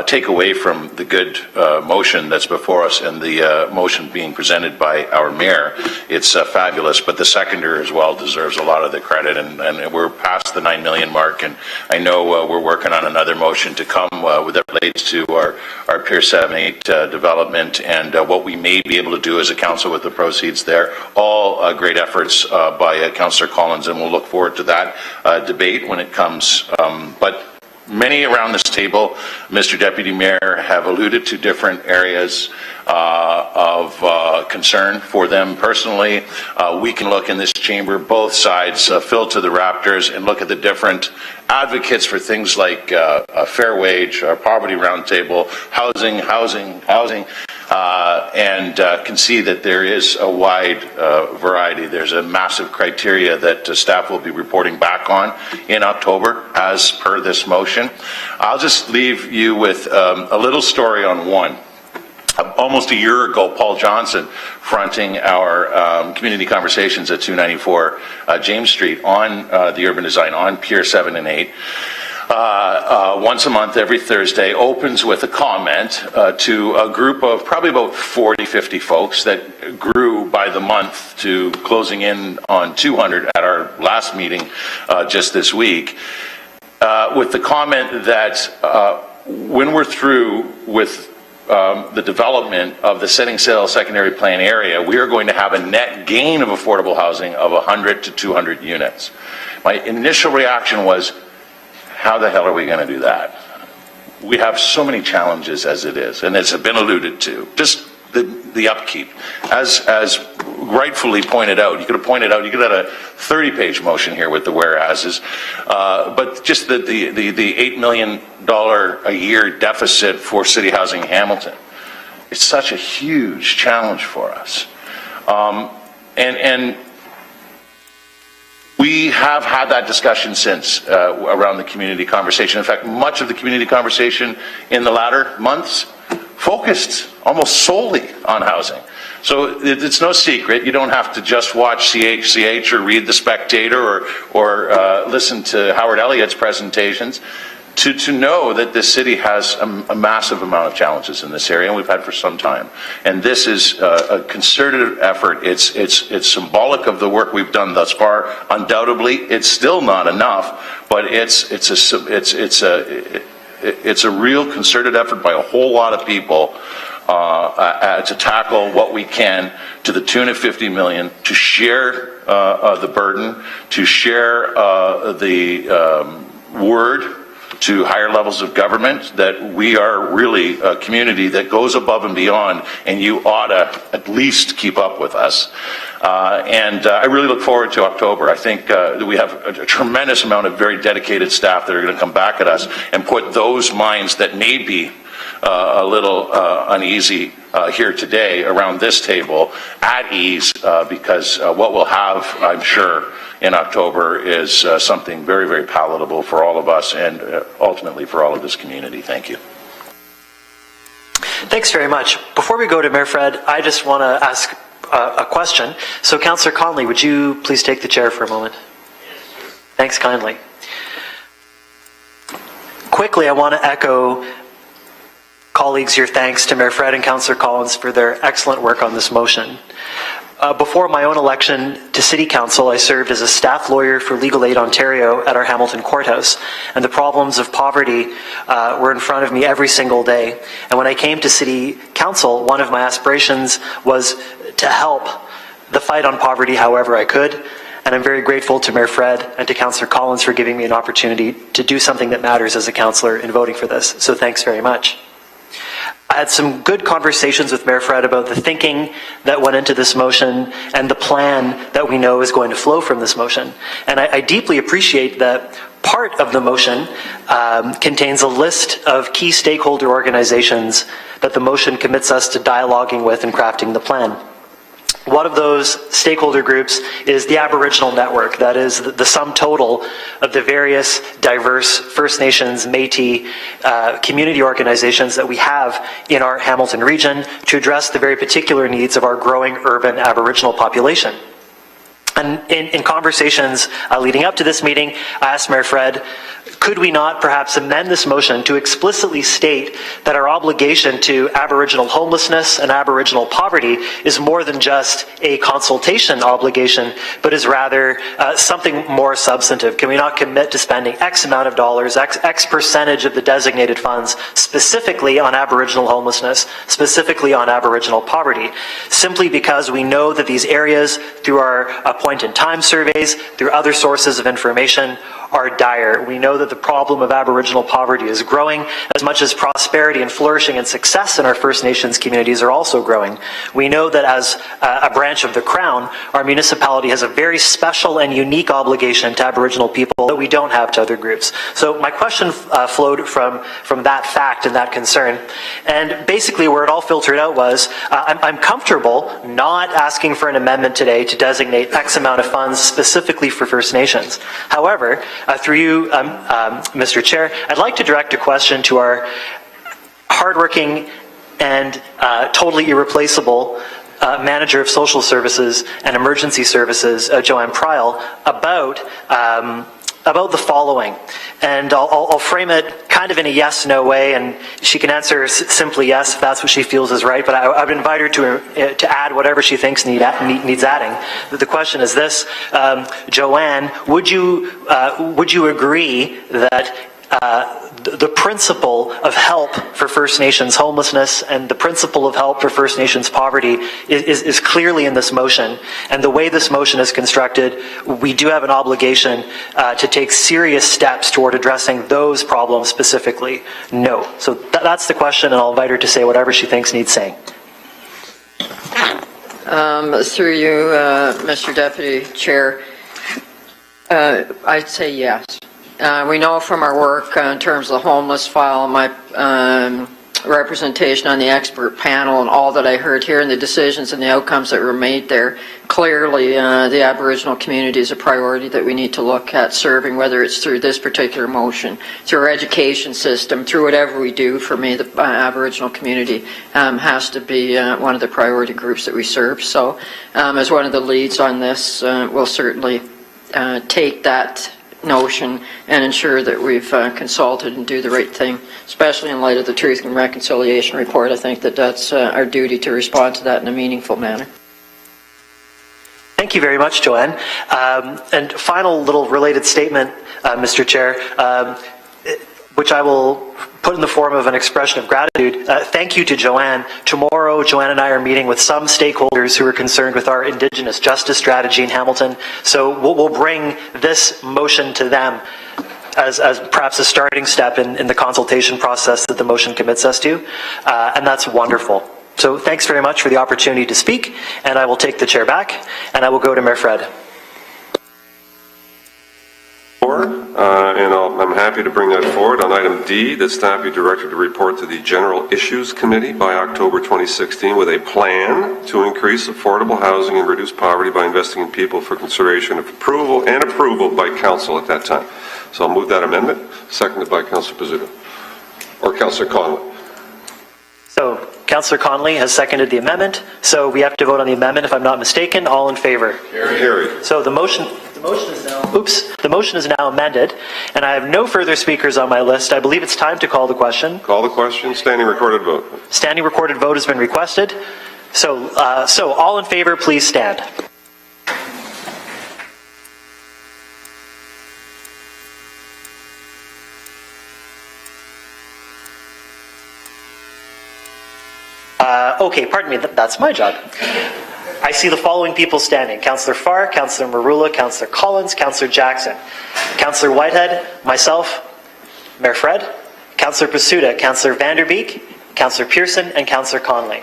take away from the good motion that's before us and the motion being presented by our mayor. It's fabulous, but the seconder as well deserves a lot of the credit, and we're past the 9 million mark, and I know we're working on another motion to come that relates to our Pier 7-8 development and what we may be able to do as a council with the proceeds there. All great efforts by Councillor Collins, and we'll look forward to that debate when it comes. But many around this table, Mr. Deputy Mayor, have alluded to different areas of concern for them personally. We can look in this chamber, both sides, fill to the rafters, and look at the different advocates for things like a fair wage, our poverty roundtable, housing, and can see that there is a wide variety. There's a massive criteria that staff will be reporting back on in October as per this motion. I'll just leave you with a little story on one. Almost a year ago, Paul Johnson, fronting our community conversations at 294 James Street on the urban design on Pier 7 and 8, once a month, every Thursday, opens with a comment to a group of probably about 40, 50 folks that grew by the month to closing in on 200 at our last meeting just this week, with the comment that when we're through with the development of the setting sail secondary plan area, we are going to have a net gain of affordable housing of 100 to 200 units. My initial reaction was, how the hell are we going to do that? We have so many challenges as it is, and it's been alluded to. Just the upkeep, as rightfully pointed out. You could have pointed out, you could have had a 30-page motion here with the whereases, but just the $8 million a year deficit for City Housing Hamilton. It's such a huge challenge for us. And we have had that discussion since around the community conversation. In fact, much of the community conversation in the latter months focused almost solely on housing. So it's no secret. You don't have to just watch CHCH or read The Spectator or listen to Howard Elliott's presentations to know that this city has a massive amount of challenges in this area, and we've had for some time. And this is a concerted effort. It's symbolic of the work we've done thus far. Undoubtedly, it's still not enough, but it's a real concerted effort by a whole lot of people to tackle what we can to the tune of $50 million, to share the burden, to share the word to higher levels of government that we are really a community that goes above and beyond, and you ought to at least keep up with us. And I really look forward to October. I think that we have a tremendous amount of very dedicated staff that are going to come back at us and put those minds that may be a little uneasy here today around this table at ease, because what we'll have, I'm sure, in October is something very, very palatable for all of us and ultimately for all of this community. Thank you. Thanks very much. Before we go to Mayor Fred, I just want to ask a question. So, Councillor Conley, would you please take the chair for a moment? Thanks kindly. Quickly, I want to echo, colleagues, your thanks to Mayor Fred and Councillor Collins for their excellent work on this motion. Before my own election to City Council, I served as a staff lawyer for Legal Aid Ontario at our Hamilton Courthouse, and the problems of poverty were in front of me every single day. And when I came to City Council, one of my aspirations was to help the fight on poverty however I could, and I'm very grateful to Mayor Fred and to Councillor Collins for giving me an opportunity to do something that matters as a councillor in voting for this. So thanks very much. I had some good conversations with Mayor Fred about the thinking that went into this motion and the plan that we know is going to flow from this motion. And I deeply appreciate that part of the motion contains a list of key stakeholder organizations that the motion commits us to dialoguing with and crafting the plan. One of those stakeholder groups is the Aboriginal Network. That is the sum total of the various diverse First Nations, Métis community organizations that we have in our Hamilton region to address the very particular needs of our growing urban Aboriginal population. And in conversations leading up to this meeting, I asked Mayor Fred, could we not perhaps amend this motion to explicitly state that our obligation to Aboriginal homelessness and Aboriginal poverty is more than just a consultation obligation, but is rather something more substantive? Can we not commit to spending X amount of dollars, X percentage of the designated funds specifically on Aboriginal homelessness, specifically on Aboriginal poverty, simply because we know that these areas, through our point-in-time surveys, through other sources of information, are dire. We know that the problem of Aboriginal poverty is growing as much as prosperity and flourishing and success in our First Nations communities are also growing. We know that as a branch of the Crown, our municipality has a very special and unique obligation to Aboriginal people that we don't have to other groups. So my question flowed from that fact and that concern. And basically where it all filtered out was, I'm comfortable not asking for an amendment today to designate X amount of funds specifically for First Nations. However, through you, Mr. Chair, I'd like to direct a question to our hardworking and totally irreplaceable Manager of Social Services and Emergency Services, Joanne Pryal, about the following. And I'll frame it kind of in a yes-no way, and she can answer simply yes if that's what she feels is right, but I would invite her to add whatever she thinks needs adding. The question is this, Joanne, would you agree that the principle of help for First Nations homelessness and the principle of help for First Nations poverty is clearly in this motion, and the way this motion is constructed, we do have an obligation to take serious steps toward addressing those problems specifically? No. So that's the question, and I'll invite her to say whatever she thinks needs saying. Through you, Mr. Deputy Chair, I'd say yes. We know from our work in terms of the homeless file, my representation on the expert panel and all that I heard here and the decisions and the outcomes that were made there, clearly the Aboriginal community is a priority that we need to look at serving, whether it's through this particular motion, through our education system, through whatever we do. For me, the Aboriginal community has to be one of the priority groups that we serve. So as one of the leads on this, we'll certainly take that notion and ensure that we've consulted and do the right thing, especially in light of the Truth and Reconciliation report. I think that that's our duty to respond to that in a meaningful manner. Thank you very much, Joanne. And final little related statement, Mr. Chair. which I will put in the form of an expression of gratitude. Thank you to Joanne. Tomorrow, Joanne and I are meeting with some stakeholders who are concerned with our Indigenous justice strategy in Hamilton. So we'll bring this motion to them as perhaps a starting step in the consultation process that the motion commits us to. And that's wonderful. So thanks very much for the opportunity to speak, and I will take the chair back, and I will go to Mayor Fred. And I'm happy to bring that forward. On item D, that staff be directed to report to the General Issues Committee by October 2016 with a plan to increase affordable housing and reduce poverty by investing in people for consideration of approval by council at that time. So I'll move that amendment, seconded by Councillor Pizzuto, or Councillor Conley. So Councillor Conley has seconded the amendment. So we have to vote on the amendment, if I'm not mistaken. All in favor? Carried. So the motion is now amended, and I have no further speakers on my list. I believe it's time to call the question. Call the question. Standing recorded vote. Standing recorded vote has been requested. So all in favor, please stand. Okay, pardon me, that's my job. I see the following people standing: Councillor Farr, Councillor Marula, Councillor Collins, Councillor Jackson, Councillor Whitehead, myself, Mayor Fred, Councillor Pasuda, Councillor Vanderbeek, Councillor Pearson, and Councillor Conley.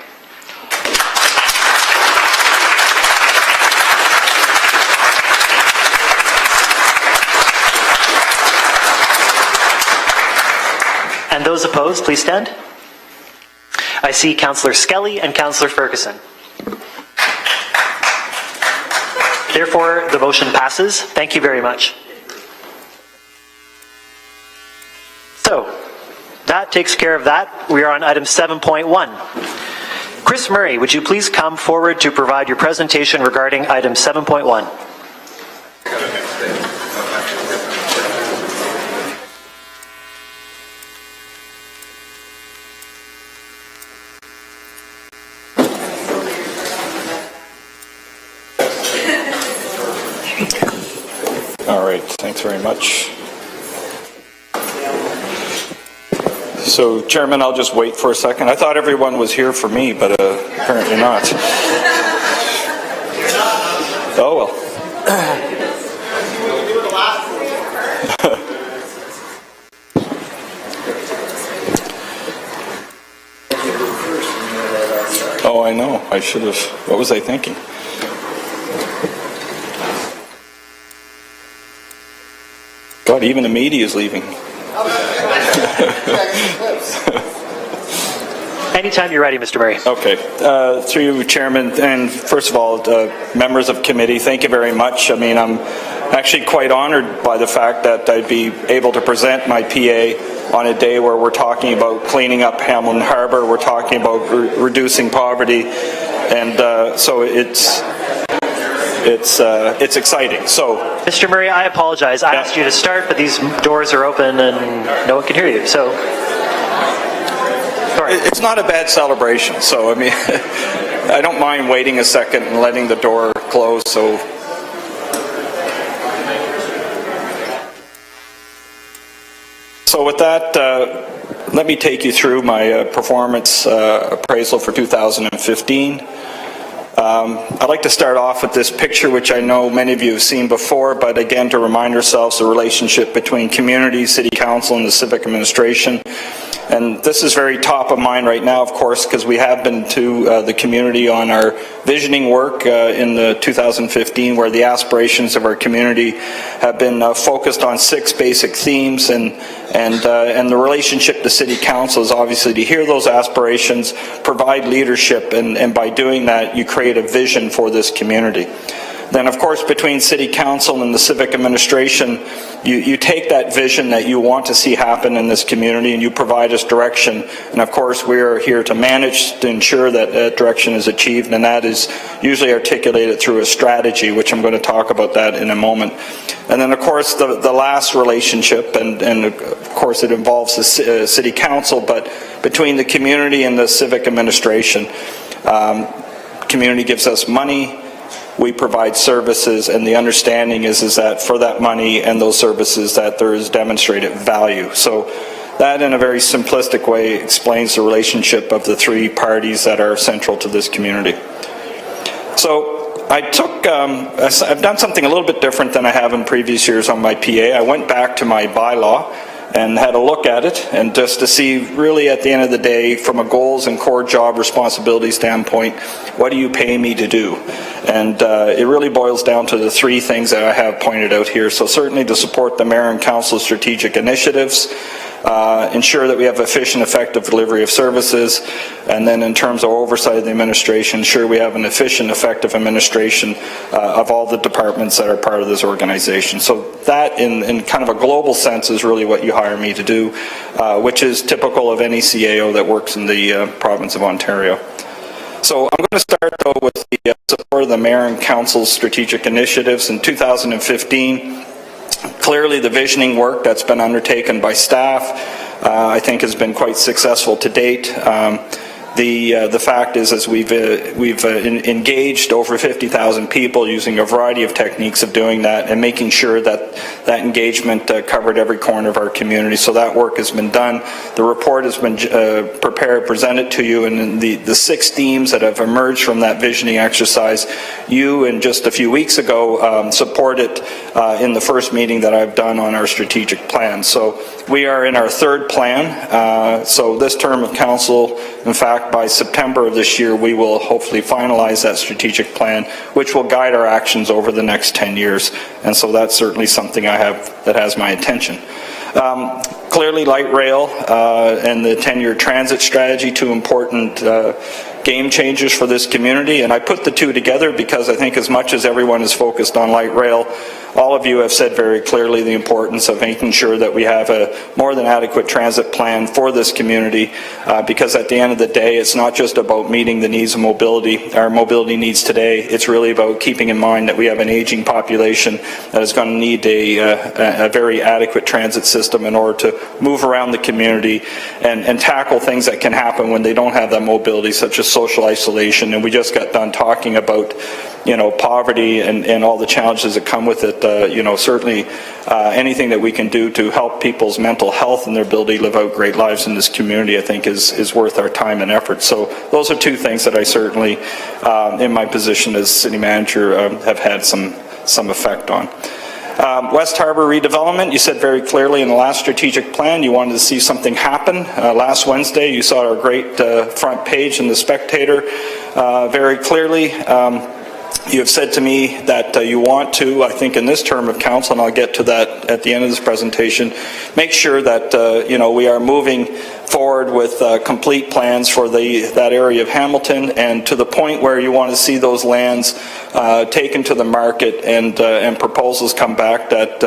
And those opposed, please stand. I see Councillor Skelly and Councillor Ferguson. Therefore, the motion passes. Thank you very much. So, that takes care of that. We are on item 7.1. Chris Murray, would you please come forward to provide your presentation regarding item 7.1? All right, thanks very much. So, Chairman, I'll just wait for a second. I thought everyone was here for me, but apparently not. Oh, well. Oh, I know. I should have. What was I thinking? God, even the media is leaving. Anytime you're ready, Mr. Murray. Okay. Through you, Chairman, and first of all, members of committee, thank you very much. I mean, I'm actually quite honored by the fact that I'd be able to present my PA on a day where we're talking about cleaning up Hamilton Harbour, we're talking about reducing poverty, and so it's exciting. So, Mr. Murray, I apologize. I asked you to start, but these doors are open and no one can hear you. So, sorry. It's not a bad celebration. So, I mean, I don't mind waiting a second and letting the door close. So with that, let me take you through my performance appraisal for 2015. I'd like to start off with this picture, which I know many of you have seen before, but again, to remind ourselves the relationship between community, city council, and the civic administration. And this is very top of mind right now, of course, because we have been to the community on our visioning work in the 2015, where the aspirations of our community have been focused on 6 basic themes, and the relationship to city council is obviously to hear those aspirations, provide leadership, and by doing that, you create a vision for this community. Then, of course, between City Council and the civic administration, you take that vision that you want to see happen in this community and you provide us direction. And, of course, we are here to manage, to ensure that that direction is achieved, and that is usually articulated through a strategy, which I'm going to talk about that in a moment. And then, of course, the last relationship, and of course it involves the City Council, but between the community and the civic administration. Community gives us money, we provide services, and the understanding is that for that money and those services that there is demonstrated value. So that in a very simplistic way explains the relationship of the three parties that are central to this community. So I've done something a little bit different than I have in previous years on my PA. I went back to my bylaw and had a look at it, and just to see really at the end of the day, from a goals and core job responsibility standpoint, what do you pay me to do? And it really boils down to the three things that I have pointed out here. So certainly to support the Mayor and Council's strategic initiatives, ensure that we have efficient, effective delivery of services, and then in terms of oversight of the administration, ensure we have an efficient, effective administration of all the departments that are part of this organization. So that, in kind of a global sense, is really what you hire me to do, which is typical of any CAO that works in the province of Ontario. So I'm going to start, though, with the support of the Mayor and Council's strategic initiatives. In 2015, clearly the visioning work that's been undertaken by staff, I think, has been quite successful to date. The fact is we've engaged over 50,000 people using a variety of techniques of doing that and making sure that that engagement covered every corner of our community. So that work has been done. The report has been presented to you, and the 6 themes that have emerged from that visioning exercise, you, and just a few weeks ago, supported in the first meeting that I've done on our strategic plan. So we are in our 3rd plan. So this term of council, in fact, by September of this year, we will hopefully finalize that strategic plan, which will guide our actions over the next 10 years. And so that's certainly something I have that has my attention. Clearly, light rail and the 10-year transit strategy, 2 important game changers for this community. And I put the 2 together because I think as much as everyone is focused on light rail, all of you have said very clearly the importance of making sure that we have a more than adequate transit plan for this community, because at the end of the day, it's not just about meeting the needs of mobility, our mobility needs today. It's really about keeping in mind that we have an aging population that is going to need a very adequate transit system in order to move around the community and tackle things that can happen when they don't have that mobility, such as social isolation. And we just got done talking about, poverty and all the challenges that come with it. Certainly anything that we can do to help people's mental health and their ability to live out great lives in this community, I think, is worth our time and effort. So those are 2 things that I certainly, in my position as city manager, have had some effect on. West Harbour redevelopment, you said very clearly in the last strategic plan you wanted to see something happen. Last Wednesday you saw our great front page in The Spectator very clearly. You have said to me that you want to, I think in this term of council, and I'll get to that at the end of this presentation, make sure that we are moving forward with complete plans for that area of Hamilton, and to the point where you want to see those lands taken to the market and proposals come back that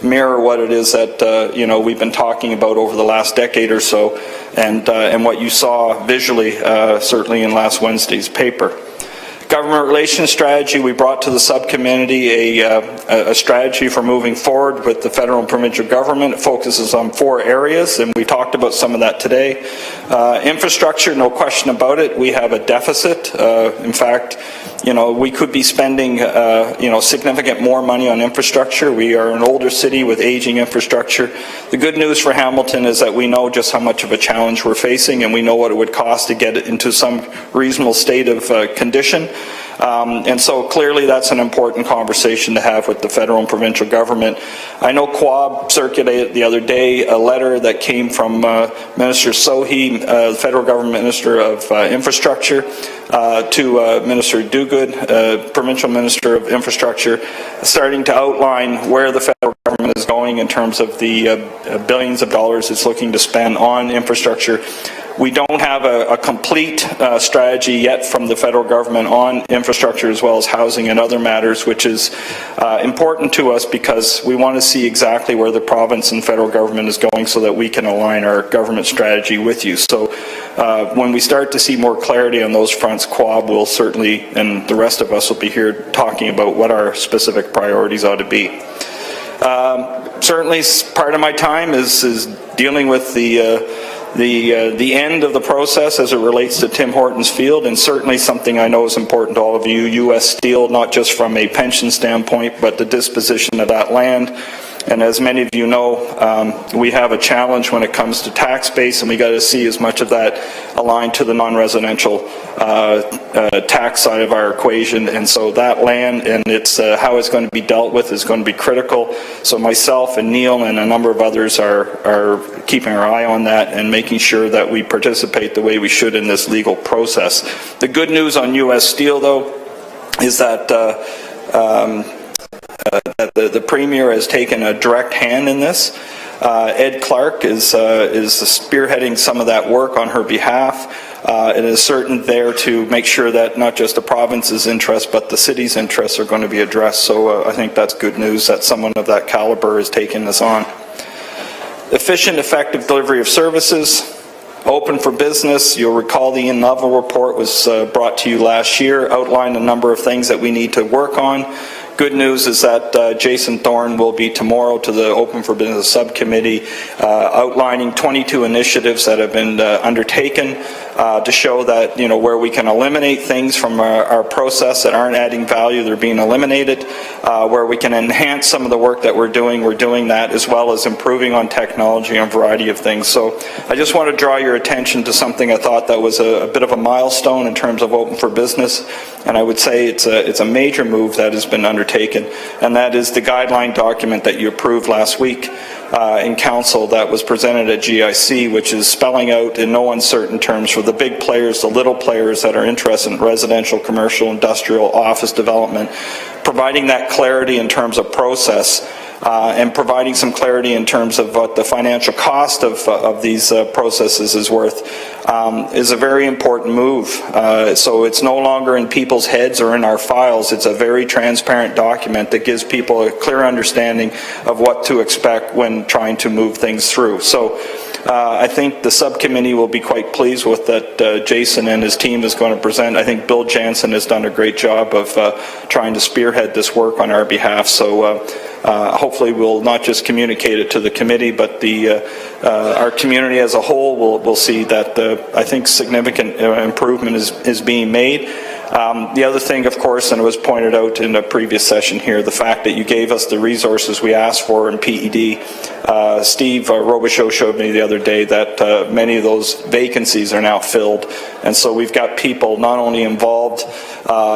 mirror what it is that we've been talking about over the last decade or so, and what you saw visually certainly in last Wednesday's paper. Government relations strategy, we brought to the subcommittee a strategy for moving forward with the federal and provincial government. It focuses on 4 areas, and we talked about some of that today. Infrastructure, no question about it, we have a deficit. In fact, we could be spending significant more money on infrastructure. We are an older city with aging infrastructure. The good news for Hamilton is that we know just how much of a challenge we're facing, and we know what it would cost to get it into some reasonable state of condition. And so clearly that's an important conversation to have with the federal and provincial government. I know Quab circulated the other day a letter that came from Minister Sohi, the federal government Minister of Infrastructure, to Minister Duguid, Provincial Minister of Infrastructure, starting to outline where the federal government is going in terms of the billions of dollars it's looking to spend on infrastructure. We don't have a complete strategy yet from the federal government on infrastructure as well as housing and other matters, which is important to us because we want to see exactly where the province and federal government is going so that we can align our government strategy with you. So when we start to see more clarity on those fronts, Quab will certainly, and the rest of us will be here talking about what our specific priorities ought to be. Certainly part of my time is dealing with the end of the process as it relates to Tim Hortons Field, and certainly something I know is important to all of you, U.S. Steel, not just from a pension standpoint, but the disposition of that land. And as many of you know, we have a challenge when it comes to tax base, and we got to see as much of that aligned to the non-residential tax side of our equation. And so that land and its how it's going to be dealt with is going to be critical. So myself and Neil and a number of others are keeping our eye on that and making sure that we participate the way we should in this legal process. The good news on U.S. Steel, though, is that the Premier has taken a direct hand in this. Ed Clark is spearheading some of that work on her behalf. It is certain there to make sure that not just the province's interests, but the city's interests are going to be addressed. So I think that's good news that someone of that caliber is taking this on. Efficient, effective delivery of services. Open for business. You'll recall the in-novel report was brought to you last year, outlined a number of things that we need to work on. Good news is that Jason Thorne will be tomorrow to the Open for Business Subcommittee outlining 22 initiatives that have been undertaken to show that, you know, where we can eliminate things from our process that aren't adding value, they're being eliminated. Where we can enhance some of the work that we're doing that, as well as improving on technology and a variety of things. So I just want to draw your attention to something I thought that was a bit of a milestone in terms of Open for Business, and I would say it's a major move that has been undertaken, and that is the guideline document that you approved last week in Council that was presented at GIC, which is spelling out in no uncertain terms for the big players, the little players that are interested in residential, commercial, industrial, office development, providing that clarity in terms of process and providing some clarity in terms of what the financial cost of these processes is worth is a very important move. So it's no longer in people's heads or in our files. It's a very transparent document that gives people a clear understanding of what to expect when trying to move things through. So I think the subcommittee will be quite pleased with that. Jason and his team is going to present. I think Bill Jansen has done a great job of trying to spearhead this work on our behalf. So hopefully we'll not just communicate it to the committee, but our community as a whole will see that I think significant improvement is being made. The other thing, of course, and it was pointed out in a previous session here, the fact that you gave us the resources we asked for in PED. Steve Robichaud showed me the other day that many of those vacancies are now filled, and so we've got people not only involved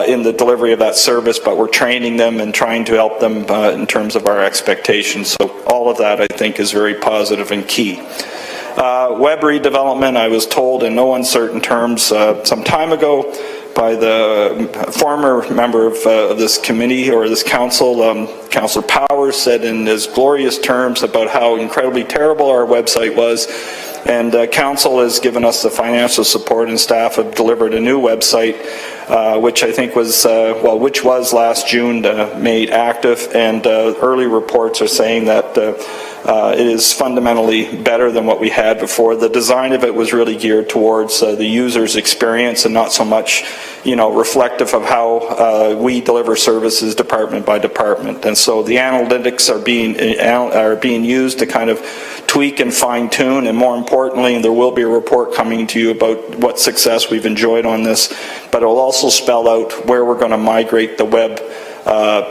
in the delivery of that service, but we're training them and trying to help them in terms of our expectations. So all of that, I think, is very positive and key. Web redevelopment, I was told in no uncertain terms some time ago by the former member of this committee or this council, Councillor Powers, said in his glorious terms about how incredibly terrible our website was. And council has given us the financial support, and staff have delivered a new website, which I think was, which was last June made active, and early reports are saying that it is fundamentally better than what we had before. The design of it was really geared towards the user's experience and not so much, reflective of how we deliver services department by department. And so the analytics are being used to kind of tweak and fine-tune, and more importantly, and there will be a report coming to you about what success we've enjoyed on this, but it will also spell out where we're going to migrate the web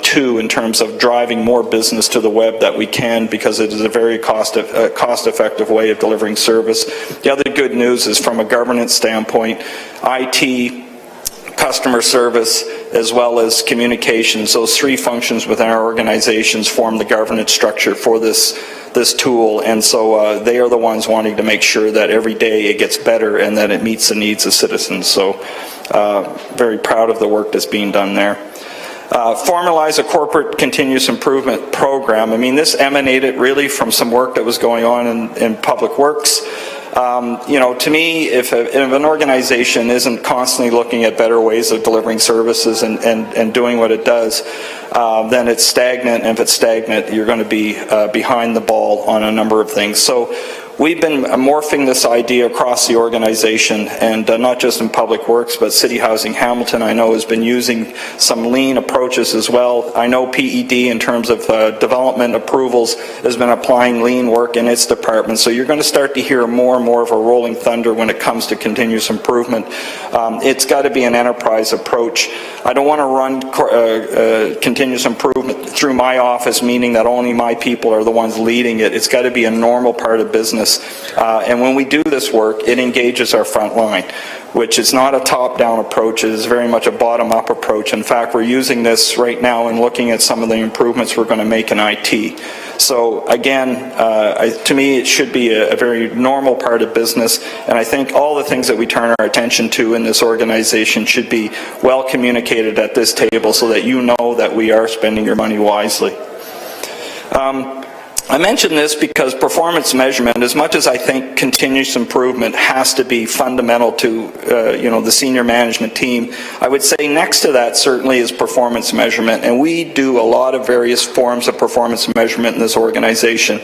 to in terms of driving more business to the web that we can, because it is a very cost-effective way of delivering service. The other good news is from a governance standpoint, IT, customer service, as well as communications, those three functions within our organizations form the governance structure for this tool, and so they are the ones wanting to make sure that every day it gets better and that it meets the needs of citizens. So very proud of the work that's being done there. Formalize a corporate continuous improvement program. I mean, this emanated really from some work that was going on in Public Works. To me, if an organization isn't constantly looking at better ways of delivering services and doing what it does, then it's stagnant. And if it's stagnant, you're going to be behind the ball on a number of things. So we've been morphing this idea across the organization, and not just in Public Works, but City Housing Hamilton, I know, has been using some lean approaches as well. I know PED, in terms of development approvals, has been applying lean work in its department. So you're going to start to hear more and more of a rolling thunder when it comes to continuous improvement. It's got to be an enterprise approach. I don't want to run continuous improvement through my office, meaning that only my people are the ones leading it. It's got to be a normal part of business. And when we do this work, it engages our front line, which is not a top-down approach. It is very much a bottom-up approach. In fact, we're using this right now and looking at some of the improvements we're going to make in IT. So again, to me, it should be a very normal part of business, and I think all the things that we turn our attention to in this organization should be well communicated at this table so that you know that we are spending your money wisely. I mention this because performance measurement, as much as I think continuous improvement has to be fundamental to the senior management team, I would say next to that certainly is performance measurement, and we do a lot of various forms of performance measurement in this organization.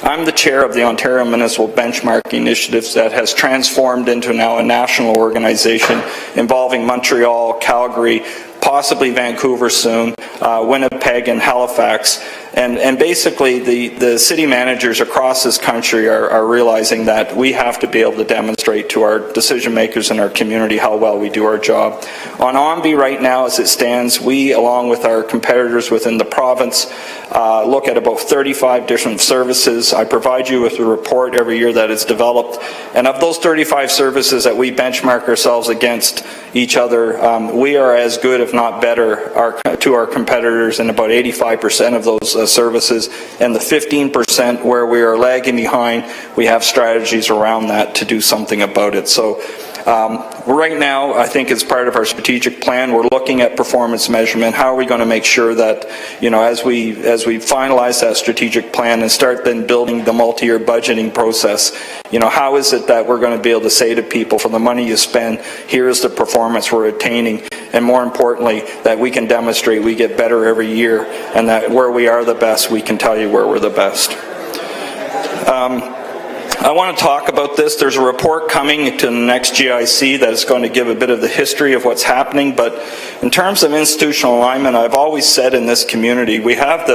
I'm the chair of the Ontario Municipal Benchmarking Initiative that has transformed into now a national organization involving Montreal, Calgary, possibly Vancouver soon, Winnipeg and Halifax. And basically the city managers across this country are realizing that we have to be able to demonstrate to our decision makers in our community how well we do our job. On OMBI right now, as it stands, we, along with our competitors within the province, look at about 35 different services. I provide you with a report every year that is developed. And of those 35 services that we benchmark ourselves against each other, we are as good, if not better, to our competitors in about 85% of those services. And the 15% where we are lagging behind, we have strategies around that to do something about it. So right now, I think as part of our strategic plan, we're looking at performance measurement. How are we going to make sure that, as we finalize that strategic plan and start then building the multi-year budgeting process, how is it that we're going to be able to say to people, for the money you spend, here is the performance we're attaining, and more importantly, that we can demonstrate we get better every year, and that where we are the best, we can tell you where we're the best. I want to talk about this. There's a report coming to the next GIC that is going to give a bit of the history of what's happening, but in terms of institutional alignment, I've always said in this community, we have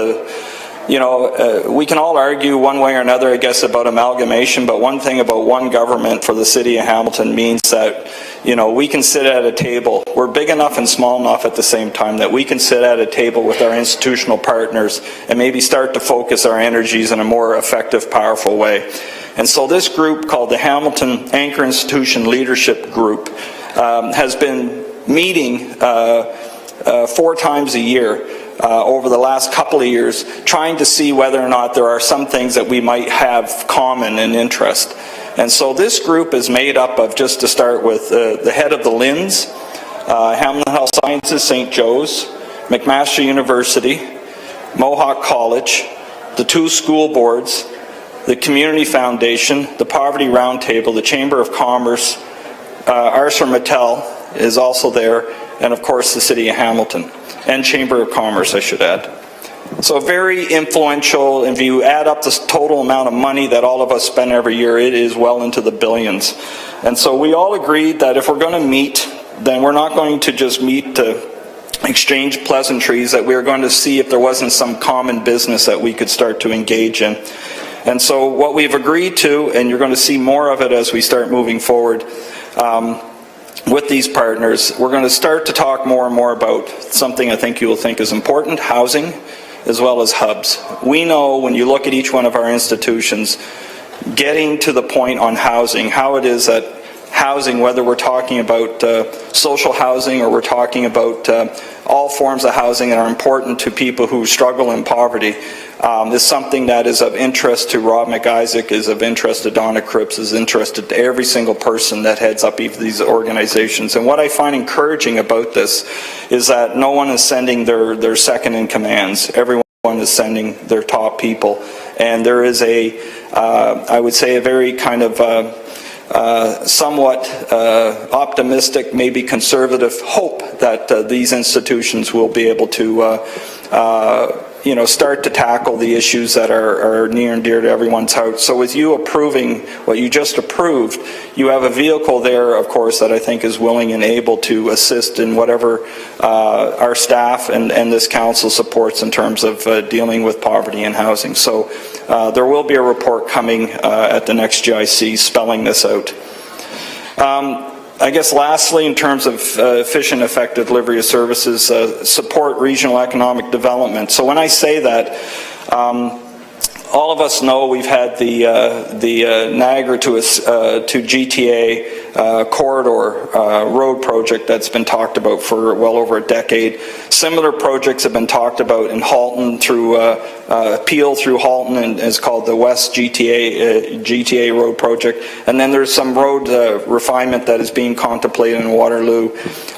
we can all argue one way or another, I guess, about amalgamation, but one thing about one government for the City of Hamilton means that, we can sit at a table. We're big enough and small enough at the same time that we can sit at a table with our institutional partners and maybe start to focus our energies in a more effective, powerful way. And so this group called the Hamilton Anchor Institution Leadership Group has been meeting 4 times a year over the last couple of years, trying to see whether or not there are some things that we might have common in interest. And so this group is made up of, just to start with, the head of the LINS, Hamilton Health Sciences, St. Joe's, McMaster University, Mohawk College, the 2 school boards, the Community Foundation, the Poverty Roundtable, the Chamber of Commerce, ArcelorMittal is also there, and of course the City of Hamilton, and Chamber of Commerce, I should add. So very influential. If you add up the total amount of money that all of us spend every year, it is well into the billions. And so we all agreed that if we're going to meet, then we're not going to just meet to exchange pleasantries, that we were going to see if there wasn't some common business that we could start to engage in. And so what we've agreed to, and you're going to see more of it as we start moving forward with these partners, we're going to start to talk more and more about something I think you will think is important: housing, as well as hubs. We know when you look at each one of our institutions, getting to the point on housing, how it is that housing, whether we're talking about social housing or we're talking about all forms of housing that are important to people who struggle in poverty, is something that is of interest to Rob McIsaac, is of interest to Donna Cripps, is interested to every single person that heads up these organizations. And what I find encouraging about this is that no one is sending their second in commands. Everyone is sending their top people. And there is I would say, a very kind of somewhat optimistic, maybe conservative hope that these institutions will be able to start to tackle the issues that are near and dear to everyone's heart. So with you approving what you just approved, you have a vehicle there, of course, that I think is willing and able to assist in whatever our staff and this council supports in terms of dealing with poverty and housing. So there will be a report coming at the next GIC spelling this out. I guess lastly, in terms of efficient, effective delivery of services, support regional economic development. So when I say that, all of us know we've had the Niagara to GTA corridor road project that's been talked about for well over a decade. Similar projects have been talked about in Halton through Peel through Halton, and is called the West GTA road project. And then there's some road refinement that is being contemplated in Waterloo.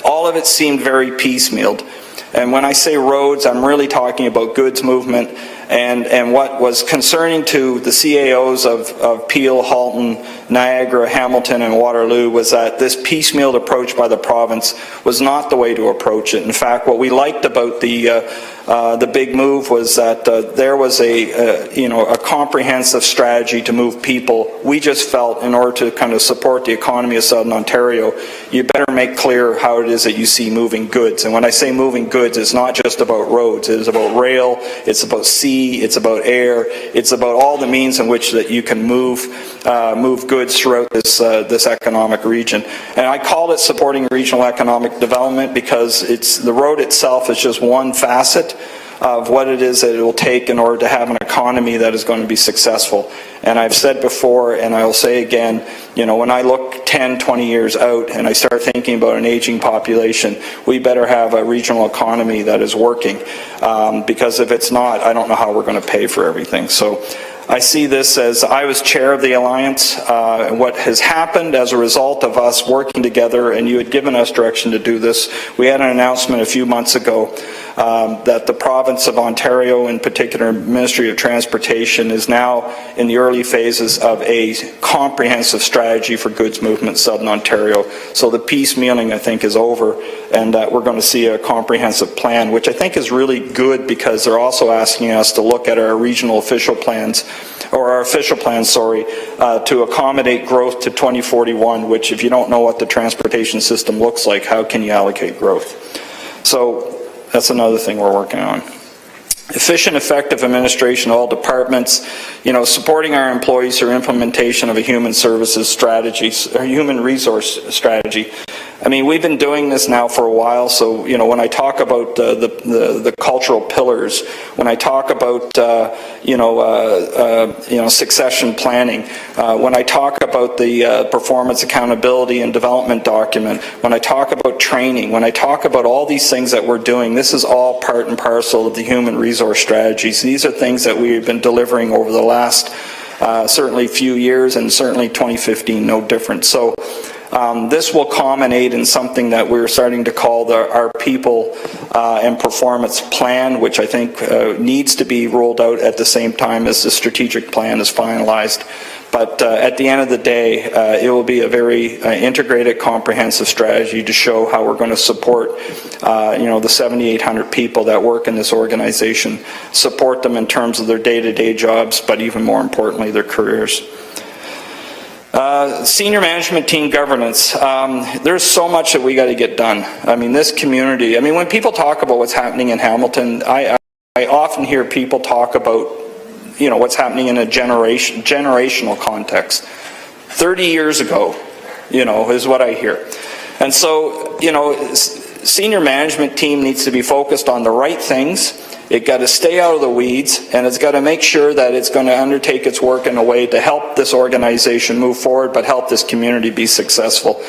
All of it seemed very piecemealed. And when I say roads, I'm really talking about goods movement. And what was concerning to the CAOs of Peel, Halton, Niagara, Hamilton, and Waterloo was that this piecemealed approach by the province was not the way to approach it. In fact, what we liked about the big move was that there was a comprehensive strategy to move people. We just felt in order to kind of support the economy of Southern Ontario, you better make clear how it is that you see moving goods. And when I say moving goods, it's not just about roads. It is about rail, it's about sea, it's about air, it's about all the means in which that you can move goods throughout this economic region. And I call it supporting regional economic development because the road itself is just one facet of what it is that it will take in order to have an economy that is going to be successful. And I've said before, and I'll say again, when I look 10, 20 years out and I start thinking about an aging population, we better have a regional economy that is working. Because if it's not, I don't know how we're going to pay for everything. So I see this as, I was chair of the Alliance, and what has happened as a result of us working together, and you had given us direction to do this, we had an announcement a few months ago that the province of Ontario, in particular Ministry of Transportation, is now in the early phases of a comprehensive strategy for goods movement in Southern Ontario. So the piecemealing, I think, is over, and that we're going to see a comprehensive plan, which I think is really good because they're also asking us to look at our regional official plans, to accommodate growth to 2041, which if you don't know what the transportation system looks like, how can you allocate growth? So that's another thing we're working on. Efficient, effective administration of all departments, supporting our employees through implementation of a human services strategy, or human resource strategy. I mean, we've been doing this now for a while, so, when I talk about the cultural pillars, when I talk about, succession planning, when I talk about the performance accountability and development document, when I talk about training, when I talk about all these things that we're doing, this is all part and parcel of the human resource strategies. These are things that we've been delivering over the last certainly few years, and certainly 2015 no different. So this will culminate in something that we're starting to call our people and performance plan, which I think needs to be rolled out at the same time as the strategic plan is finalized. But at the end of the day, it will be a very integrated, comprehensive strategy to show how we're going to support, the 7,800 people that work in this organization, support them in terms of their day-to-day jobs, but even more importantly, their careers. Senior management team governance. There's so much that we got to get done. I mean, this community, when people talk about what's happening in Hamilton, I often hear people talk about what's happening in a generational context. 30 years ago, is what I hear. And so, senior management team needs to be focused on the right things. It got to stay out of the weeds, and it's got to make sure that it's going to undertake its work in a way to help this organization move forward, but help this community be successful.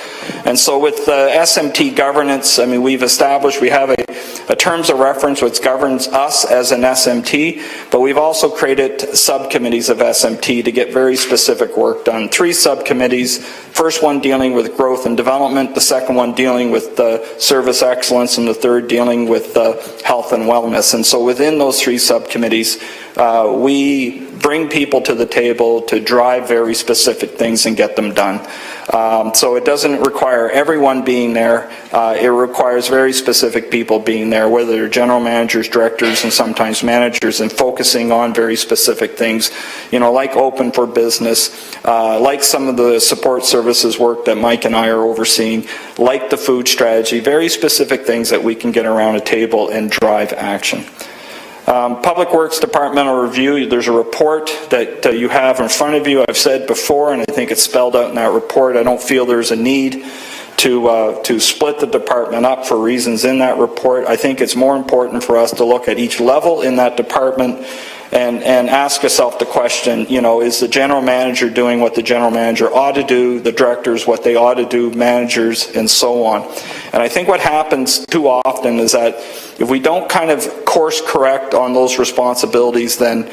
And so with SMT governance, we've established, we have a terms of reference which governs us as an SMT, but we've also created subcommittees of SMT to get very specific work done. 3 subcommittees, first one dealing with growth and development, the second one dealing with service excellence, and the third dealing with health and wellness. And so within those 3 subcommittees, we bring people to the table to drive very specific things and get them done. So it doesn't require everyone being there. It requires very specific people being there, whether they're general managers, directors, and sometimes managers, and focusing on very specific things, like open for business, like some of the support services work that Mike and I are overseeing, like the food strategy, very specific things that we can get around a table and drive action. Public Works Departmental Review, there's a report that you have in front of you. I've said before, and I think it's spelled out in that report, I don't feel there's a need to split the department up for reasons in that report. I think it's more important for us to look at each level in that department and ask yourself the question, is the general manager doing what the general manager ought to do, the directors what they ought to do, managers, and so on. And I think what happens too often is that if we don't kind of course correct on those responsibilities, then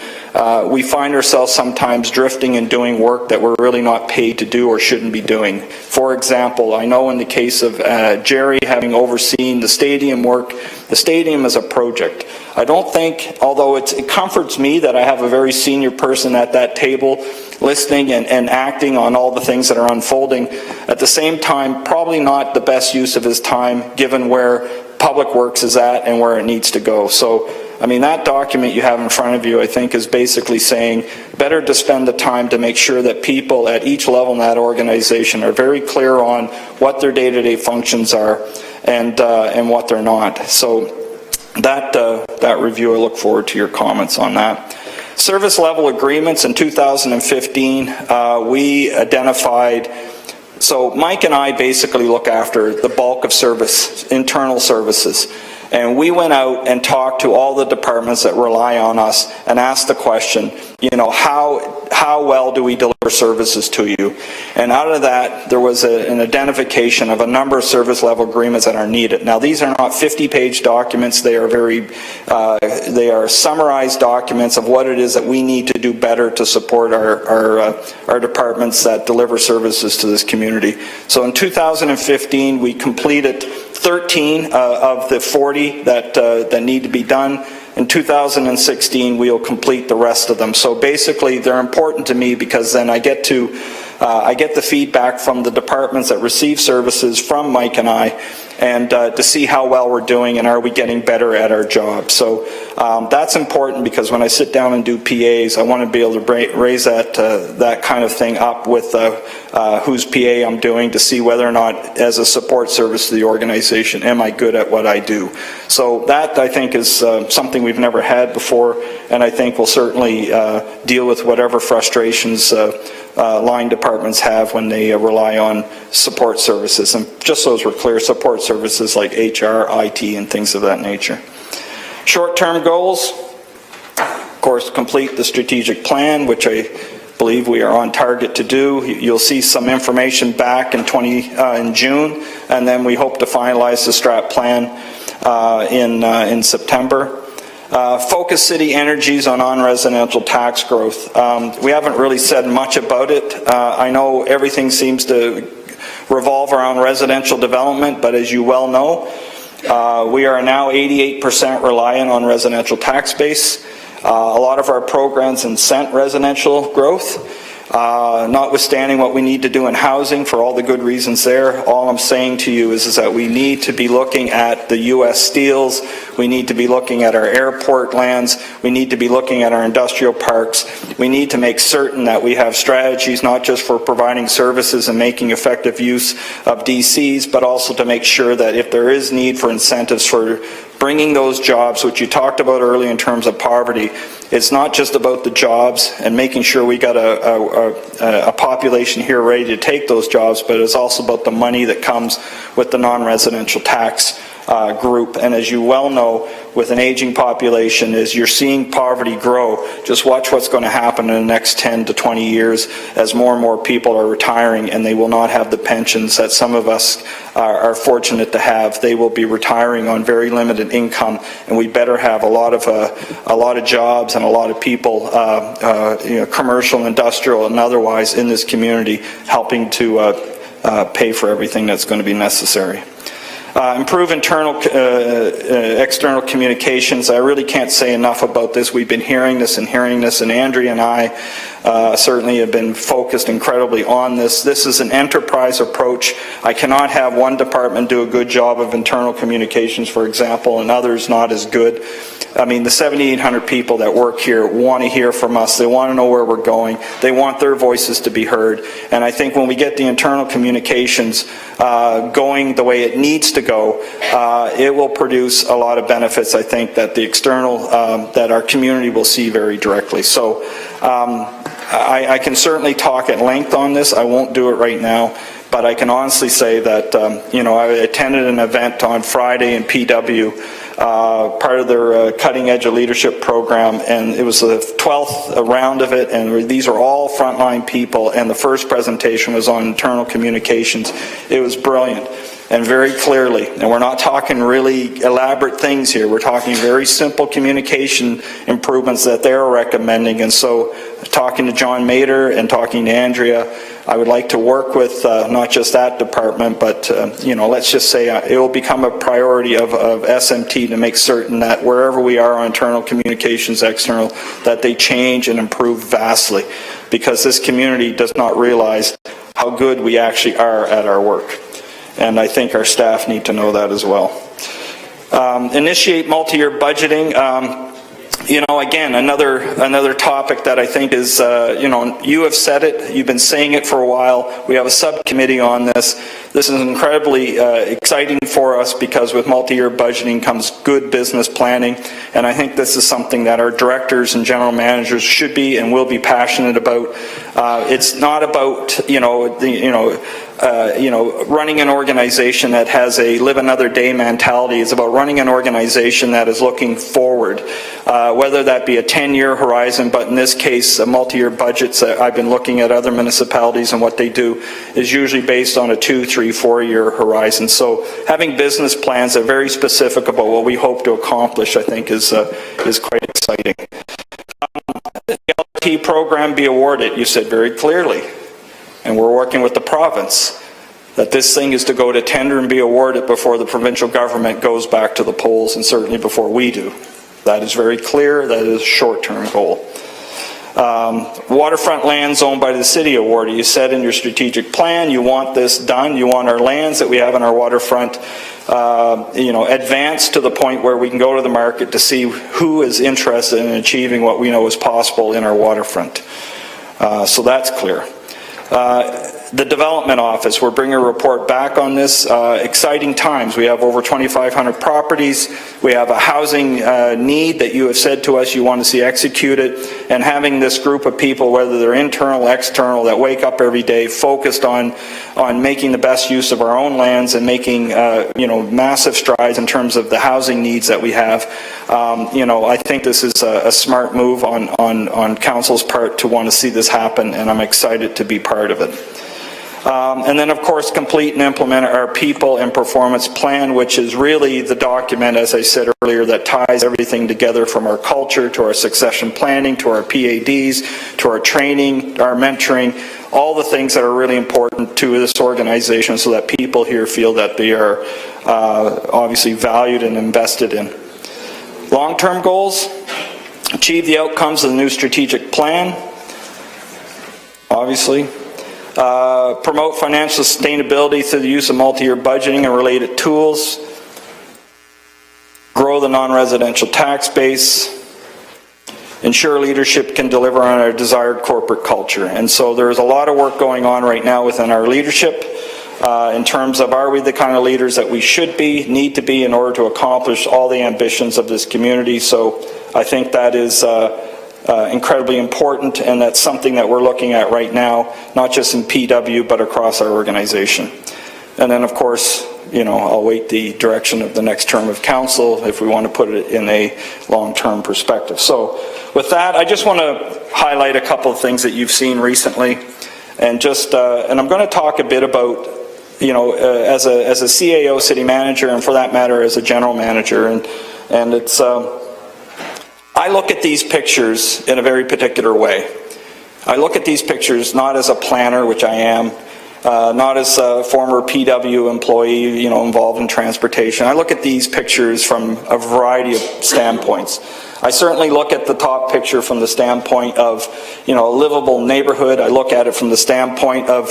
we find ourselves sometimes drifting and doing work that we're really not paid to do or shouldn't be doing. For example, I know in the case of Jerry having overseen the stadium work, the stadium is a project. I don't think, although it comforts me that I have a very senior person at that table listening and acting on all the things that are unfolding, at the same time, probably not the best use of his time given where Public Works is at and where it needs to go. So, I mean, that document you have in front of you, I think, is basically saying better to spend the time to make sure that people at each level in that organization are very clear on what their day-to-day functions are and what they're not. So that review, I look forward to your comments on that. Service level agreements in 2015, we identified, so Mike and I basically look after the bulk of service, internal services. And we went out and talked to all the departments that rely on us and asked the question, how well do we deliver services to you? And out of that, there was an identification of a number of service level agreements that are needed. Now, these are not 50-page documents. They are they are summarized documents of what it is that we need to do better to support our departments that deliver services to this community. So in 2015, we completed 13 of the 40 that need to be done. In 2016, we'll complete the rest of them. So basically, they're important to me because then I get the feedback from the departments that receive services from Mike and I, and to see how well we're doing and are we getting better at our job. So that's important because when I sit down and do PAs, I want to be able to raise that kind of thing up with whose PA I'm doing to see whether or not, as a support service to the organization, am I good at what I do. So that, I think, is something we've never had before, and I think will certainly deal with whatever frustrations line departments have when they rely on support services. And just so as we're clear, support services like HR, IT, and things of that nature. Short-term goals, of course, complete the strategic plan, which I believe we are on target to do. You'll see some information back in June, and then we hope to finalize the strat plan in September. Focus city energies on non-residential tax growth. We haven't really said much about it. I know everything seems to revolve around residential development, but as you well know, we are now 88% reliant on residential tax base. A lot of our programs incent residential growth. Notwithstanding what we need to do in housing for all the good reasons there, all I'm saying to you is that we need to be looking at the U.S. steels, we need to be looking at our airport lands, we need to be looking at our industrial parks, we need to make certain that we have strategies not just for providing services and making effective use of DCs, but also to make sure that if there is need for incentives for bringing those jobs, which you talked about earlier in terms of poverty, it's not just about the jobs and making sure we got a population here ready to take those jobs, but it's also about the money that comes with the non-residential tax group. And as you well know, with an aging population, as you're seeing poverty grow, just watch what's going to happen in the next 10 to 20 years as more and more people are retiring and they will not have the pensions that some of us are fortunate to have. They will be retiring on very limited income, and we better have a lot of jobs and a lot of people, commercial, industrial, and otherwise in this community helping to pay for everything that's going to be necessary. Improve external communications. I really can't say enough about this. We've been hearing this, and Andrea and I certainly have been focused incredibly on this. This is an enterprise approach. I cannot have one department do a good job of internal communications, for example, and others not as good. I mean, the 7,800 people that work here want to hear from us. They want to know where we're going. They want their voices to be heard. And I think when we get the internal communications going the way it needs to go, it will produce a lot of benefits, I think, that the external, that our community will see very directly. So I can certainly talk at length on this. I won't do it right now. But I can honestly say that, I attended an event on Friday in PW, part of their Cutting Edge of Leadership program, and it was the 12th round of it, and these are all frontline people, and the first presentation was on internal communications. It was brilliant and very clearly, and we're not talking really elaborate things here. We're talking very simple communication improvements that they're recommending. And so talking to John Mader and talking to Andrea, I would like to work with not just that department, but let's just say it will become a priority of SMT to make certain that wherever we are on internal communications, external, that they change and improve vastly, because this community does not realize how good we actually are at our work. And I think our staff need to know that as well. Initiate multi-year budgeting. Again, another topic that I think is, you have said it, you've been saying it for a while. We have a subcommittee on this. This is incredibly exciting for us, because with multi-year budgeting comes good business planning, and I think this is something that our directors and general managers should be and will be passionate about. It's not about, running an organization that has a live another day mentality. It's about running an organization that is looking forward, whether that be a 10-year horizon, but in this case, multi-year budgets. I've been looking at other municipalities, and what they do is usually based on a 2, 3, 4-year horizon. So having business plans that are very specific about what we hope to accomplish, I think, is quite exciting. The LT program be awarded, you said very clearly, and we're working with the province, that this thing is to go to tender and be awarded before the provincial government goes back to the polls, and certainly before we do. That is very clear. That is a short-term goal. Waterfront lands owned by the city awarded. You said in your strategic plan you want this done. You want our lands that we have in our waterfront advanced to the point where we can go to the market to see who is interested in achieving what we know is possible in our waterfront. So that's clear. The development office, we're bringing a report back on this. Exciting times. We have over 2,500 properties. We have a housing need that you have said to us you want to see executed, and having this group of people, whether they're internal, external, that wake up every day focused on making the best use of our own lands and making massive strides in terms of the housing needs that we have. I think this is a smart move on council's part to want to see this happen, and I'm excited to be part of it. And then, of course, complete and implement our people and performance plan, which is really the document, as I said earlier, that ties everything together, from our culture to our succession planning to our PADs to our training, our mentoring, all the things that are really important to this organization, so that people here feel that they are obviously valued and invested in. Long-term goals: achieve the outcomes of the new strategic plan, obviously. Promote financial sustainability through the use of multi-year budgeting and related tools. Grow the non-residential tax base. Ensure leadership can deliver on our desired corporate culture. And so there's a lot of work going on right now within our leadership in terms of, are we the kind of leaders that we should be, need to be, in order to accomplish all the ambitions of this community. So I think that is incredibly important, and that's something that we're looking at right now, not just in PW, but across our organization. And then, of course, I'll wait the direction of the next term of council if we want to put it in a long-term perspective. So with that, I just want to highlight a couple of things that you've seen recently, and and I'm going to talk a bit about, as a CAO, city manager, and for that matter, as a general manager, and it's, I look at these pictures in a very particular way. I look at these pictures not as a planner, which I am. not as a former PW employee, involved in transportation. I look at these pictures from a variety of standpoints. I certainly look at the top picture from the standpoint of, a livable neighborhood. I look at it from the standpoint of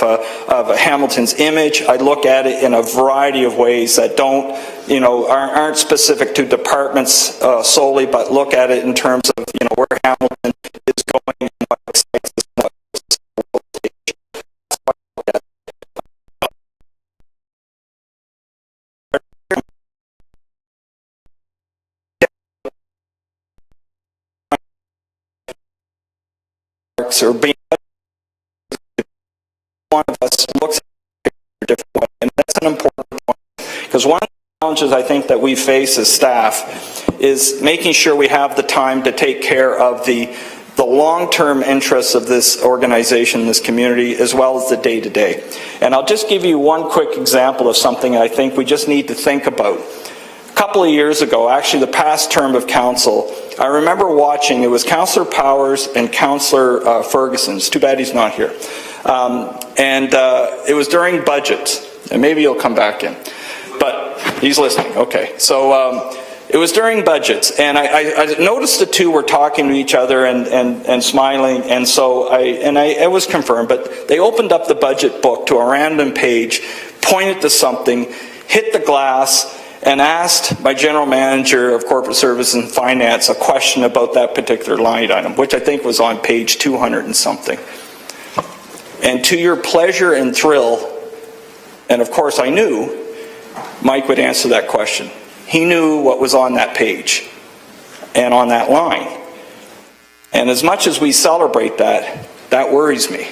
Hamilton's image. I look at it in a variety of ways that don't, aren't specific to departments solely, but look at it in terms of, where Hamilton is going and what excites us and what will take. That's why I look at it. Or being one of us looks at it a different way, and that's an important point, because one of the challenges I think that we face as staff is making sure we have the time to take care of the long-term interests of this organization, this community, as well as the day-to-day. And I'll just give you one quick example of something I think we just need to think about. A couple of years ago, actually the past term of council, I remember watching, it was Councillor Powers and Councillor Ferguson. It's too bad he's not here. It was during budget, and maybe he'll come back in. But he's listening, okay. So it was during budgets, and I noticed the two were talking to each other and smiling, and so it was confirmed, but they opened up the budget book to a random page, pointed to something, hit the glass, and asked my general manager of corporate service and finance a question about that particular line item, which I think was on page 200 and something. And to your pleasure and thrill, and of course I knew, Mike would answer that question. He knew what was on that page and on that line. And as much as we celebrate that, that worries me.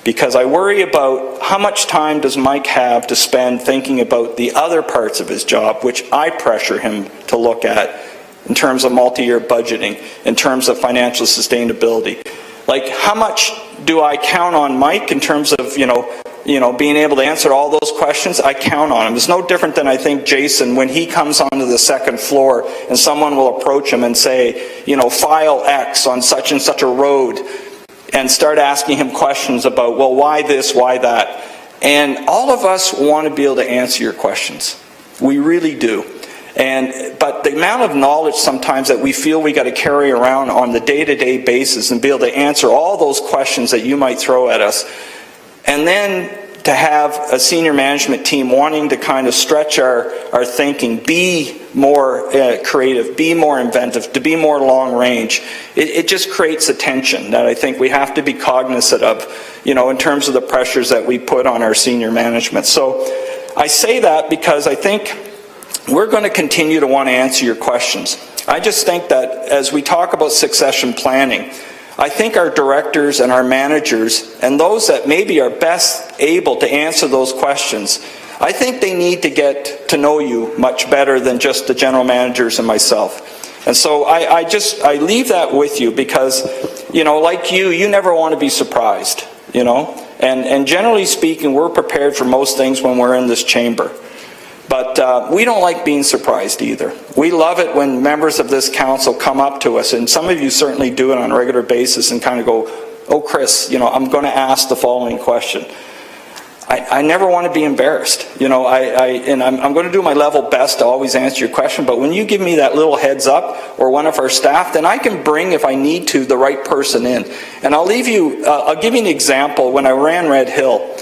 Because I worry about how much time does Mike have to spend thinking about the other parts of his job, which I pressure him to look at in terms of multi-year budgeting, in terms of financial sustainability. Like, how much do I count on Mike in terms of, being able to answer all those questions? I count on him. It's no different than I think Jason, when he comes onto the second floor and someone will approach him and say, file X on such and such a road, and start asking him questions about, well, why this, why that? And all of us want to be able to answer your questions. We really do. But the amount of knowledge sometimes that we feel we got to carry around on the day-to-day basis and be able to answer all those questions that you might throw at us, and then to have a senior management team wanting to kind of stretch our thinking, be more creative, be more inventive, to be more long range, it just creates a tension that I think we have to be cognizant of, in terms of the pressures that we put on our senior management. So I say that because I think we're going to continue to want to answer your questions. I just think that as we talk about succession planning, I think our directors and our managers and those that maybe are best able to answer those questions, I think they need to get to know you much better than just the general managers and myself. And so I leave that with you because, like you never want to be surprised, And generally speaking, we're prepared for most things when we're in this chamber. But we don't like being surprised either. We love it when members of this council come up to us, and some of you certainly do it on a regular basis and kind of go, oh, Chris, I'm going to ask the following question. I never want to be embarrassed, and I'm going to do my level best to always answer your question, but when you give me that little heads up, or one of our staff, then I can bring, if I need to, the right person in. And I'll give you an example. When I ran Red Hill,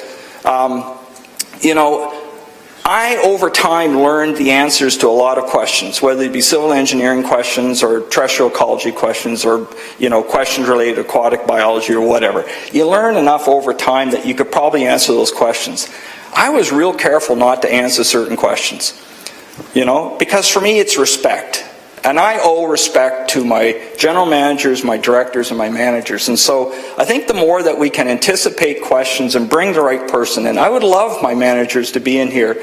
I, over time, learned the answers to a lot of questions, whether it be civil engineering questions or terrestrial ecology questions or, questions related to aquatic biology or whatever. You learn enough over time that you could probably answer those questions. I was real careful not to answer certain questions, because for me it's respect. And I owe respect to my general managers, my directors, and my managers. And so I think the more that we can anticipate questions and bring the right person in, I would love my managers to be in here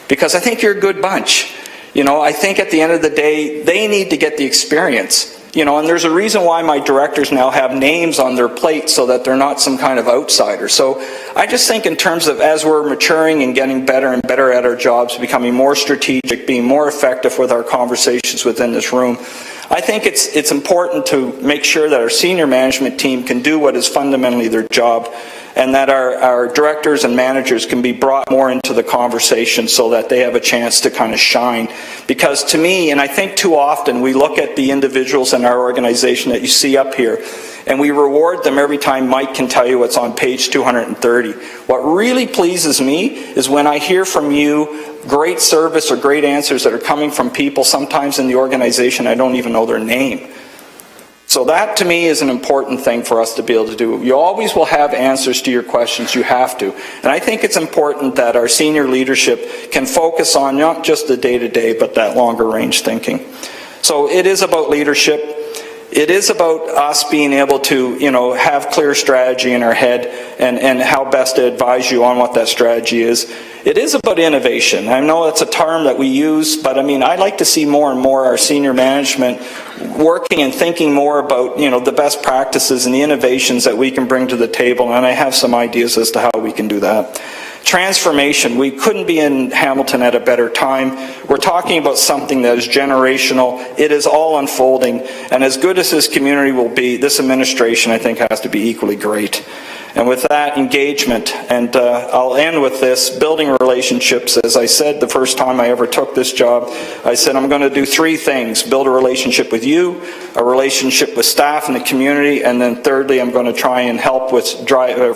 because I think you're a good bunch. I think at the end of the day, they need to get the experience. And there's a reason why my directors now have names on their plate so that they're not some kind of outsider. So I just think in terms of as we're maturing and getting better and better at our jobs, becoming more strategic, being more effective with our conversations within this room, I think it's important to make sure that our senior management team can do what is fundamentally their job and that our directors and managers can be brought more into the conversation so that they have a chance to kind of shine. Because to me, and I think too often, we look at the individuals in our organization that you see up here, and we reward them every time Mike can tell you what's on page 230. What really pleases me is when I hear from you great service or great answers that are coming from people sometimes in the organization I don't even know their name. So that to me is an important thing for us to be able to do. You always will have answers to your questions, you have to. And I think it's important that our senior leadership can focus on not just the day-to-day, but that longer range thinking. So it is about leadership. It is about us being able to, have clear strategy in our head and how best to advise you on what that strategy is. It is about innovation. I know it's a term that we use, but I'd like to see more and more our senior management working and thinking more about, the best practices and the innovations that we can bring to the table, and I have some ideas as to how we can do that. Transformation. We couldn't be in Hamilton at a better time. We're talking about something that is generational. It is all unfolding. And as good as this community will be, this administration, I think, has to be equally great. And with that, engagement. And I'll end with this, building relationships. As I said the first time I ever took this job, I said I'm going to do three things. Build a relationship with you, a relationship with staff and the community, and then thirdly, I'm going to try and help with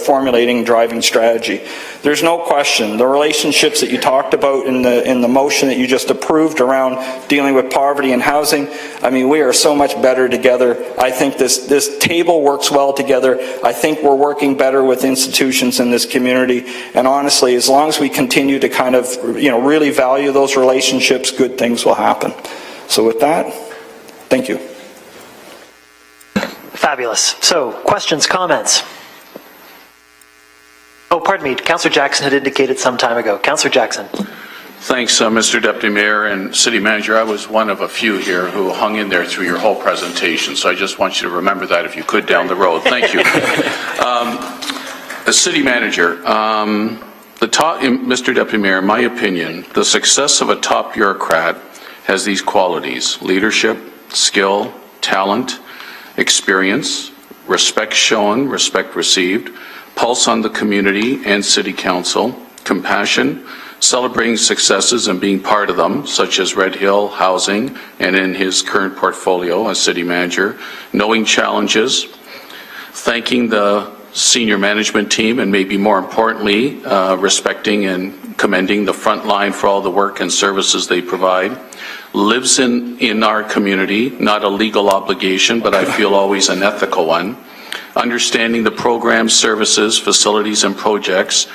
formulating driving strategy. There's no question. The relationships that you talked about in the motion that you just approved around dealing with poverty and housing, we are so much better together. I think this table works well together. I think we're working better with institutions in this community. And honestly, as long as we continue to kind of, really value those relationships, good things will happen. So with that, thank you. Fabulous. So, questions, comments? Oh, pardon me. Councillor Jackson had indicated some time ago. Councillor Jackson. Thanks, Mr. Deputy Mayor and City Manager. I was one of a few here who hung in there through your whole presentation, so I just want you to remember that if you could down the road. Thank you. The City Manager, Mr. Deputy Mayor, in my opinion, the success of a top bureaucrat has these qualities: leadership, skill, talent, experience, respect shown, respect received, pulse on the community and City Council, compassion, celebrating successes and being part of them, such as Red Hill Housing and in his current portfolio as City Manager, knowing challenges, thanking the senior management team, and maybe more importantly, respecting and commending the front line for all the work and services they provide, lives in our community, not a legal obligation, but I feel always an ethical one, understanding the programs, services, facilities, and projects,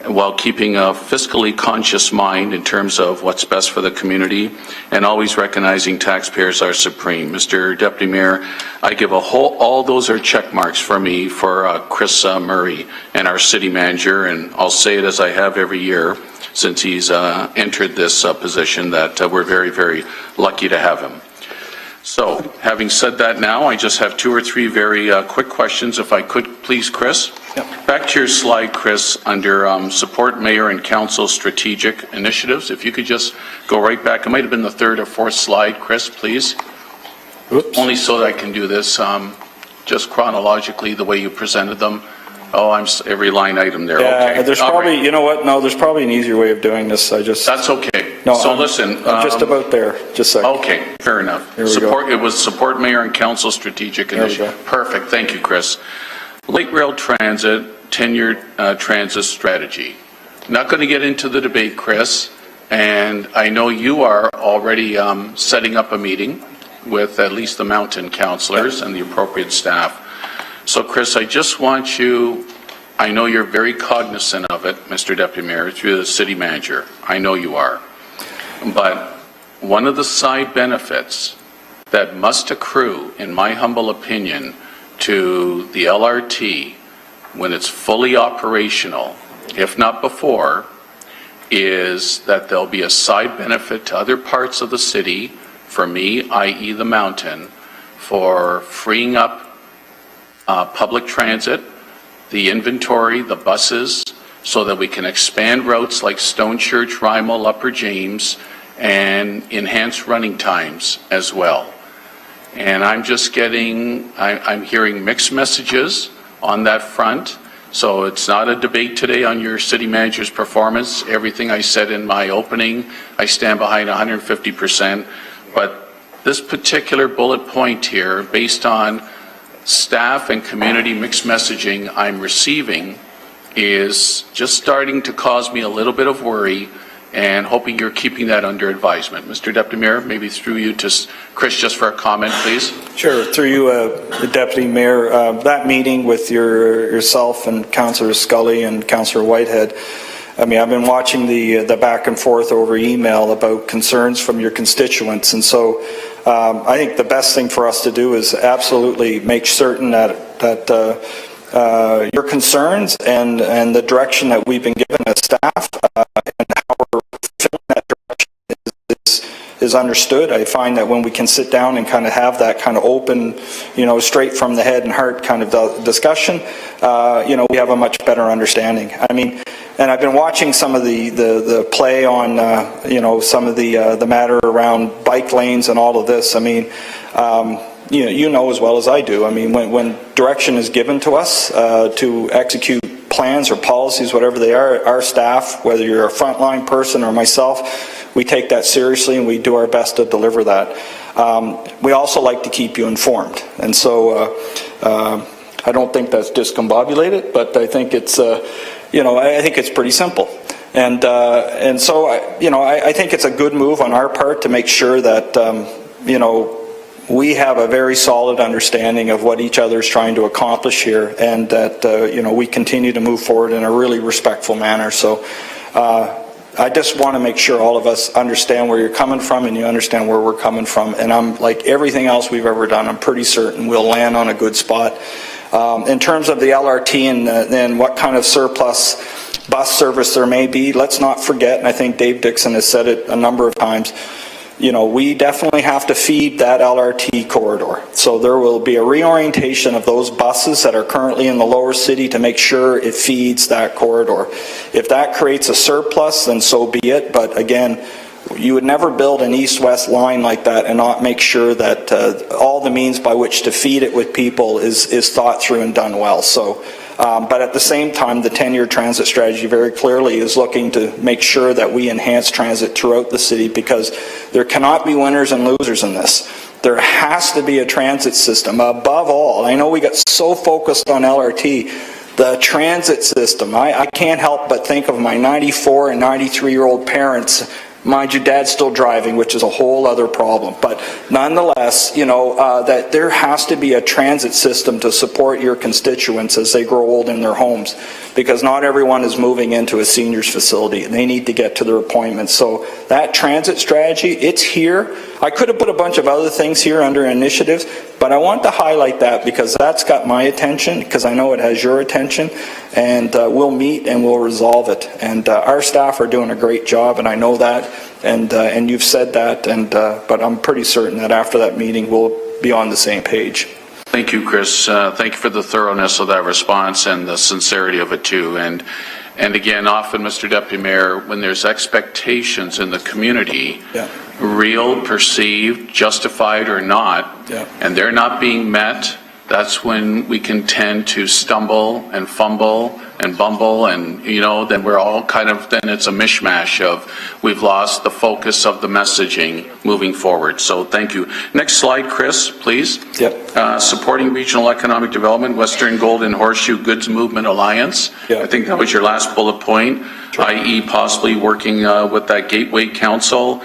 while keeping a fiscally conscious mind in terms of what's best for the community, and always recognizing taxpayers are supreme. Mr. Deputy Mayor, I give all those are check marks for me for Chris Murray and our City Manager, and I'll say it as I have every year since he's entered this position, that we're very, very lucky to have him. So, having said that now, I just have two or three very quick questions, if I could, please, Chris. Yep. Back to your slide, Chris, under support mayor and council strategic initiatives. If you could just go right back. It might have been the third or fourth slide, Chris, please. Oops. Only so that I can do this just chronologically, the way you presented them. Oh, every line item there. Yeah, okay. There's probably, right. You know what? No, there's probably an easier way of doing this. That's okay. No, so listen. I'm just about there. Just a second. Okay, fair enough. Here we go. It was support mayor and council strategic initiative. Perfect. Thank you, Chris. Light rail transit, 10-year transit strategy. Not going to get into the debate, Chris, and I know you are already setting up a meeting with at least the mountain councillors and the appropriate staff. So, Chris, I just want you, I know you're very cognizant of it, Mr. Deputy Mayor, through the City Manager. I know you are. But one of the side benefits that must accrue, in my humble opinion, to the LRT when it's fully operational, if not before, is that there'll be a side benefit to other parts of the city, for me, i.e. the mountain, for freeing up public transit, the inventory, the buses, so that we can expand routes like Stone Church, Rymel, Upper James, and enhance running times as well. And I'm just I'm hearing mixed messages on that front. So it's not a debate today on your city manager's performance. Everything I said in my opening, I stand behind 150%. But this particular bullet point here, based on staff and community mixed messaging I'm receiving, is just starting to cause me a little bit of worry, and hoping you're keeping that under advisement. Mr. Deputy Mayor, maybe through you to Chris, just for a comment, please. Sure. Through you, the Deputy Mayor, that meeting with yourself and Councillor Scully and Councillor Whitehead, I mean, I've been watching the back and forth over email about concerns from your constituents, and so I think the best thing for us to do is absolutely make certain that your concerns and the direction that we've been given as staff and how we're filling that direction is understood. I find that when we can sit down and kind of have that kind of open, straight from the head and heart kind of discussion, we have a much better understanding. I mean, and I've been watching some of the play on, some of the matter around bike lanes and all of this. I mean, you know as well as I do. I mean, when direction is given to us to execute plans or policies, whatever they are, our staff, whether you're a frontline person or myself, we take that seriously and we do our best to deliver that. We also like to keep you informed, and so I don't think that's discombobulated, but I think it's I think it's pretty simple. And so I think it's a good move on our part to make sure that we have a very solid understanding of what each other is trying to accomplish here, and that we continue to move forward in a really respectful manner. So I just want to make sure all of us understand where you're coming from and you understand where we're coming from. And I'm like everything else we've ever done, I'm pretty certain we'll land on a good spot. In terms of the LRT and what kind of surplus bus service there may be, let's not forget, and I think Dave Dixon has said it a number of times, we definitely have to feed that LRT corridor. So there will be a reorientation of those buses that are currently in the lower city to make sure it feeds that corridor. If that creates a surplus, then so be it. But again, you would never build an east-west line like that and not make sure that all the means by which to feed it with people is thought through and done well. So. But at the same time, the 10-year transit strategy very clearly is looking to make sure that we enhance transit throughout the city, because there cannot be winners and losers in this. There has to be a transit system. Above all, I know we got so focused on LRT, the transit system. I can't help but think of my 94 and 93-year-old parents. Mind you, Dad's still driving, which is a whole other problem. But nonetheless, that there has to be a transit system to support your constituents as they grow old in their homes, because not everyone is moving into a seniors facility. They need to get to their appointments. So that transit strategy, it's here. I could have put a bunch of other things here under initiatives, but I want to highlight that because that's got my attention, because I know it has your attention, and we'll meet and we'll resolve it. And our staff are doing a great job, and I know that, and you've said that, but I'm pretty certain that after that meeting we'll be on the same page. Thank you, Chris. Thank you for the thoroughness of that response and the sincerity of it too. And again, often, Mr. Deputy Mayor, when there's expectations in the community, real, perceived, justified or not, and they're not being met, that's when we can tend to stumble and fumble and bumble, and then we're all then it's a mishmash of we've lost the focus of the messaging moving forward. So thank you. Next slide, Chris, please. Supporting regional economic development, Western Golden Horseshoe Goods Movement Alliance. I think that was your last bullet point, i.e. possibly working with that Gateway Council.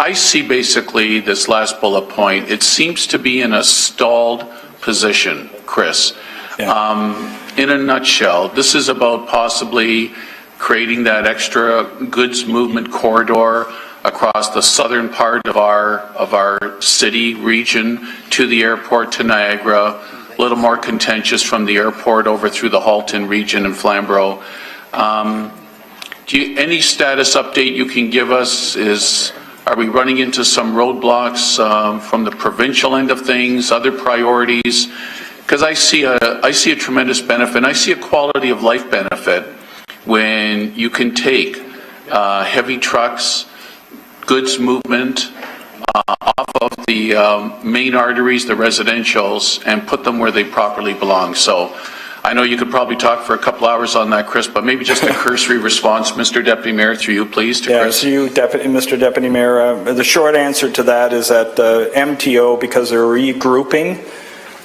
I see basically this last bullet point, it seems to be in a stalled position, Chris. In a nutshell, this is about possibly creating that extra goods movement corridor across the southern part of our city region to the airport, to Niagara, a little more contentious from the airport over through the Halton region and Flamborough. Any status update you can give us? Are we running into some roadblocks from the provincial end of things, other priorities? Because I see a tremendous benefit, and I see a quality of life benefit when you can take heavy trucks, goods movement off of the main arteries, the residentials, and put them where they properly belong. So I know you could probably talk for a couple hours on that, Chris, but maybe just a cursory response, Mr. Deputy Mayor, through you, please, to Chris. To you, Mr. Deputy Mayor. The short answer to that is that MTO, because they're regrouping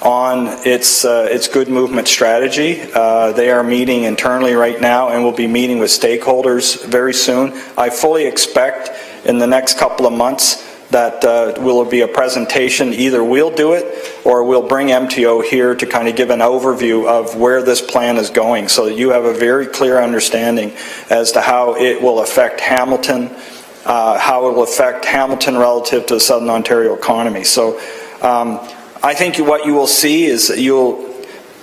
on its good movement strategy, they are meeting internally right now and will be meeting with stakeholders very soon. I fully expect in the next couple of months that will be a presentation. Either we'll do it or we'll bring MTO here to kind of give an overview of where this plan is going so that you have a very clear understanding as to how it will affect Hamilton, how it will affect Hamilton relative to the Southern Ontario economy. So I think what you will see is you'll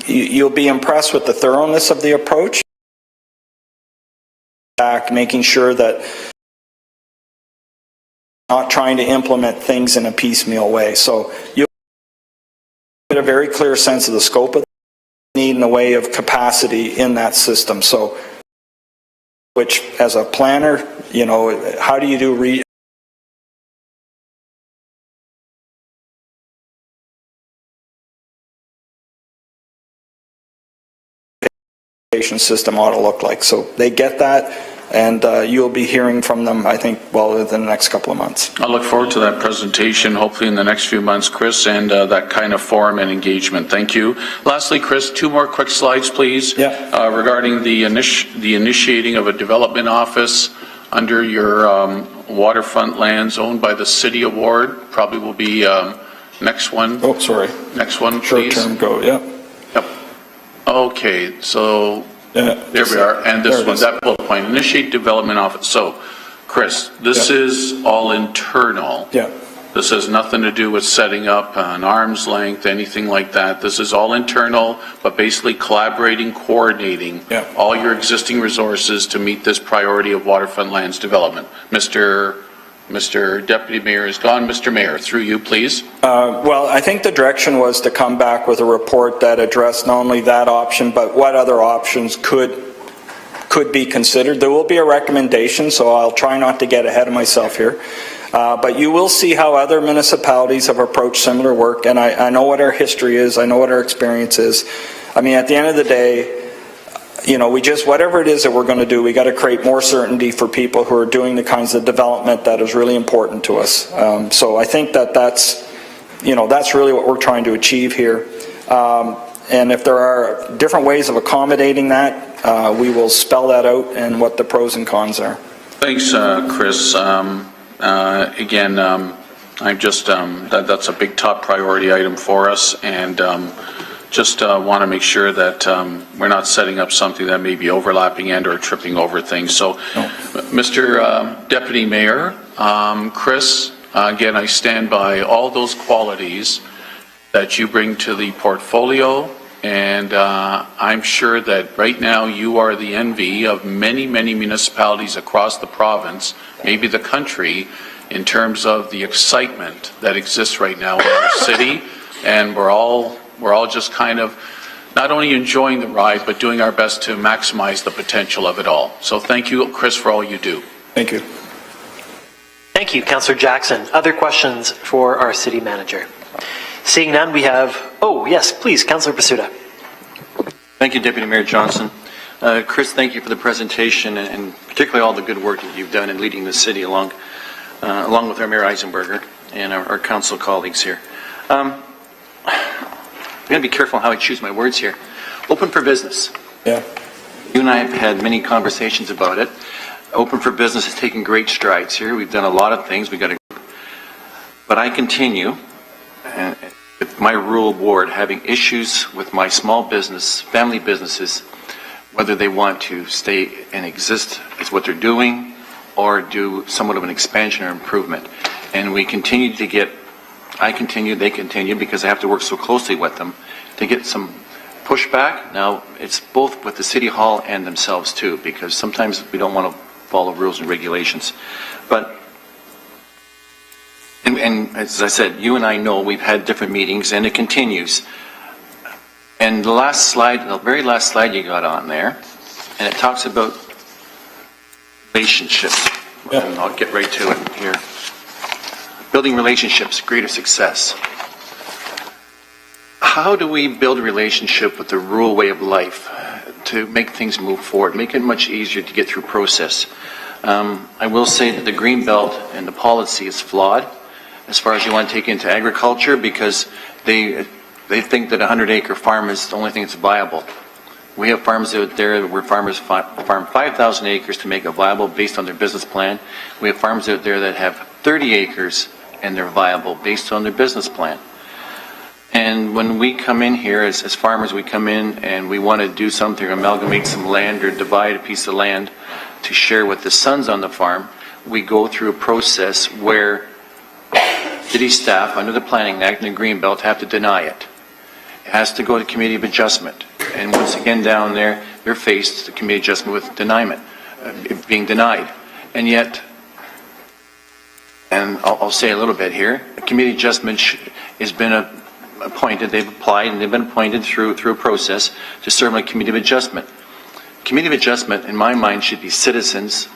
be impressed with the thoroughness of the approach, making sure that not trying to implement things in a piecemeal way. So you'll get a very clear sense of the scope of the need in the way of capacity in that system. So, which as a planner, how do you do system ought to look like. So they get that. And you'll be hearing from them, I think, within the next couple of months. I look forward to that presentation, hopefully in the next few months, Chris, and that kind of forum and engagement. Thank you. Lastly, Chris, 2 more quick slides, please. Yeah. Regarding the initiating of a development office under your waterfront lands owned by the City Award. Probably will be next one. Oh, sorry. Next one, please. Short-term go, yeah. Yep. Okay, so... there we are, and this one, that bullet point, initiate development office. So, Chris, this is all internal. Yeah. This has nothing to do with setting up an arm's length, anything like that. This is all internal, but basically collaborating, coordinating all your existing resources to meet this priority of waterfront lands development. Mr. Deputy Mayor is gone. Mr. Mayor, through you, please. Well, I think the direction was to come back with a report that addressed not only that option, but what other options could be considered. There will be a recommendation, so I'll try not to get ahead of myself here. But you will see how other municipalities have approached similar work, and I know what our history is. I know what our experience is. I mean, at the end of the day, whatever it is that we're going to do, we got to create more certainty for people who are doing the kinds of development that is really important to us. So I think that's really what we're trying to achieve here. And if there are different ways of accommodating that, we will spell that out and what the pros and cons are. Thanks, Chris. Again, I'm just that's a big top priority item for us, and just want to make sure that we're not setting up something that may be overlapping and or tripping over things. So, Mr. Deputy Mayor, Chris, again, I stand by all those qualities that you bring to the portfolio, and I'm sure that right now you are the envy of many, many municipalities across the province, maybe the country, in terms of the excitement that exists right now in our city, and we're all just kind of not only enjoying the ride, but doing our best to maximize the potential of it all. So thank you, Chris, for all you do. Thank you. Thank you, Councillor Jackson. Other questions for our city manager? Seeing none, we have, yes, please, Councillor Pasuta. Thank you, Deputy Mayor Johnson. Chris, thank you for the presentation and particularly all the good work that you've done in leading the city along with our Mayor Eisenberger and our council colleagues here. I'm going to be careful how I choose my words here. Open for business. Yeah. You and I have had many conversations about it. Open for business has taken great strides here. We've done a lot of things. But I continue, with my rural board, having issues with my small business, family businesses, whether they want to stay and exist as what they're doing or do somewhat of an expansion or improvement. And we continue to get, they continue because I have to work so closely with them to get some pushback. Now, it's both with the City Hall and themselves too, because sometimes we don't want to follow rules and regulations. But, and as I said, you and I know we've had different meetings and it continues. And the last slide, the very last slide you got on there, and it talks about relationships. Yeah. And I'll get right to it here. Building relationships, greater success. how do we build a relationship with the rural way of life to make things move forward, make it much easier to get through process? I will say that the green belt and the policy is flawed as far as you want to take into agriculture, because they think that a 100-acre farm is the only thing that's viable. We have farms out there where farmers farm 5,000 acres to make it viable based on their business plan. We have farms out there that have 30 acres and they're viable based on their business plan. And when we come in here as farmers, we come in and we want to do something, amalgamate some land or divide a piece of land to share with the sons on the farm, we go through a process where city staff, under the Planning Act and the Greenbelt, have to deny it. It has to go to Committee of Adjustment. And once again down there, they're faced, the Committee of Adjustment, with deniement, being denied. And yet, and I'll say a little bit here, a Committee of Adjustment has been appointed, they've applied, and they've been appointed through a process to serve on a Committee of Adjustment. Committee of Adjustment, in my mind, should be citizens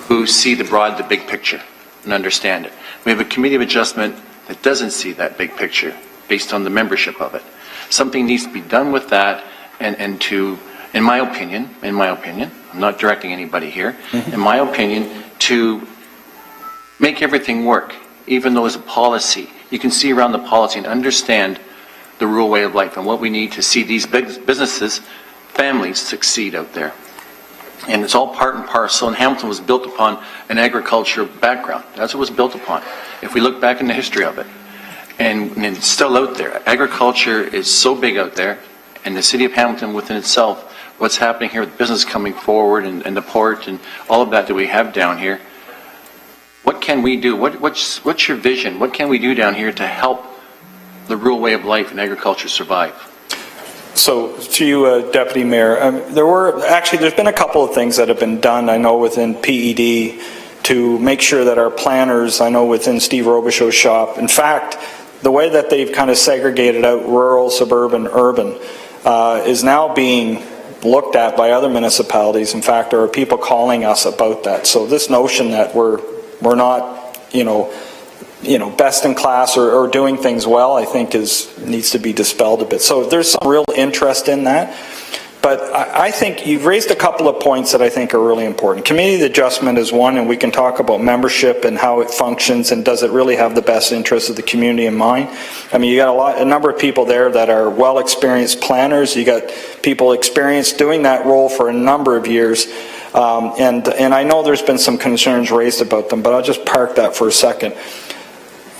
who see the big picture and understand it. We have a Committee of Adjustment that doesn't see that big picture based on the membership of it. Something needs to be done with that, and to, in my opinion, I'm not directing anybody here, in my opinion, to make everything work, even though as a policy, you can see around the policy and understand the rural way of life and what we need to see these big businesses, families succeed out there. And it's all part and parcel, and Hamilton was built upon an agriculture background. That's what it was built upon, if we look back in the history of it. And it's still out there. Agriculture is so big out there, and the city of Hamilton within itself, what's happening here with business coming forward and the port and all of that we have down here, what can we do? What's your vision? What can we do down here to help the rural way of life and agriculture survive? So to you, Deputy Mayor, there's been a couple of things that have been done, I know, within PED to make sure that our planners, I know within Steve Robichaud's shop, in fact, the way that they've kind of segregated out rural, suburban, urban is now being looked at by other municipalities. In fact, there are people calling us about that. So this notion that we're not, best in class or doing things well, I think needs to be dispelled a bit. So there's some real interest in that. But I think you've raised a couple of points that I think are really important. Committee of Adjustment is one, and we can talk about membership and how it functions and does it really have the best interests of the community in mind. I mean, you got a number of people there that are well-experienced planners. You got people experienced doing that role for a number of years. And I know there's been some concerns raised about them, but I'll just park that for a second.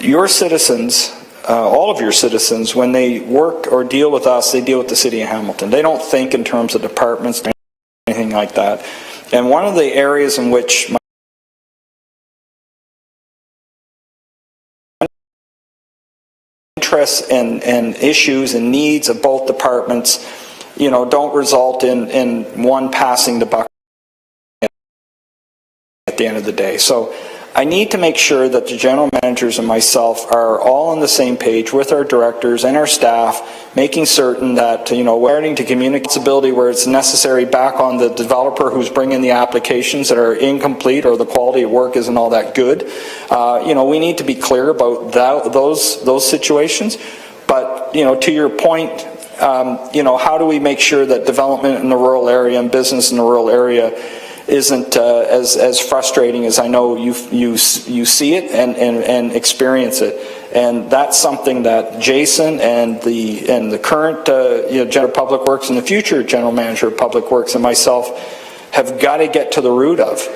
Your citizens, all of your citizens, when they work or deal with us, they deal with the City of Hamilton. They don't think in terms of departments or anything like that. And one of the areas in which my interests and issues and needs of both departments, don't result in one passing the buck at the end of the day. So I need to make sure that the general managers and myself are all on the same page with our directors and our staff, making certain that, we're starting to communicate responsibility where it's necessary back on the developer who's bringing the applications that are incomplete or the quality of work isn't all that good. We need to be clear about those situations. But, to your point, how do we make sure that development in the rural area and business in the rural area isn't as frustrating as I know you see it and experience it, and that's something that Jason and the current General of Public Works and the future General Manager of Public Works and myself have got to get to the root of,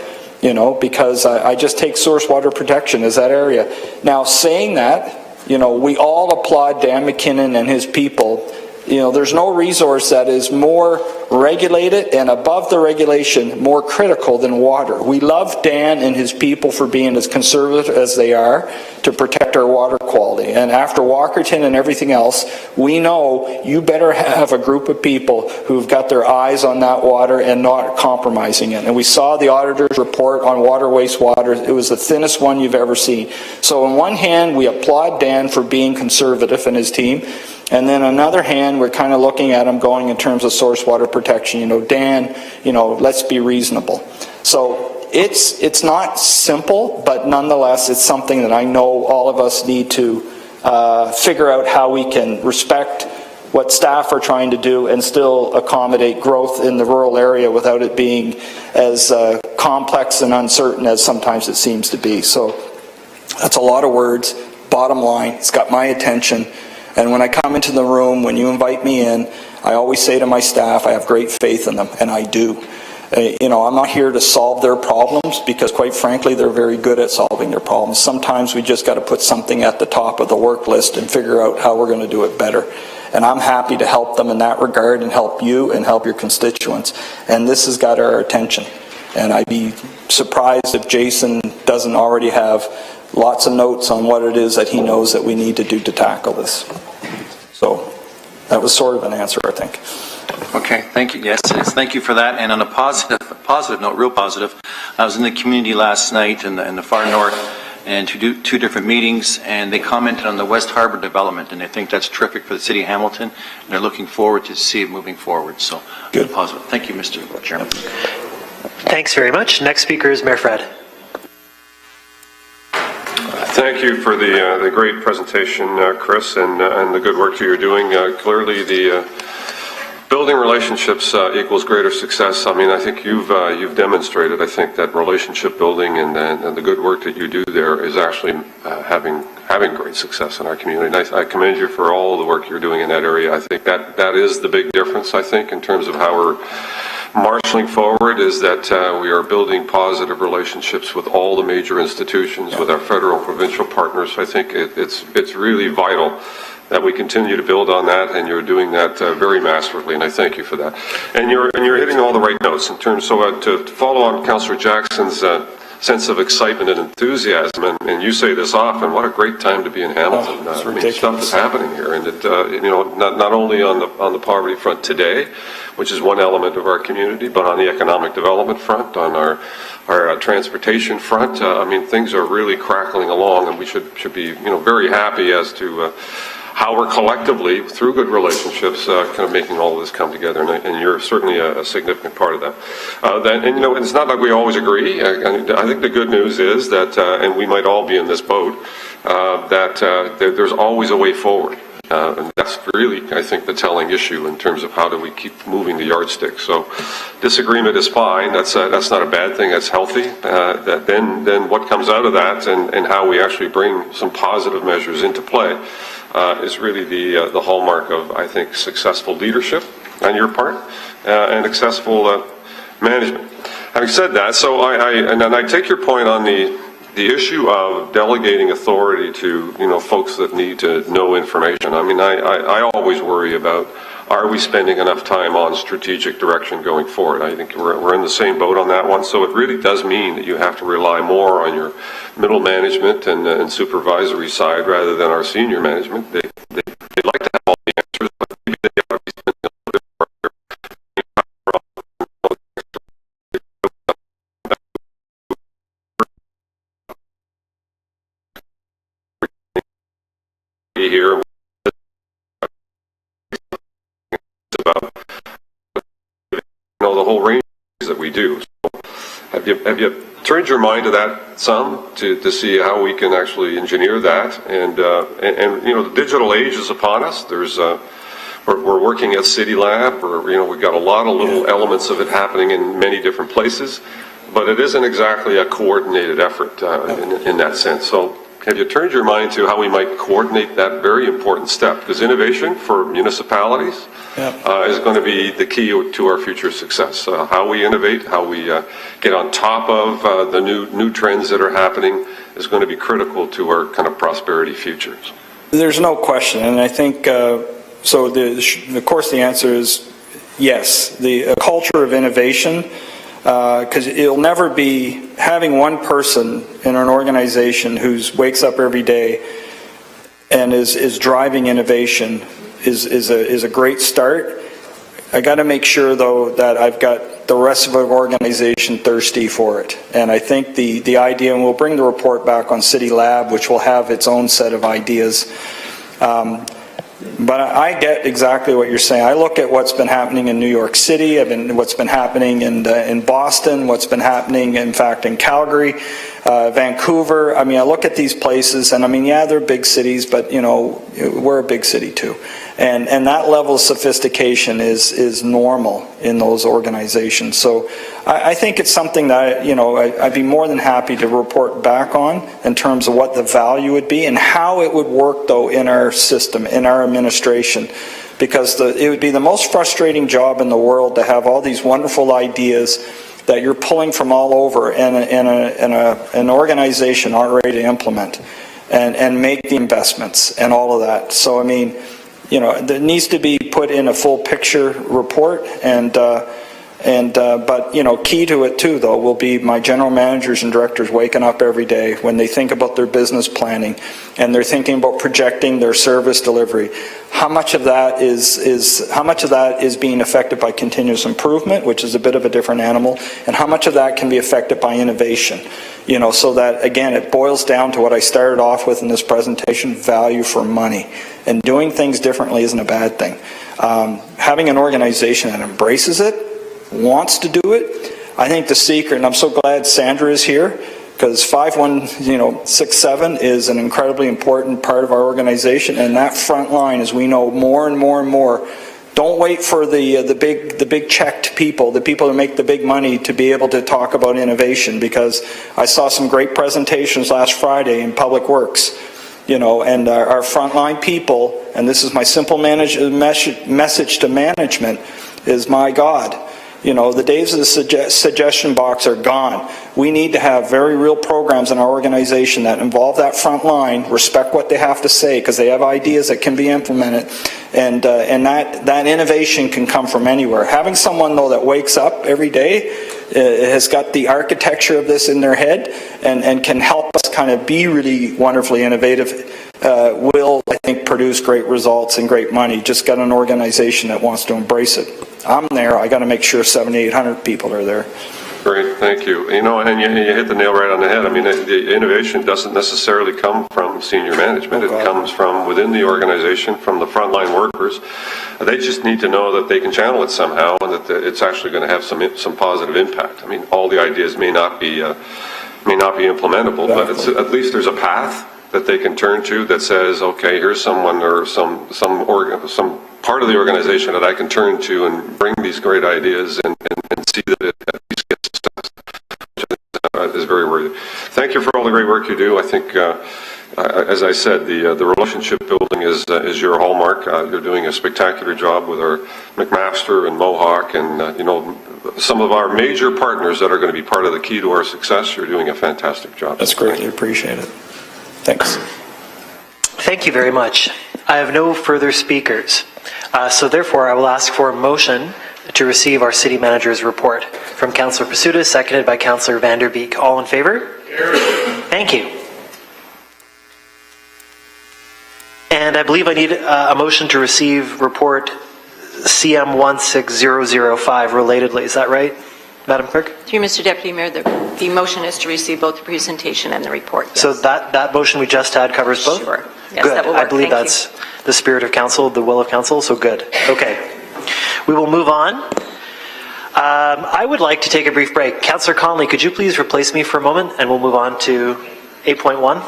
because I just take source water protection as that area. Now, saying that, we all applaud Dan McKinnon and his people. There's no resource that is more regulated and above the regulation more critical than water. We love Dan and his people for being as conservative as they are to protect our water quality. And after Walkerton and everything else, we know you better have a group of people who've got their eyes on that water and not compromising it. And we saw the auditor's report on water, wastewater. It was the thinnest one you've ever seen. So on one hand, we applaud Dan for being conservative and his team. And then on the other hand, we're kind of looking at him going in terms of source water protection. Dan, let's be reasonable. So it's not simple, but nonetheless, it's something that I know all of us need to figure out how we can respect what staff are trying to do and still accommodate growth in the rural area without it being as complex and uncertain as sometimes it seems to be. So that's a lot of words. Bottom line, it's got my attention. And when I come into the room, when you invite me in, I always say to my staff, I have great faith in them, and I do. You know, I'm not here to solve their problems because, quite frankly, they're very good at solving their problems. Sometimes we just got to put something at the top of the work list and figure out how we're going to do it better. And I'm happy to help them in that regard and help you and help your constituents. And this has got our attention. And I'd be surprised if Jason doesn't already have lots of notes on what it is that he knows that we need to do to tackle this. So that was sort of an answer, I think. Okay, thank you. Yes, thank you for that. And on a positive note, real positive, I was in the community last night in the far north and to do two different meetings, and they commented on the West Harbour development, and they think that's terrific for the city of Hamilton, and they're looking forward to see it moving forward. So, good. Positive. Thank you, Mr. Chairman. Thanks very much. Next speaker is Mayor Fred. Thank you for the great presentation, Chris, and the good work that you're doing. Clearly, the building relationships equals greater success. I mean, I think you've demonstrated, I think, that relationship building and the good work that you do there is actually having great success in our community. And I commend you for all the work you're doing in that area. I think that is the big difference, I think, in terms of how we're marshaling forward, is that we are building positive relationships with all the major institutions, with our federal and provincial partners. I think it's really vital that we continue to build on that, and you're doing that very masterfully, and I thank you for that. And you're hitting all the right notes in terms. So to follow on Councillor Jackson's sense of excitement and enthusiasm, and you say this often, what a great time to be in Hamilton. I mean, stuff is happening here, and it, you know, not only on the poverty front today, which is one element of our community, but on the economic development front, on our transportation front. I mean, things are really crackling along, and we should be, you know, very happy as to how we're collectively, through good relationships, kind of making all of this come together, and you're certainly a significant part of that. And you know, it's not like we always agree. I think the good news is that, and we might all be in this boat, that there's always a way forward. And that's really, I think, the telling issue in terms of how do we keep moving the yardstick. So disagreement is fine. That's not a bad thing. That's healthy. Then what comes out of that and how we actually bring some positive measures into play is really the hallmark of, I think, successful leadership on your part and successful management. Having said that, so I take your point on the issue of delegating authority to, you know, folks that need to know information. I mean, I always worry about, are we spending enough time on strategic direction going forward? I think we're in the same boat on that one. So it really does mean that you have to rely more on your middle management and supervisory side rather than our senior management. They like to have all the answers, but maybe they ought to be spending a little bit more here about, you know, the whole range that we do. So have you turned your mind to that some to see how we can actually engineer that? And you know, the digital age is upon us. There's we're working at City Lab. We've got a lot of little elements of it happening in many different places, but it isn't exactly a coordinated effort in that sense. So have you turned your mind to how we might coordinate that very important step? Because innovation for municipalities is going to be the key to our future success. How we innovate, how we get on top of the new trends that are happening is going to be critical to our kind of prosperity futures. There's no question, and I think, so of course the answer is yes. The culture of innovation, because it'll never be having one person in an organization who wakes up every day and is driving innovation is a great start. I got to make sure though that I've got the rest of our organization thirsty for it. And I think the idea, and we'll bring the report back on City Lab, which will have its own set of ideas. But I get exactly what you're saying. I look at what's been happening in New York City, what's been happening in Boston, what's been happening, in fact, in Calgary, Vancouver. I mean, I look at these places, and I mean, yeah, they're big cities, but, you know, we're a big city too. And that level of sophistication is normal in those organizations. So I think it's something that, you know, I'd be more than happy to report back on in terms of what the value would be and how it would work, though, in our system, in our administration. Because it would be the most frustrating job in the world to have all these wonderful ideas that you're pulling from all over and an organization aren't ready to implement and make the investments and all of that. So, I mean, you know, there needs to be put in a full picture report, but, you know, key to it too, though, will be my general managers and directors waking up every day when they think about their business planning and they're thinking about projecting their service delivery. How much of that is being affected by continuous improvement, which is a bit of a different animal, and how much of that can be affected by innovation? You know, so that, again, it boils down to what I started off with in this presentation, value for money. And doing things differently isn't a bad thing. Having an organization that embraces it, wants to do it, I think the secret, and I'm so glad Sandra is here, because 5167 is an incredibly important part of our organization, and that front line, as we know more and more and more, don't wait for the big checked people, the people who make the big money, to be able to talk about innovation, because I saw some great presentations last Friday in Public Works, you know, and our frontline people, and this is my simple message to management, is, my God, you know, the days of the suggestion box are gone. We need to have very real programs in our organization that involve that front line, respect what they have to say, because they have ideas that can be implemented, and that innovation can come from anywhere. Having someone, though, that wakes up every day, has got the architecture of this in their head, and can help us kind of be really wonderfully innovative, will, I think, produce great results and great money. Just got an organization that wants to embrace it. I'm there. I got to make sure 700-800 people are there. Great, thank you. You know, and you hit the nail right on the head. I mean, the innovation doesn't necessarily come from senior management. It comes from within the organization, from the frontline workers. They just need to know that they can channel it somehow, and that it's actually going to have some positive impact. I mean, all the ideas may not be implementable, but at least there's a path that they can turn to that says, okay, here's someone or some part of the organization that I can turn to and bring these great ideas and see that it at least gets success, which is very worthy. Thank you for all the great work you do. I think, as I said, the relationship building is your hallmark. You're doing a spectacular job with our McMaster and Mohawk and, you know, some of our major partners that are going to be part of the key to our success. You're doing a fantastic job. That's greatly appreciated. Thanks. Thank you very much. I have no further speakers. So therefore, I will ask for a motion to receive our city manager's report from Councillor Pasuta, seconded by Councillor Vanderbeek. All in favor? Thank you. And I believe I need a motion to receive report CM 16005 relatedly. Is that right, Madam Clerk? Through Mr. Deputy Mayor, the motion is to receive both the presentation and the report. Yes. So that motion we just had covers both? Sure. Yes, good. that will work. I believe Thank that's the spirit of council, the will of council, so good. Okay. We will move on. I would like to take a brief break. Councillor Conley, could you please replace me for a moment, and we'll move on to 8.1?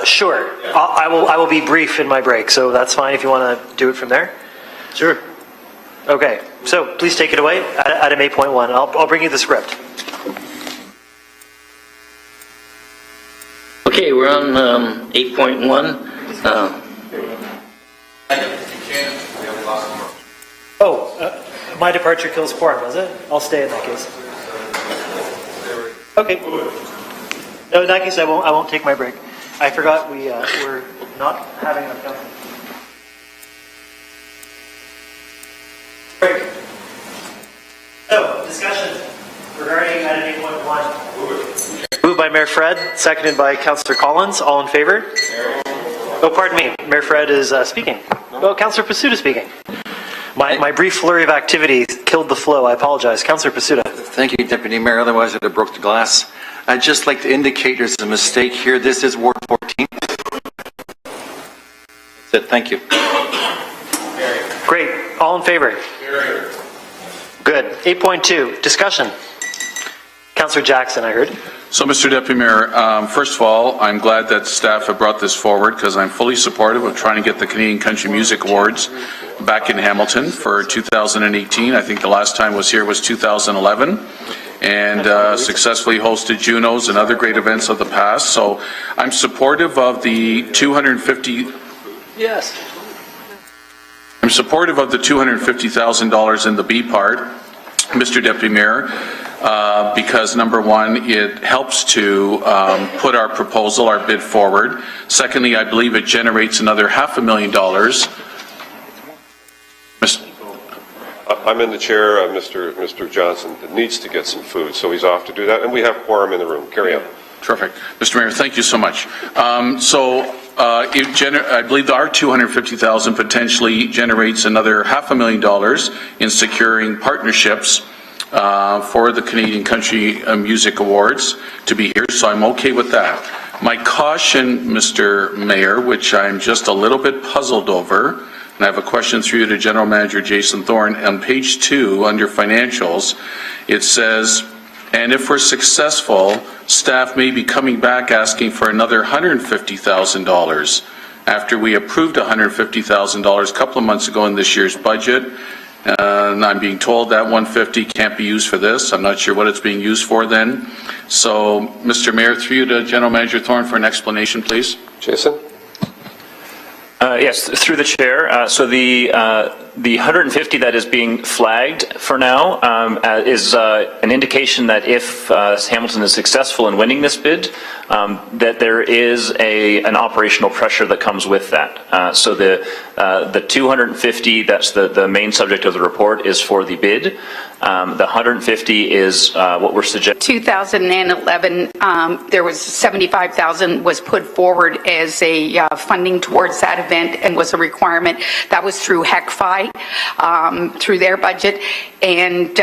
Sure. I will be brief in my break, so that's fine if you want to do it from there. Sure. Okay. So please take it away. Item 8.1. I'll bring you the script. Okay, we're on 8.1. My departure kills quorum, was it? I'll stay in that case. Okay. No, in that case, I won't take my break. I forgot we're not having enough company. Break. So, discussion regarding item 8.1. Moved by Mayor Fred, seconded by Councillor Collins. All in favor? Oh, pardon me. Mayor Fred is speaking. Oh, Councillor Pasuta speaking. My brief flurry of activity killed the flow. I apologize. Councillor Pasuta. Thank you, Deputy Mayor. Otherwise, I'd have broke the glass. I'd just like to indicate there's a mistake here. This is Ward 14. That's it. Thank you. Great. All in favor? Good. 8.2, discussion. Councillor Jackson, I heard. So, Mr. Deputy Mayor, first of all, I'm glad that staff have brought this forward because I'm fully supportive of trying to get the Canadian Country Music Awards back in Hamilton for 2018. I think the last time was here was 2011, and successfully hosted Junos and other great events of the past. So I'm supportive of the I'm supportive of the $250,000 in the B part, Mr. Deputy Mayor, because number one, it helps to put our proposal, our bid forward. Secondly, I believe it generates another $500,000. I'm in the chair. Mr. Johnson needs to get some food, so he's off to do that, and we have quorum in the room. Carry on. Terrific. Mr. Mayor, thank you so much. I believe our $250,000 potentially generates another $500,000 in securing partnerships for the Canadian Country Music Awards to be here, so I'm okay with that. My caution, Mr. Mayor, which I'm just a little bit puzzled over, and I have a question through you to General Manager Jason Thorne. On page 2, under financials, it says, and if we're successful, staff may be coming back asking for another $150,000 after we approved $150,000 a couple of months ago in this year's budget. And I'm being told that $150,000 can't be used for this. I'm not sure what it's being used for then. So, Mr. Mayor, through you to General Manager Thorne for an explanation, please. Jason? Yes, through the chair. So the 150 that is being flagged for now is an indication that if Hamilton is successful in winning this bid, that there is an operational pressure that comes with that. So the 250, that's the main subject of the report, is for the bid. The 150 is what we're suggesting. 2011, there was 75,000 was put forward as a funding towards that event and was a requirement. That was through HECFI, through their budget, and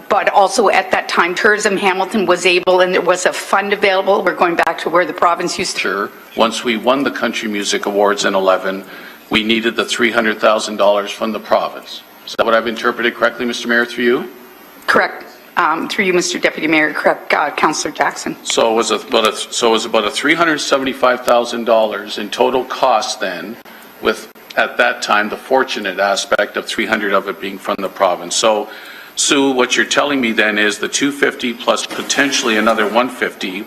but also at that time, Tourism Hamilton was able, and there was a fund available. We're going back to where the province used to. Sure. Once we won the Country Music Awards in 11, we needed the $300,000 from the province. Is that what I've interpreted correctly, Mr. Mayor, through you? Correct. Through you, Mr. Deputy Mayor, correct, Councillor Jackson. So it was about a $375,000 in total cost then, with at that time the fortunate aspect of 300 of it being from the province. So, Sue, what you're telling me then is the 250 plus potentially another 150,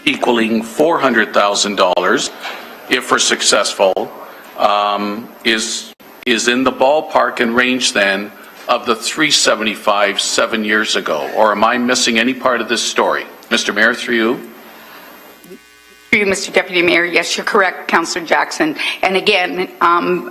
equaling $400,000, if we're successful, is in the ballpark and range then of the 375 7 years ago, or am I missing any part of this story? Mr. Mayor, through you. Through you, Mr. Deputy Mayor, yes, you're correct, Councillor Jackson. And again,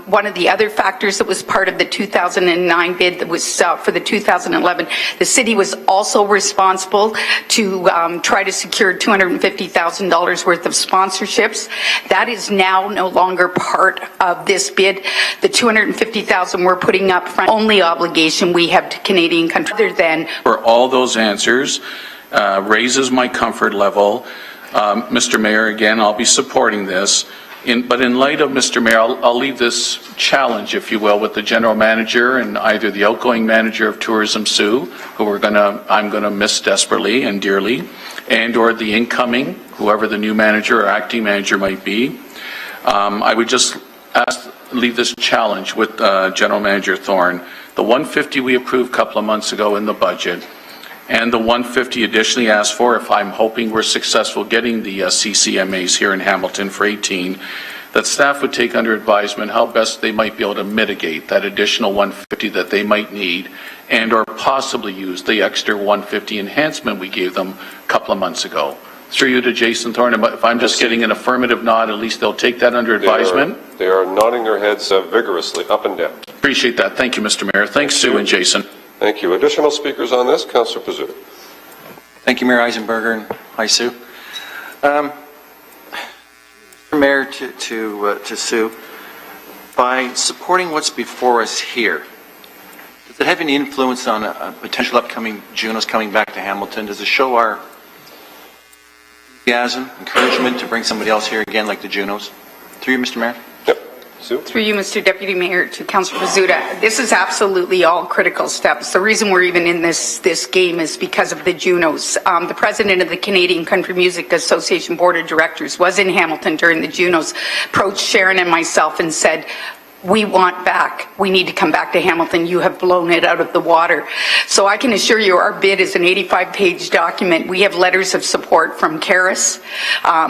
one of the other factors that was part of the 2009 bid that was for the 2011, the city was also responsible to try to secure $250,000 worth of sponsorships. That is now no longer part of this bid. The $250,000 we're putting up front, only obligation we have to Canadian Country other than. For all those answers, raises my comfort level. Mr. Mayor, again, I'll be supporting this, but in light of Mr. Mayor, I'll leave this challenge, if you will, with the General Manager and either the outgoing Manager of Tourism, Sue, who I'm going to miss desperately and dearly, and or the incoming, whoever the new manager or acting manager might be. I would just leave this challenge with General Manager Thorne. The 150 we approved a couple of months ago in the budget, and the 150 additionally asked for, if I'm hoping we're successful getting the CCMAs here in Hamilton for 18, that staff would take under advisement how best they might be able to mitigate that additional 150 that they might need, and or possibly use the extra 150 enhancement we gave them a couple of months ago. Through you to Jason Thorne, if I'm just getting an affirmative nod, at least they'll take that under advisement. They are nodding their heads vigorously up and down. Appreciate that. Thank you, Mr. Mayor. Thanks, Sue and Jason. Thank you. Additional speakers on this? Councillor Pizzuto. Thank you, Mayor Eisenberger, and hi, Sue. Mayor, to Sue, by supporting what's before us here, does it have any influence on a potential upcoming Junos coming back to Hamilton? Does it show our enthusiasm, encouragement to bring somebody else here again, like the Junos. Through you, Mr. Mayor. Through you, Mr. Deputy Mayor, to Councillor Pizzuta. This is absolutely all critical steps. The reason we're even in this game is because of the Junos. The president of the Canadian Country Music Association Board of Directors was in Hamilton during the Junos, approached Sharon and myself and said, we want back. We need to come back to Hamilton. You have blown it out of the water. So I can assure you our bid is an 85-page document. We have letters of support from Karis,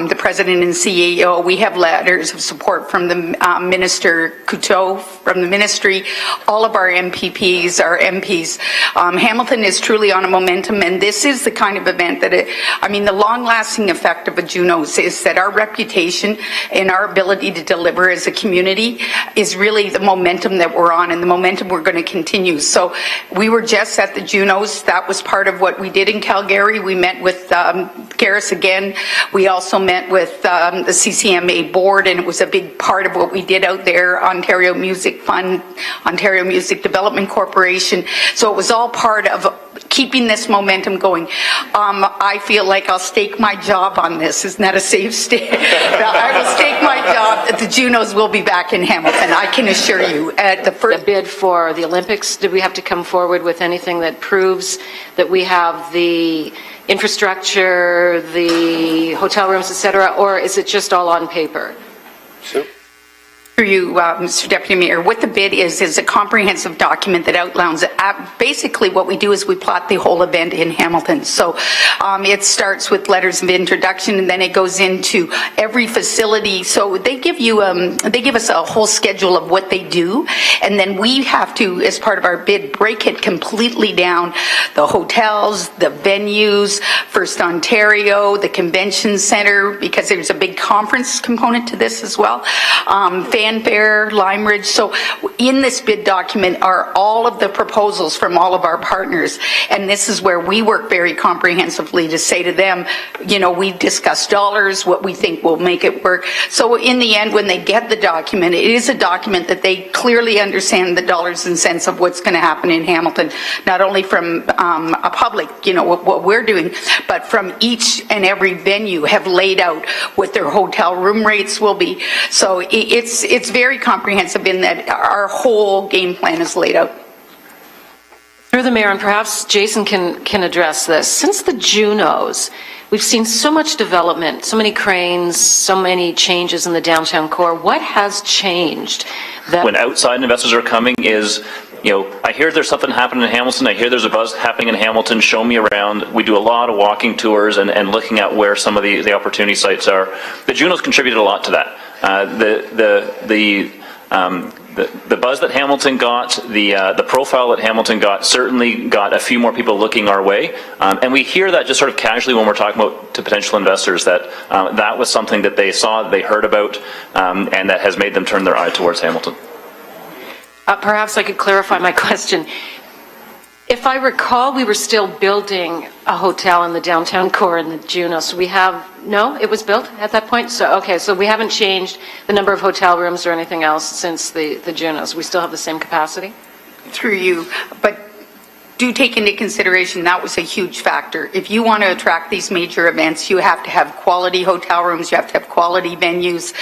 the president and CEO. We have letters of support from the Minister Couteau, from the ministry, all of our MPPs, our MPs. Hamilton is truly on a momentum, and this is the kind of event that, the long-lasting effect of a Junos is that our reputation and our ability to deliver as a community is really the momentum that we're on and the momentum we're going to continue. So we were just at the Junos. That was part of what we did in Calgary. We met with Karis again. We also met with the CCMA board, and it was a big part of what we did out there, Ontario Music Fund, Ontario Music Development Corporation. So it was all part of keeping this momentum going. I feel like I'll stake my job on this. Isn't that a safe state? I will stake my job that the Junos will be back in Hamilton. I can assure you. The bid for the Olympics, did we have to come forward with anything that proves that we have the infrastructure, the hotel rooms, etc., or is it just all on paper? Through you, Mr. Deputy Mayor, what the bid is a comprehensive document that outlines basically what we do is we plot the whole event in Hamilton. So it starts with letters of introduction, and then it goes into every facility. So they give us a whole schedule of what they do, and then we have to, as part of our bid, break it completely down. The hotels, the venues, First Ontario, the convention center, because there's a big conference component to this as well. Fanfare, Lime Ridge. So in this bid document are all of the proposals from all of our partners. And this is where we work very comprehensively to say to them, we discuss dollars, what we think will make it work. So in the end, when they get the document, it is a document that they clearly understand the dollars and cents of what's going to happen in Hamilton, not only from a public, what we're doing, but from each and every venue have laid out what their hotel room rates will be. So it's very comprehensive in that our whole game plan is laid out. Through the mayor, and perhaps Jason can address this. Since the Junos, we've seen so much development, so many cranes, so many changes in the downtown core. What has changed? When outside investors are coming is, I hear there's something happening in Hamilton. I hear there's a buzz happening in Hamilton. Show me around. We do a lot of walking tours and looking at where some of the opportunity sites are. The Junos contributed a lot to that. The buzz that Hamilton got, the profile that Hamilton got, certainly got a few more people looking our way, and we hear that just sort of casually when we're talking about to potential investors that that was something that they saw, that they heard about, and that has made them turn their eye towards Hamilton. Perhaps I could clarify my question. If I recall, we were still building a hotel in the downtown core in the Junos. No, it was built at that point? So we haven't changed the number of hotel rooms or anything else since the Junos. We still have the same capacity? Through you, but do take into consideration that was a huge factor. If you want to attract these major events, you have to have quality hotel rooms, you have to have quality venues,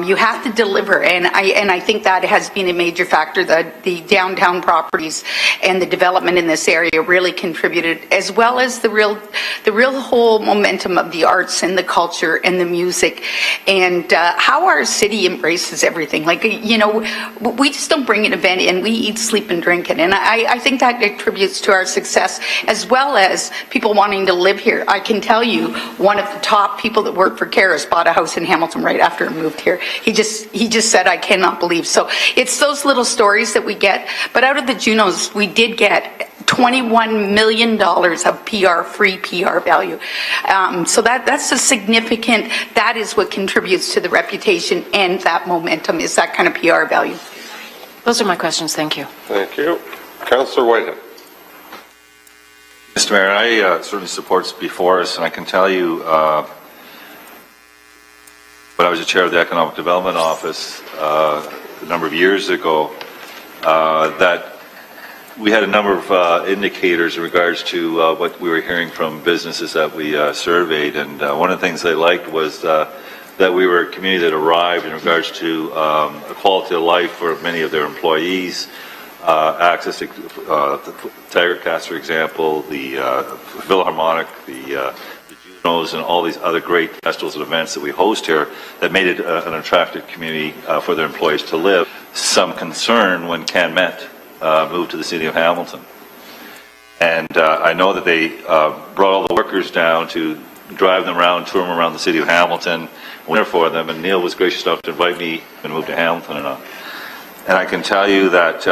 you have to deliver, and I think that has been a major factor. The downtown properties and the development in this area really contributed, as well as the real whole momentum of the arts and the culture and the music, and how our city embraces everything. We just don't bring an event in, we eat, sleep, and drink it, and I think that attributes to our success, as well as people wanting to live here. I can tell you, one of the top people that worked for Karis bought a house in Hamilton right after he moved here. He just said, I cannot believe. So it's those little stories that we get. But out of the Junos, we did get $21 million of free PR value. So that's a significant, that is what contributes to the reputation and that momentum, is that kind of PR value. Those are my questions. Thank you. Thank you. Councillor Whitehead. Mr. Mayor, I certainly support before us, and I can tell you, when I was the chair of the Economic Development Office a number of years ago, that we had a number of indicators in regards to what we were hearing from businesses that we surveyed, and one of the things they liked was that we were a community that arrived in regards to a quality of life for many of their employees, access to Tiger Cats, for example, the Philharmonic, the Junos, and all these other great festivals and events that we host here that made it an attractive community for their employees to live. Some concern when CanMet moved to the city of Hamilton. And I know that they brought all the workers down to drive them around, tour them around the city of Hamilton, winter for them, and Neil was gracious enough to invite me and move to Hamilton and all. And I can tell you that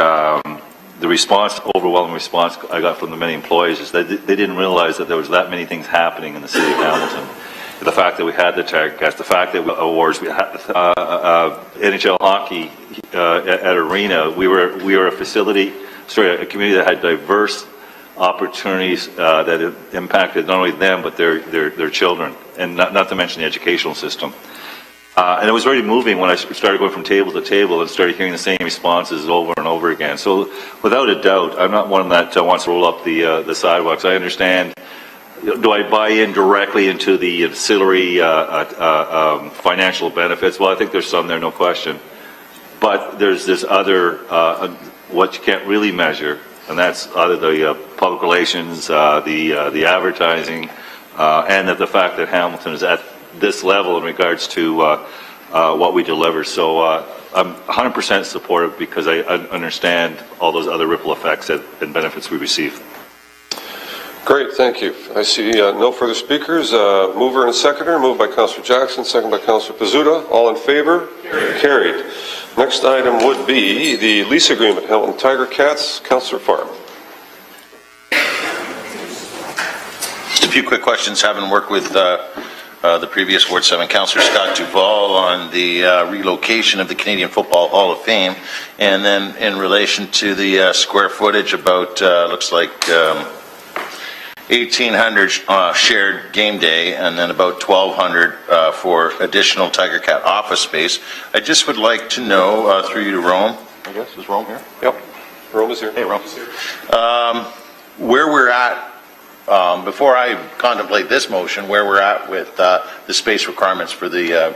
the response, overwhelming response I got from the many employees is that they didn't realize that there was that many things happening in the city of Hamilton. The fact that we had the Tiger Cats, the fact that awards, we had NHL hockey at Arena. We were a facility, a community that had diverse opportunities that impacted not only them but their children, and not to mention the educational system. And it was very moving when I started going from table to table and started hearing the same responses over and over again. So without a doubt, I'm not one that wants to roll up the sidewalks. I understand. Do I buy in directly into the ancillary financial benefits? Well, I think there's some there, no question. But there's this other, what you can't really measure, and that's either the public relations, the advertising, and the fact that Hamilton is at this level in regards to what we deliver. So I'm 100% supportive because I understand all those other ripple effects and benefits we receive. Great, thank you. I see no further speakers. Mover and seconder, moved by Councillor Jackson, second by Councillor Pizzuta. All in favor? Carried. Next item would be the lease agreement, Hamilton Tiger Cats. Councillor Farr. Just a few quick questions, having worked with the previous Ward 7 Councillor Scott Duvall on the relocation of the Canadian Football Hall of Fame, and then in relation to the square footage, about looks like 1,800 shared game day, and then about 1,200 for additional Tiger Cat office space. I just would like to know, through you to Rome, I guess, is Rome here? Yep, Rome is here. Hey, Rome. Where we're at, before I contemplate this motion, where we're at with the space requirements for the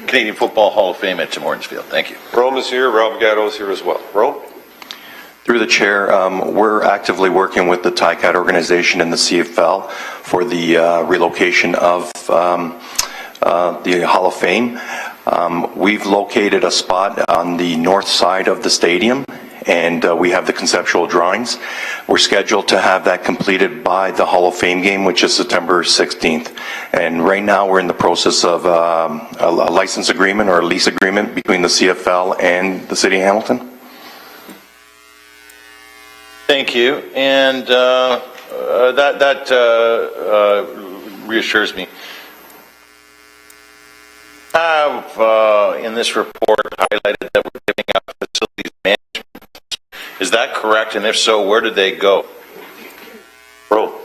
Canadian Football Hall of Fame at Tim Hortons Field. Thank you. Rome is here, Rob Gatto is here as well. Rome? Through the chair, we're actively working with the TICAT organization and the CFL for the relocation of the Hall of Fame. We've located a spot on the north side of the stadium, and we have the conceptual drawings. We're scheduled to have that completed by the Hall of Fame game, which is September 16th. And right now we're in the process of a license agreement or a lease agreement between the CFL and the City of Hamilton. Thank you, and that reassures me. Have in this report highlighted that we're giving up facilities management. Is that correct? And if so, where did they go? Bro.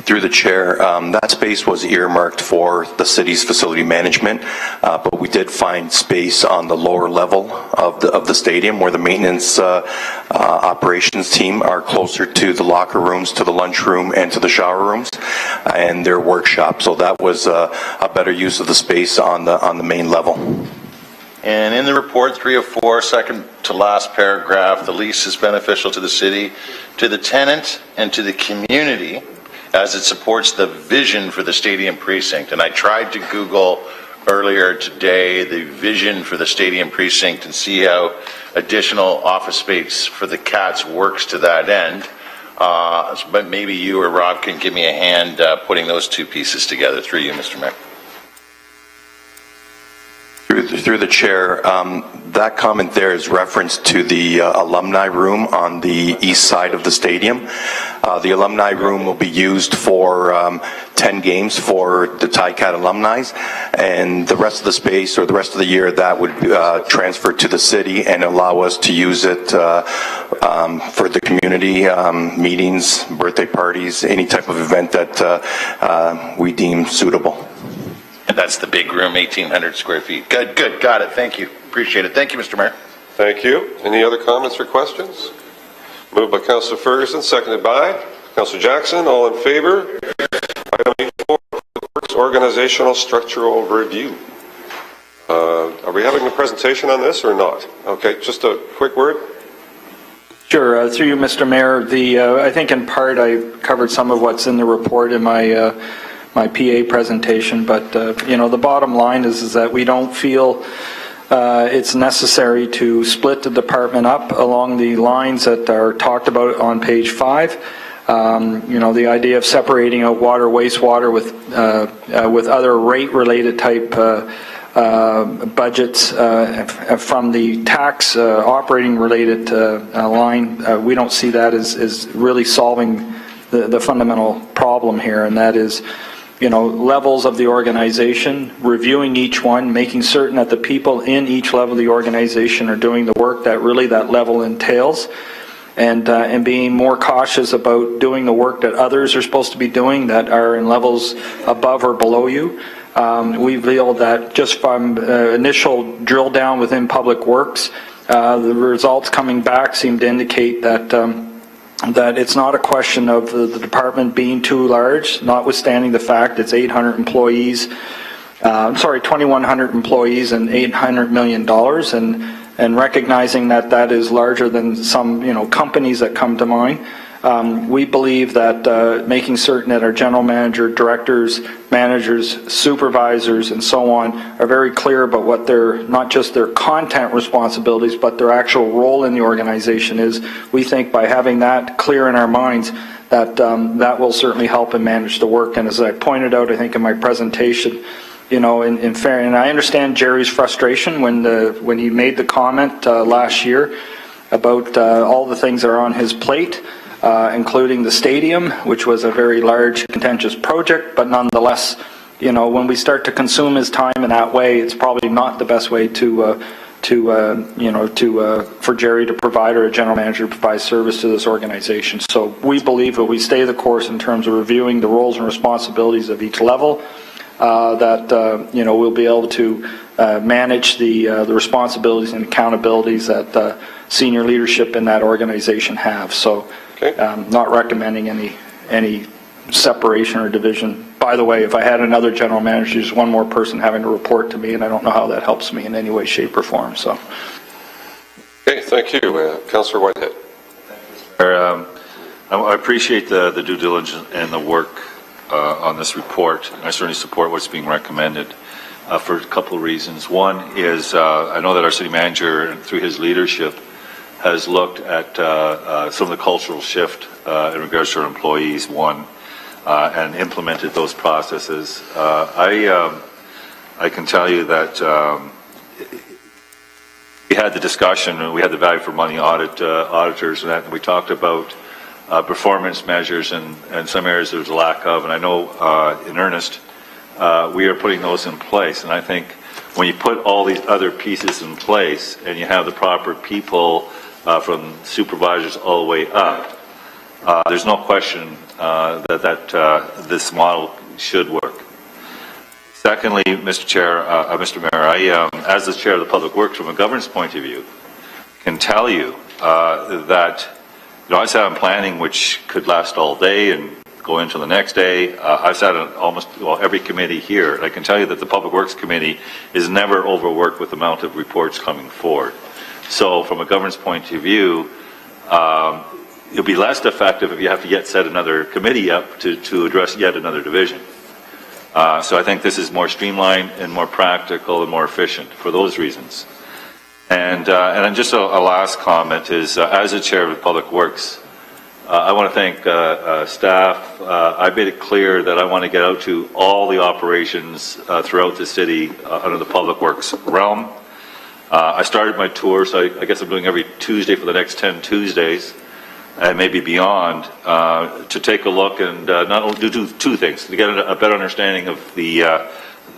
Through the chair, that space was earmarked for the city's facility management, but we did find space on the lower level of the stadium where the maintenance operations team are closer to the locker rooms, to the lunchroom, and to the shower rooms, and their workshop. So that was a better use of the space on the main level. And in the report, 3 of 4, second to last paragraph, the lease is beneficial to the city, to the tenant, and to the community, as it supports the vision for the stadium precinct. And I tried to Google earlier today the vision for the stadium precinct and see how additional office space for the Cats works to that end. But maybe you or Rob can give me a hand putting those two pieces together. Through you, Mr. Mayor. Through the chair, that comment there is reference to the alumni room on the east side of the stadium. The alumni room will be used for 10 games for the TICAT alumni, and the rest of the space or the rest of the year that would transfer to the city and allow us to use it for the community meetings, birthday parties, any type of event that we deem suitable. And that's the big room, 1,800 square feet. Good, good, got it. Thank you. Appreciate it. Thank you, Mr. Mayor. Thank you. Any other comments or questions? Moved by Councillor Ferguson, seconded by Councillor Jackson. All in favor? Item 84, Works Organizational Structural Review. Are we having a presentation on this or not? Okay, just a quick word. Sure. Through you, Mr. Mayor, I think in part I covered some of what's in the report in my my PA presentation, but the bottom line is that we don't feel it's necessary to split the department up along the lines that are talked about on page 5. The idea of separating out water, wastewater with other rate-related type budgets from the tax operating-related line, we don't see that as really solving the fundamental problem here, and that is, levels of the organization, reviewing each one, making certain that the people in each level of the organization are doing the work that really that level entails, and being more cautious about doing the work that others are supposed to be doing that are in levels above or below you. We feel that just from initial drill down within Public Works, the results coming back seem to indicate that that it's not a question of the department being too large, notwithstanding the fact it's 800 employees, 2,100 employees and $800 million, and recognizing that that is larger than some companies that come to mind. We believe that making certain that our general manager, directors, managers, supervisors, and so on are very clear about what their, not just their content responsibilities, but their actual role in the organization is. We think by having that clear in our minds, that that will certainly help and manage the work. And as I pointed out, I think in my presentation, in fair, and I understand Jerry's frustration when he made the comment last year about all the things that are on his plate. Including the stadium, which was a very large, contentious project, but nonetheless, when we start to consume his time in that way, it's probably not the best way for Jerry to provide, or a general manager to provide service to this organization. So we believe that we stay the course in terms of reviewing the roles and responsibilities of each level, that we'll be able to manage the responsibilities and accountabilities that senior leadership in that organization have. So. Okay. Not recommending any separation or division. By the way, if I had another general manager, there's one more person having to report to me, and I don't know how that helps me in any way, shape, or form. So. Okay, thank you, Councillor Whitehead. I appreciate the due diligence and the work on this report. I certainly support what's being recommended for a couple of reasons. One is I know that our city manager, through his leadership, has looked at some of the cultural shift in regards to our employees, and implemented those processes. I can tell you that we had the discussion, we had the value for money auditors, and we talked about performance measures, and some areas there's a lack of, and I know in earnest we are putting those in place. And I think when you put all these other pieces in place and you have the proper people from supervisors all the way up, there's no question that this model should work. Secondly, Mr. Mayor, as the chair of the Public Works, from a governance point of view, can tell you that I sat on planning, which could last all day and go into the next day. I've sat on almost every committee here, and I can tell you that the Public Works Committee is never overworked with the amount of reports coming forward. So from a governance point of view, it'll be less effective if you have to yet set another committee up to address yet another division. So I think this is more streamlined and more practical and more efficient for those reasons. And then just a last comment is, as the chair of Public Works, I want to thank staff. I made it clear that I want to get out to all the operations throughout the city under the Public Works realm. I started my tour, so I guess I'm doing every Tuesday for the next 10 Tuesdays, and maybe beyond, to take a look and not only do two things: to get a better understanding of the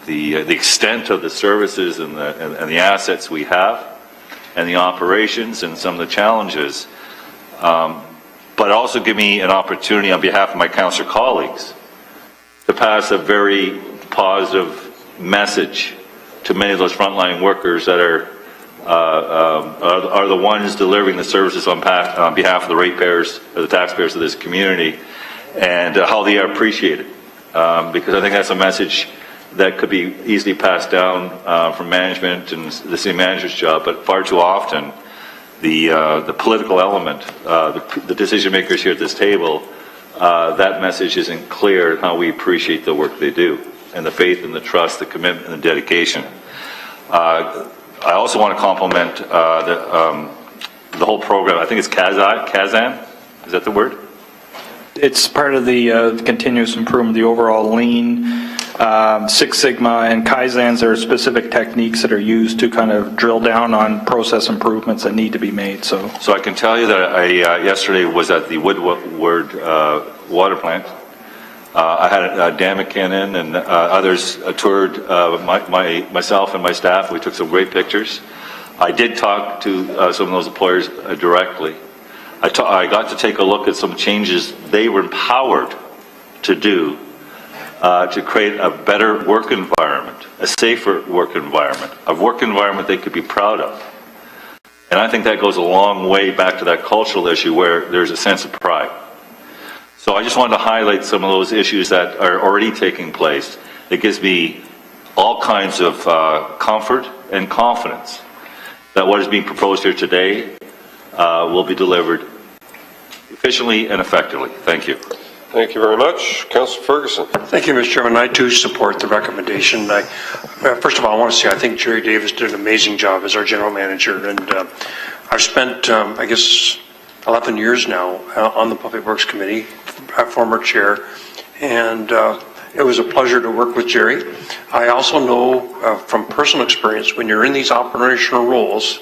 extent of the services and the assets we have, and the operations and some of the challenges, but also give me an opportunity on behalf of my councillor colleagues to pass a very positive message to many of those frontline workers that are are the ones delivering the services on behalf of the ratepayers, or the taxpayers of this community, and how they are appreciated. Because I think that's a message that could be easily passed down from management and the city manager's job, but far too often the political element, the decision makers here at this table, that message isn't clear how we appreciate the work they do, and the faith and the trust, the commitment and the dedication. I also want to compliment the whole program. I think it's Kazan, is that the word? It's part of the continuous improvement, the overall lean, Six Sigma and Kaizens are specific techniques that are used to kind of drill down on process improvements that need to be made. So I can tell you that I yesterday was at the Woodward water plant. I had Dan McKinnon and others toured myself and my staff. We took some great pictures. I did talk to some of those employers directly. I got to take a look at some changes they were empowered to do to create a better work environment, a safer work environment, a work environment they could be proud of. And I think that goes a long way back to that cultural issue where there's a sense of pride. So I just wanted to highlight some of those issues that are already taking place. It gives me all kinds of comfort and confidence that what is being proposed here today will be delivered efficiently and effectively. Thank you. Thank you very much. Councillor Ferguson. Thank you, Mr. Chairman. I too support the recommendation. First of all, I want to say I think Jerry Davis did an amazing job as our general manager, and I've spent, I guess, 11 years now on the Public Works Committee, former chair, and it was a pleasure to work with Jerry. I also know from personal experience, when you're in these operational roles,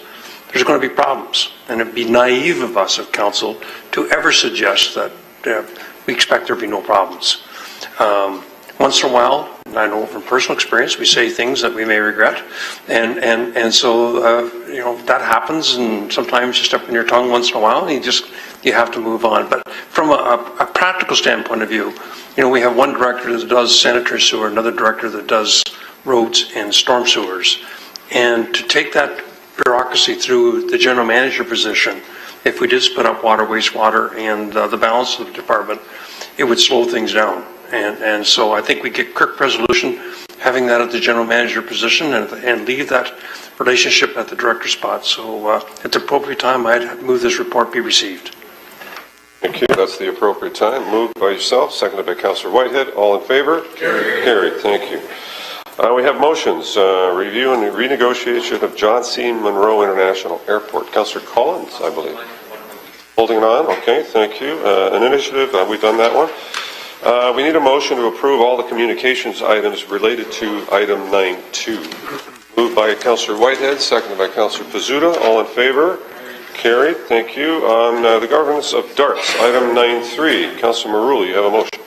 there's going to be problems, and it'd be naive of us at council to ever suggest that we expect there to be no problems. Once in a while, and I know from personal experience, we say things that we may regret, and so you know, that happens, and sometimes you step on your tongue once in a while, and you have to move on. But from a practical standpoint of view, you know, we have one director that does sanitary sewer, another director that does roads and storm sewers, and to take that bureaucracy through the general manager position, if we did split up water, wastewater, and the balance of the department, it would slow things down. And so I think we get quick resolution having that at the general manager position and leave that relationship at the director spot. So at the appropriate time, I'd move this report be received. Thank you. That's the appropriate time. Moved by yourself, seconded by Councillor Whitehead. All in favor? Carried. Carried. Thank you. We have motions. Review and renegotiation of John C. Munro International Airport. Councillor Collins, I believe. Holding it on? Okay, thank you. An initiative, we've done that one. We need a motion to approve all the communications items related to item 9.2. Moved by Councillor Whitehead, seconded by Councillor Pizzuta. All in favor? Carried. Thank you. On the governance of darts, item 9.3. Councillor Maruli, you have a motion.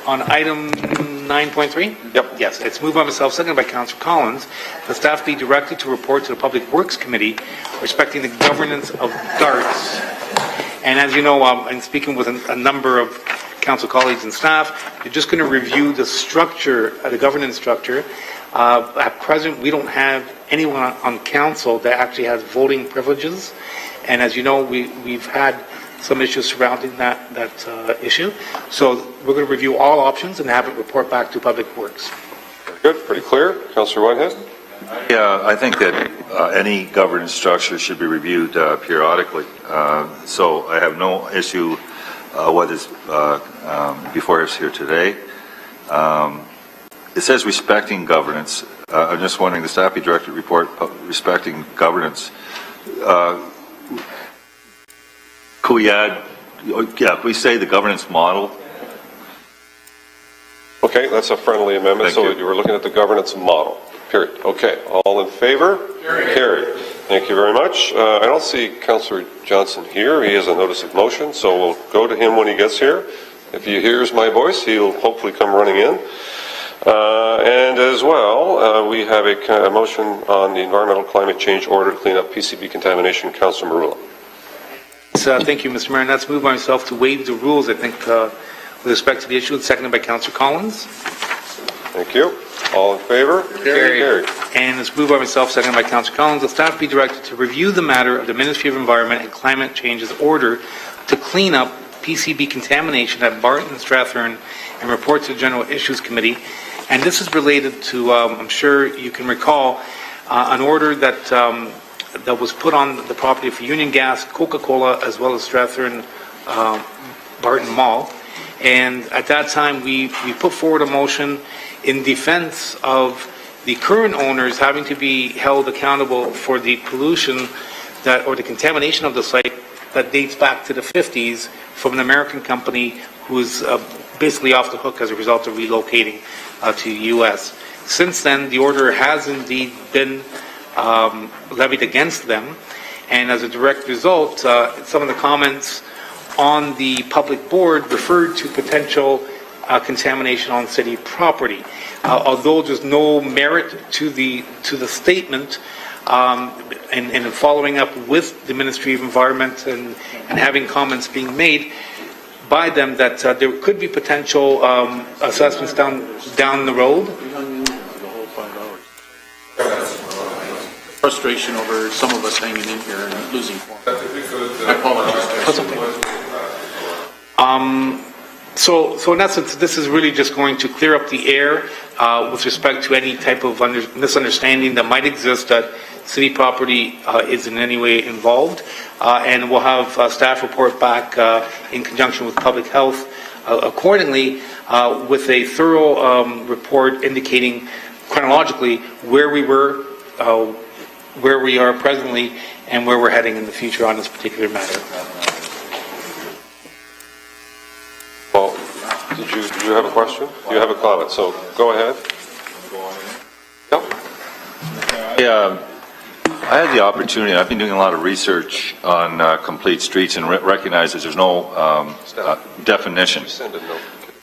On item 9.3? Yep. Yes, it's moved by myself, seconded by Councillor Collins. The staff be directed to report to the Public Works Committee respecting the governance of darts. And as you know, I'm speaking with a number of council colleagues and staff. They're just going to review the structure, the governance structure. At present, we don't have anyone on council that actually has voting privileges. And as you know, we've had some issues surrounding that issue. So we're going to review all options and have it report back to Public Works. Very good. Pretty clear. Councillor Whitehead? Yeah, I think that any governance structure should be reviewed periodically. So I have no issue what is before us here today. It says respecting governance. I'm just wondering, the staff be directed report respecting governance. Could we add, could we say the governance model? Okay, that's a friendly amendment. So you were looking at the governance model, period. Okay, all in favor? Carried. Thank you very much. I don't see Councillor Johnson here. He has a notice of motion, so we'll go to him when he gets here. If he hears my voice, he'll hopefully come running in. And as well, we have a motion on the environmental climate change order to clean up PCB contamination. Councillor Marula. Thank you, Mr. Mayor. And that's moved by myself to waive the rules, I think, with respect to the issue, and seconded by Councillor Collins. Thank you. All in favor? Carried. And it's moved by myself, seconded by Councillor Collins, the staff be directed to review the matter of the Ministry of Environment and Climate Change's order to clean up PCB contamination at Barton and Strathern and report to the General Issues Committee. And this is related to, I'm sure you can recall, an order that that was put on the property for Union Gas, Coca-Cola, as well as Strathern Barton Mall. And at that time, we put forward a motion in defense of the current owners having to be held accountable for the pollution that, or the contamination of the site that dates back to the 50s from an American company who is basically off the hook as a result of relocating to the U.S. Since then, the order has indeed been levied against them, and as a direct result, some of the comments on the public board referred to potential contamination on city property. Although there's no merit to the statement, and following up with the Ministry of Environment and having comments being made by them that there could be potential assessments down the road. Frustration over some of us hanging in here and losing form. I apologize. So in essence, this is really just going to clear up the air with respect to any type of misunderstanding that might exist that city property is in any way involved. And we'll have staff report back in conjunction with public health accordingly with a thorough report indicating chronologically where we were, where we are presently, and where we're heading in the future on this particular matter. Well, did you have a question? You have a comment, so go ahead. Yeah. I had the opportunity, I've been doing a lot of research on complete streets and recognize that there's no definition.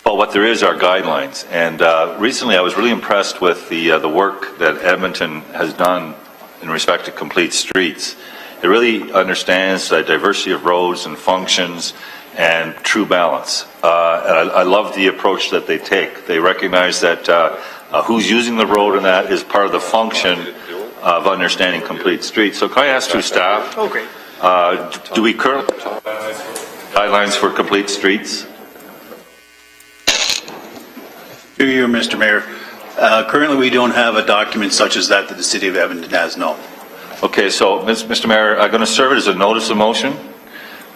But what there is are guidelines. And recently I was really impressed with the work that Edmonton has done in respect to complete streets. It really understands the diversity of roads and functions and true balance. I love the approach that they take. They recognize that who's using the road and that is part of the function of understanding complete streets. So can I ask through staff, do we currently have guidelines for complete streets? Through you, Mr. Mayor. Currently, we don't have a document such as that the City of Edmonton has, no. Okay, so Mr. Mayor, I'm going to serve it as a notice of motion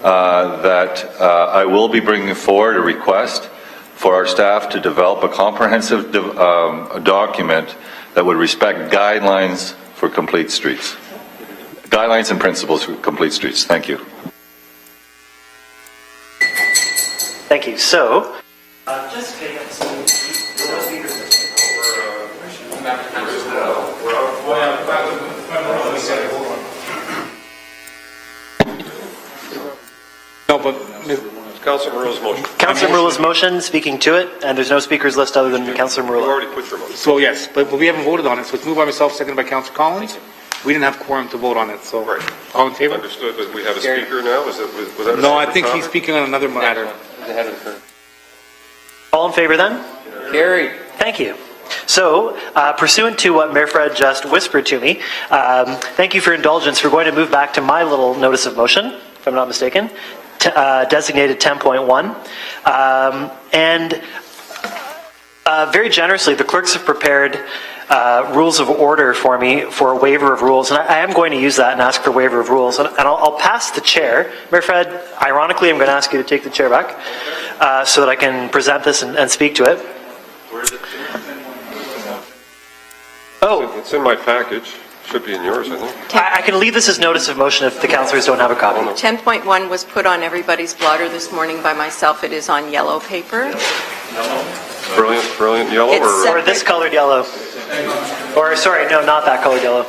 that I will be bringing forward a request for our staff to develop a comprehensive document that would respect guidelines for complete streets. Guidelines and principles for complete streets. Thank you. Thank you. So, Just take up some No, but Councillor Marula's motion. Councillor Marula's motion, speaking to it, and there's no speakers list other than Councillor Marula. You already put your motion. So yes, but we haven't voted on it. So it's moved by myself, seconded by Councillor Collins. We didn't have quorum to vote on it. So all in favor? Understood, but we have a speaker now? Was that No, I think he's speaking on another matter. All in favor then? Carried. Thank you. So, pursuant to what Mayor Fred just whispered to me, thank you for indulgence. We're going to move back to my little notice of motion, if I'm not mistaken, designated 10.1. And very generously, the clerks have prepared rules of order for me for a waiver of rules, and I am going to use that and ask for waiver of rules. And I'll pass the chair. Mayor Fred, ironically, I'm going to ask you to take the chair back so that I can present this and speak to it. Where is it? Oh. It's in my package. Should be in yours, I think. I can leave this as notice of motion if the councillors don't have a copy. 10.1 was put on everybody's blotter this morning by myself. It is on yellow paper. Brilliant yellow? Or this colored yellow. Or, sorry, no, not that colored yellow.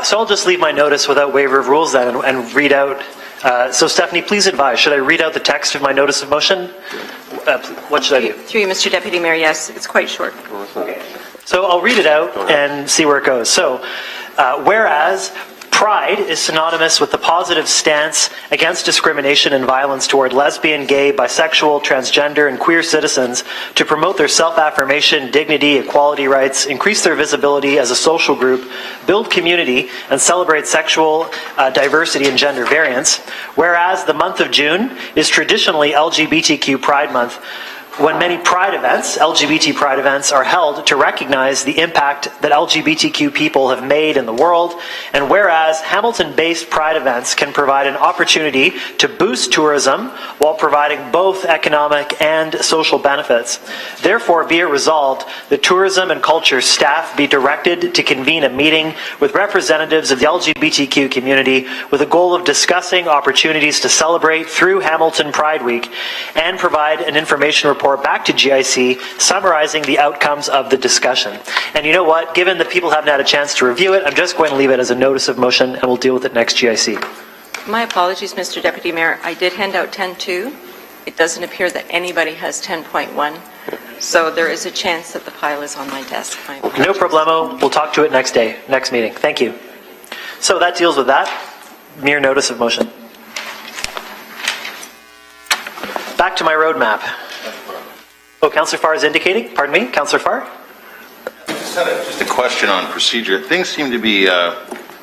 So I'll just leave my notice without waiver of rules then and read out. So Stephanie, please advise, should I read out the text of my notice of motion? What should I do? Through you, Mr. Deputy Mayor, yes, it's quite short. So I'll read it out and see where it goes. So, whereas Pride is synonymous with the positive stance against discrimination and violence toward lesbian, gay, bisexual, transgender, and queer citizens to promote their self-affirmation, dignity, equality rights, increase their visibility as a social group, build community, and celebrate sexual diversity and gender variance. Whereas the month of June is traditionally LGBTQ Pride Month, when many Pride events, LGBT Pride events, are held to recognize the impact that LGBTQ people have made in the world, and whereas Hamilton-based Pride events can provide an opportunity to boost tourism while providing both economic and social benefits. Therefore, be it resolved, the tourism and culture staff be directed to convene a meeting with representatives of the LGBTQ community with a goal of discussing opportunities to celebrate through Hamilton Pride Week and provide an information report back to GIC summarizing the outcomes of the discussion. And you know what? Given that people haven't had a chance to review it, I'm just going to leave it as a notice of motion and we'll deal with it next GIC. My apologies, Mr. Deputy Mayor. I did hand out 10.2. It doesn't appear that anybody has 10.1. So there is a chance that the pile is on my desk. No problemo. We'll talk to it next meeting. Thank you. So that deals with that. Mere notice of motion. Back to my roadmap. Oh, Councillor Farr is indicating? Pardon me, Councillor Farr? Just a question on procedure. Things seem to be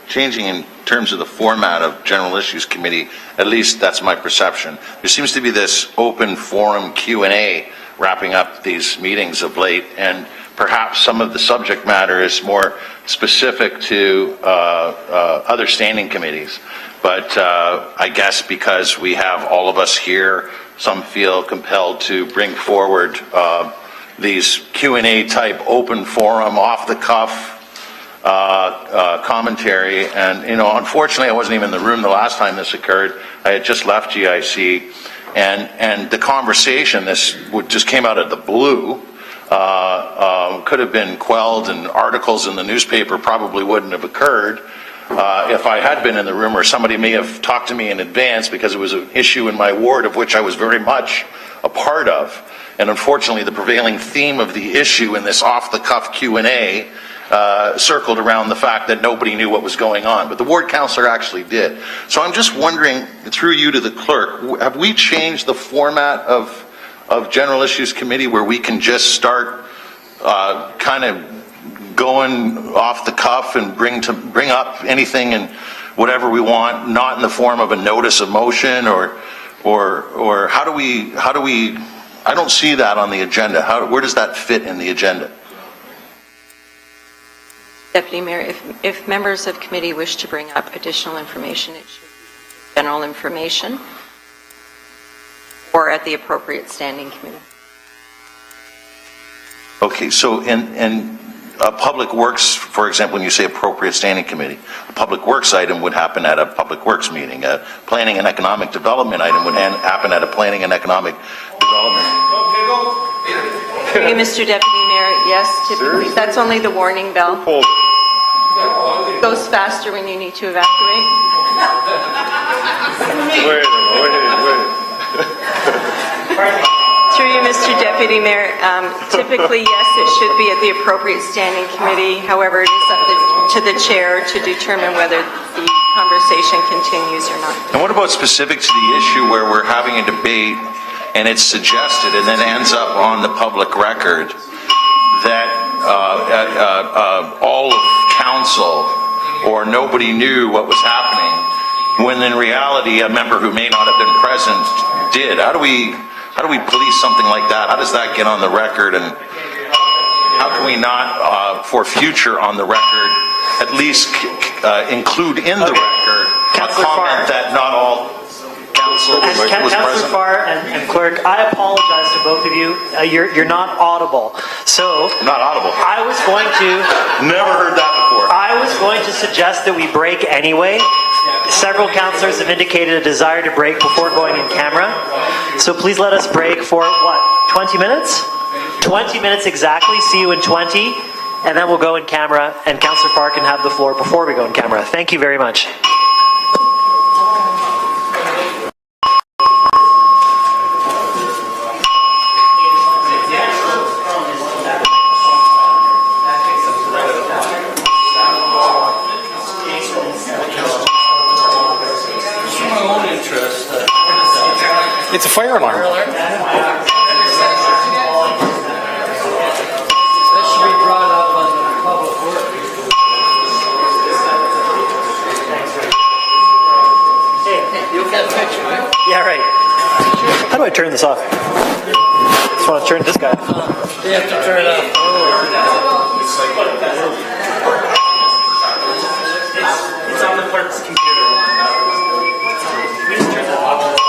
changing in terms of the format of General Issues Committee. At least that's my perception. There seems to be this open forum Q&A wrapping up these meetings of late, and perhaps some of the subject matter is more specific to other standing committees. But I guess because we have all of us here, some feel compelled to bring forward these Q&A type open forum, off the cuff commentary. And, you know, unfortunately I wasn't even in the room the last time this occurred. I had just left GIC, and the conversation, this just came out of the blue, could have been quelled, and articles in the newspaper probably wouldn't have occurred if I had been in the room, or somebody may have talked to me in advance, because it was an issue in my ward of which I was very much a part of. And unfortunately, the prevailing theme of the issue in this off-the-cuff Q&A circled around the fact that nobody knew what was going on, but the ward councillor actually did. So I'm just wondering, through you to the clerk, have we changed the format of General Issues Committee where we can just start kind of going off the cuff and bring up anything and whatever we want, not in the form of a notice of motion, or how do we? I don't see that on the agenda. Where does that fit in the agenda? Deputy Mayor, if members of committee wish to bring up additional information, it should be general information or at the appropriate standing committee. Okay, so in Public Works, for example, when you say appropriate standing committee, a Public Works item would happen at a Public Works meeting. A Planning and Economic Development item would happen at a Planning and Economic Development. Okay, Mr. Deputy Mayor, yes, typically that's only the warning bell. It goes faster when you need to evacuate. Through you, Mr. Deputy Mayor, typically, yes, it should be at the appropriate standing committee. However, it is up to the chair to determine whether the conversation continues or not. And what about specific to the issue where we're having a debate and it's suggested and then ends up on the public record that all of council or nobody knew what was happening, when in reality a member who may not have been present did? How do we police something like that? How does that get on the record? And how can we not, for future on the record, at least include in the record a comment that not all council was present? Councillor Farr and clerk, I apologize to both of you. You're not audible. So not audible. I was going to. Never heard that before. I was going to suggest that we break anyway. Several councillors have indicated a desire to break before going in camera. So please let us break for, what, 20 minutes? 20 minutes exactly. See you in 20. And then we'll go in camera, and Councillor Farr can have the floor before we go in camera. Thank you very much. fire alarm. That should be brought up on public works. You'll get a picture, right? Yeah, right. How do I turn this off? I just want to turn this guy. You have to turn it off. It's on the clerk's computer. We just turn that off.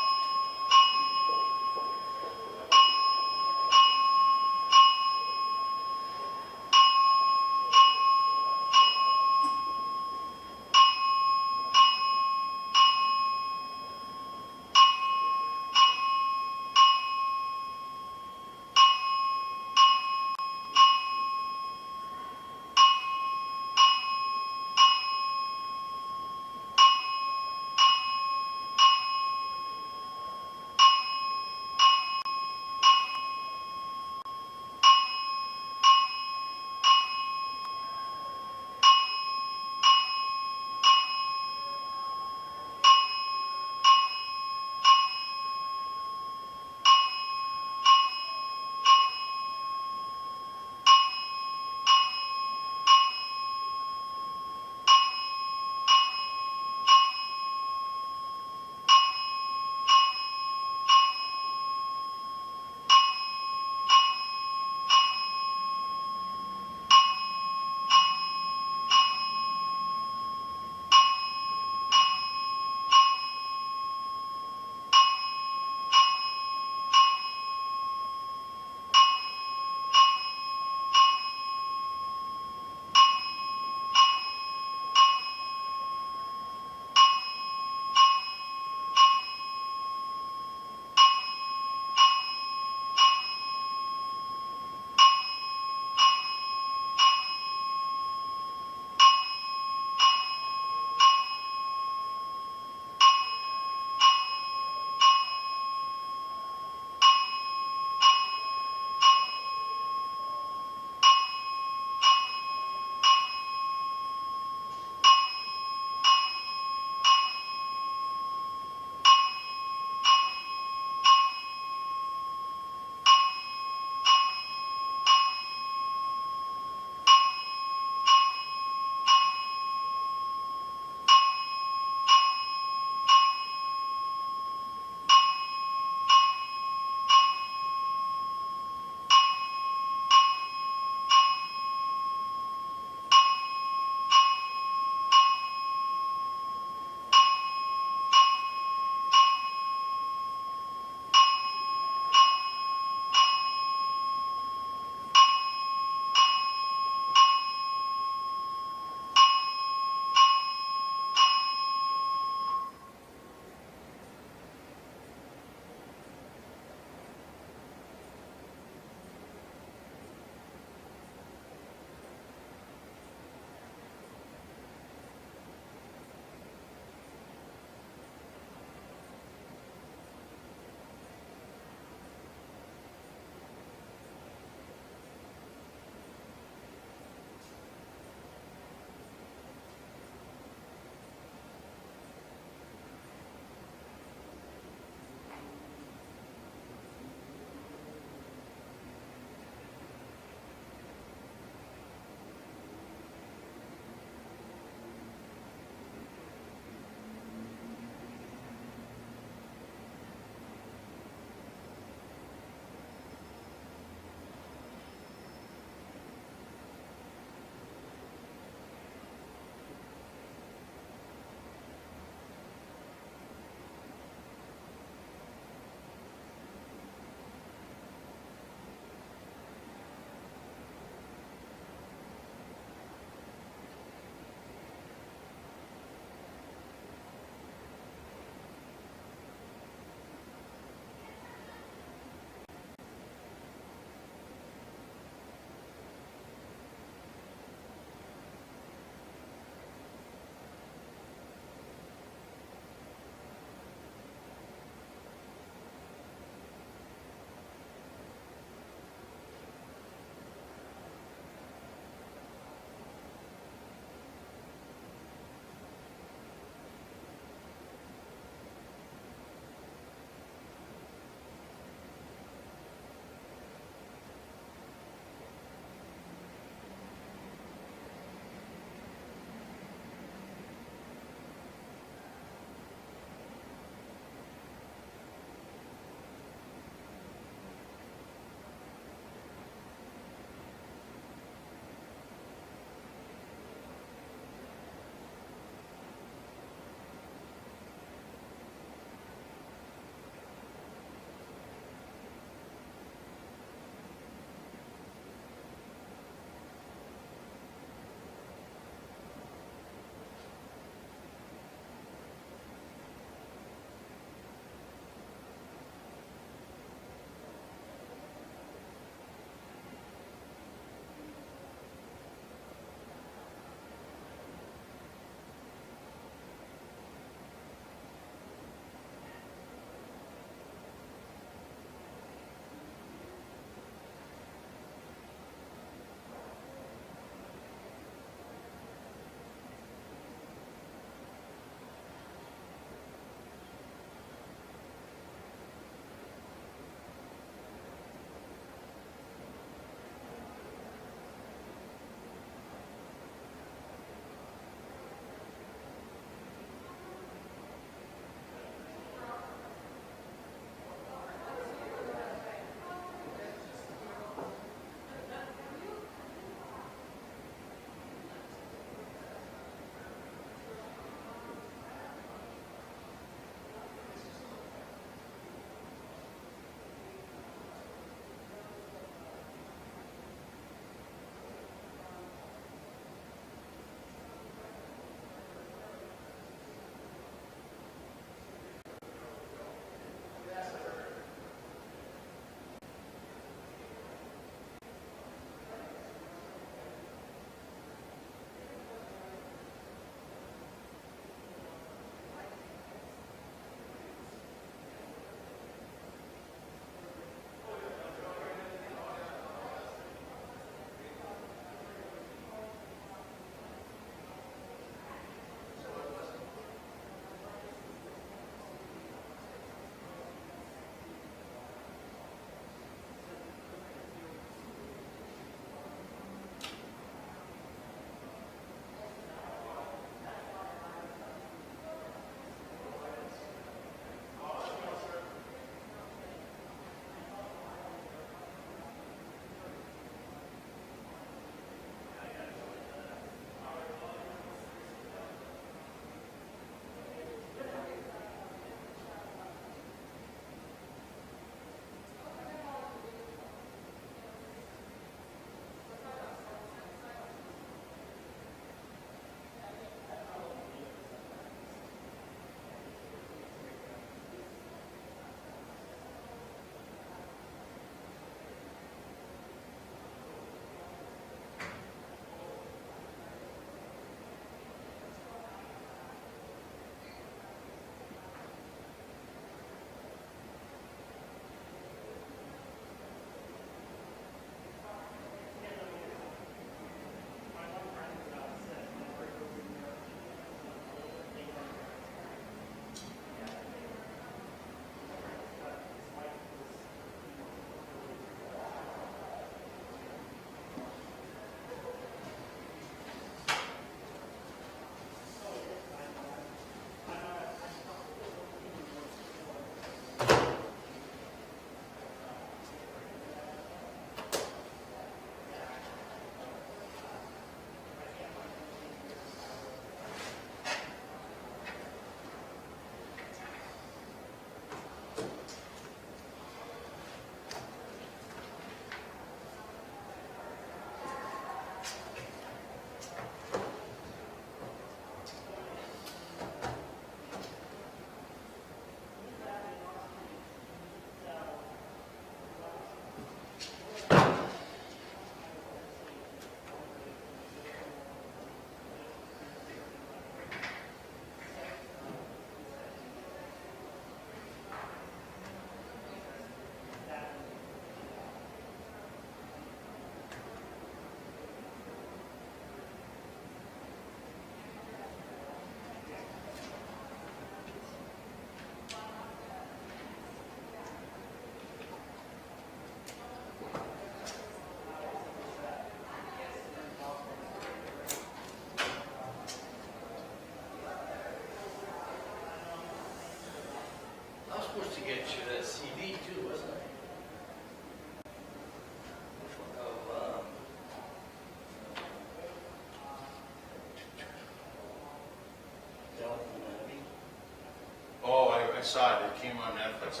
saw it. It came on Netflix.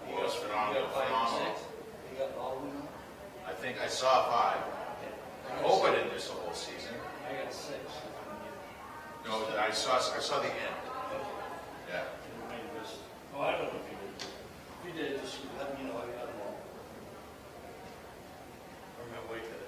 He was phenomenal. I think I saw 5. I hope I didn't miss the whole season. I got 6. No, I saw the end. Yeah. Oh, I don't know if you did. If you did, just let me know. I got them all. Or am I wait for this?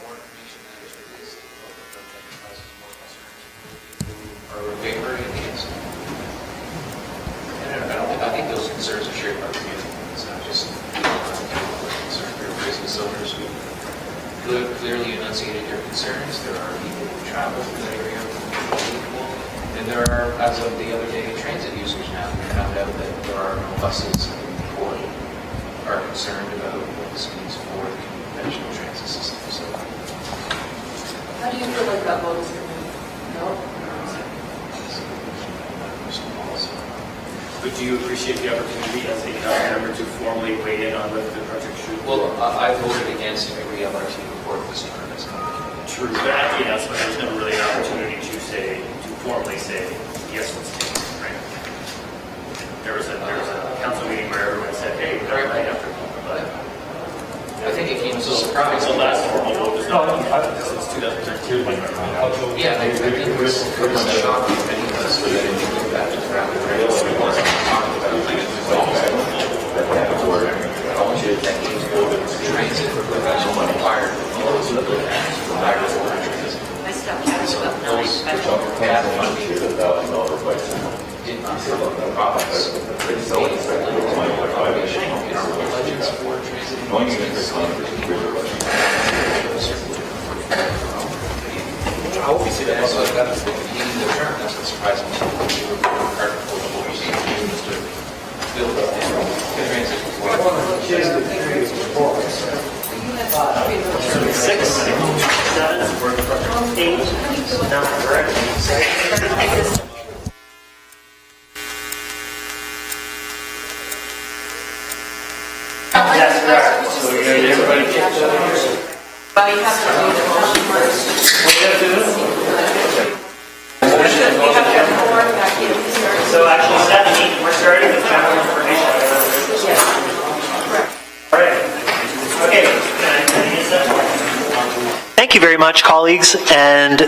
more information than it is about the project causes more concerns for people who are in favor and against. And I think those concerns are shared by the community. It's not just concerned for business owners who clearly enunciated their concerns. There are people who travel to the area who and there are, as of the other day, transit users now who found out that there are no buses or are concerned about what this means for the conventional transit system. So, How do you feel like that vote is going to go? But do you appreciate the opportunity as a council member to formally weigh in on whether the project should? Well, I voted against every LRT report this term. True, but yes, but there's never really an opportunity to formally say, yes, let's take it, right? There was a council meeting where everyone said, hey, we're not right after, but I think it came as a surprise. The last formal vote was not since 2013. Yeah, I think it was pretty much shocking to many of us that it didn't go back to the rapid rails. We wasn't talking about decades ago, transit for professional required. I stopped at about 9. Gap funding did not come up with the province. It's automation in our budgets for transit. I hope you see that. Also, that's the beginning of the term. That's what surprised me. We were part of what we see to build up the transit. 6, 7, 8, 9, correct? That's correct. So everybody get Well, you have to do the motion first. What do you have to do? You have to have the board back in. So actually 7, we're starting with general information. Yes. All right. Okay. Thank you very much, colleagues and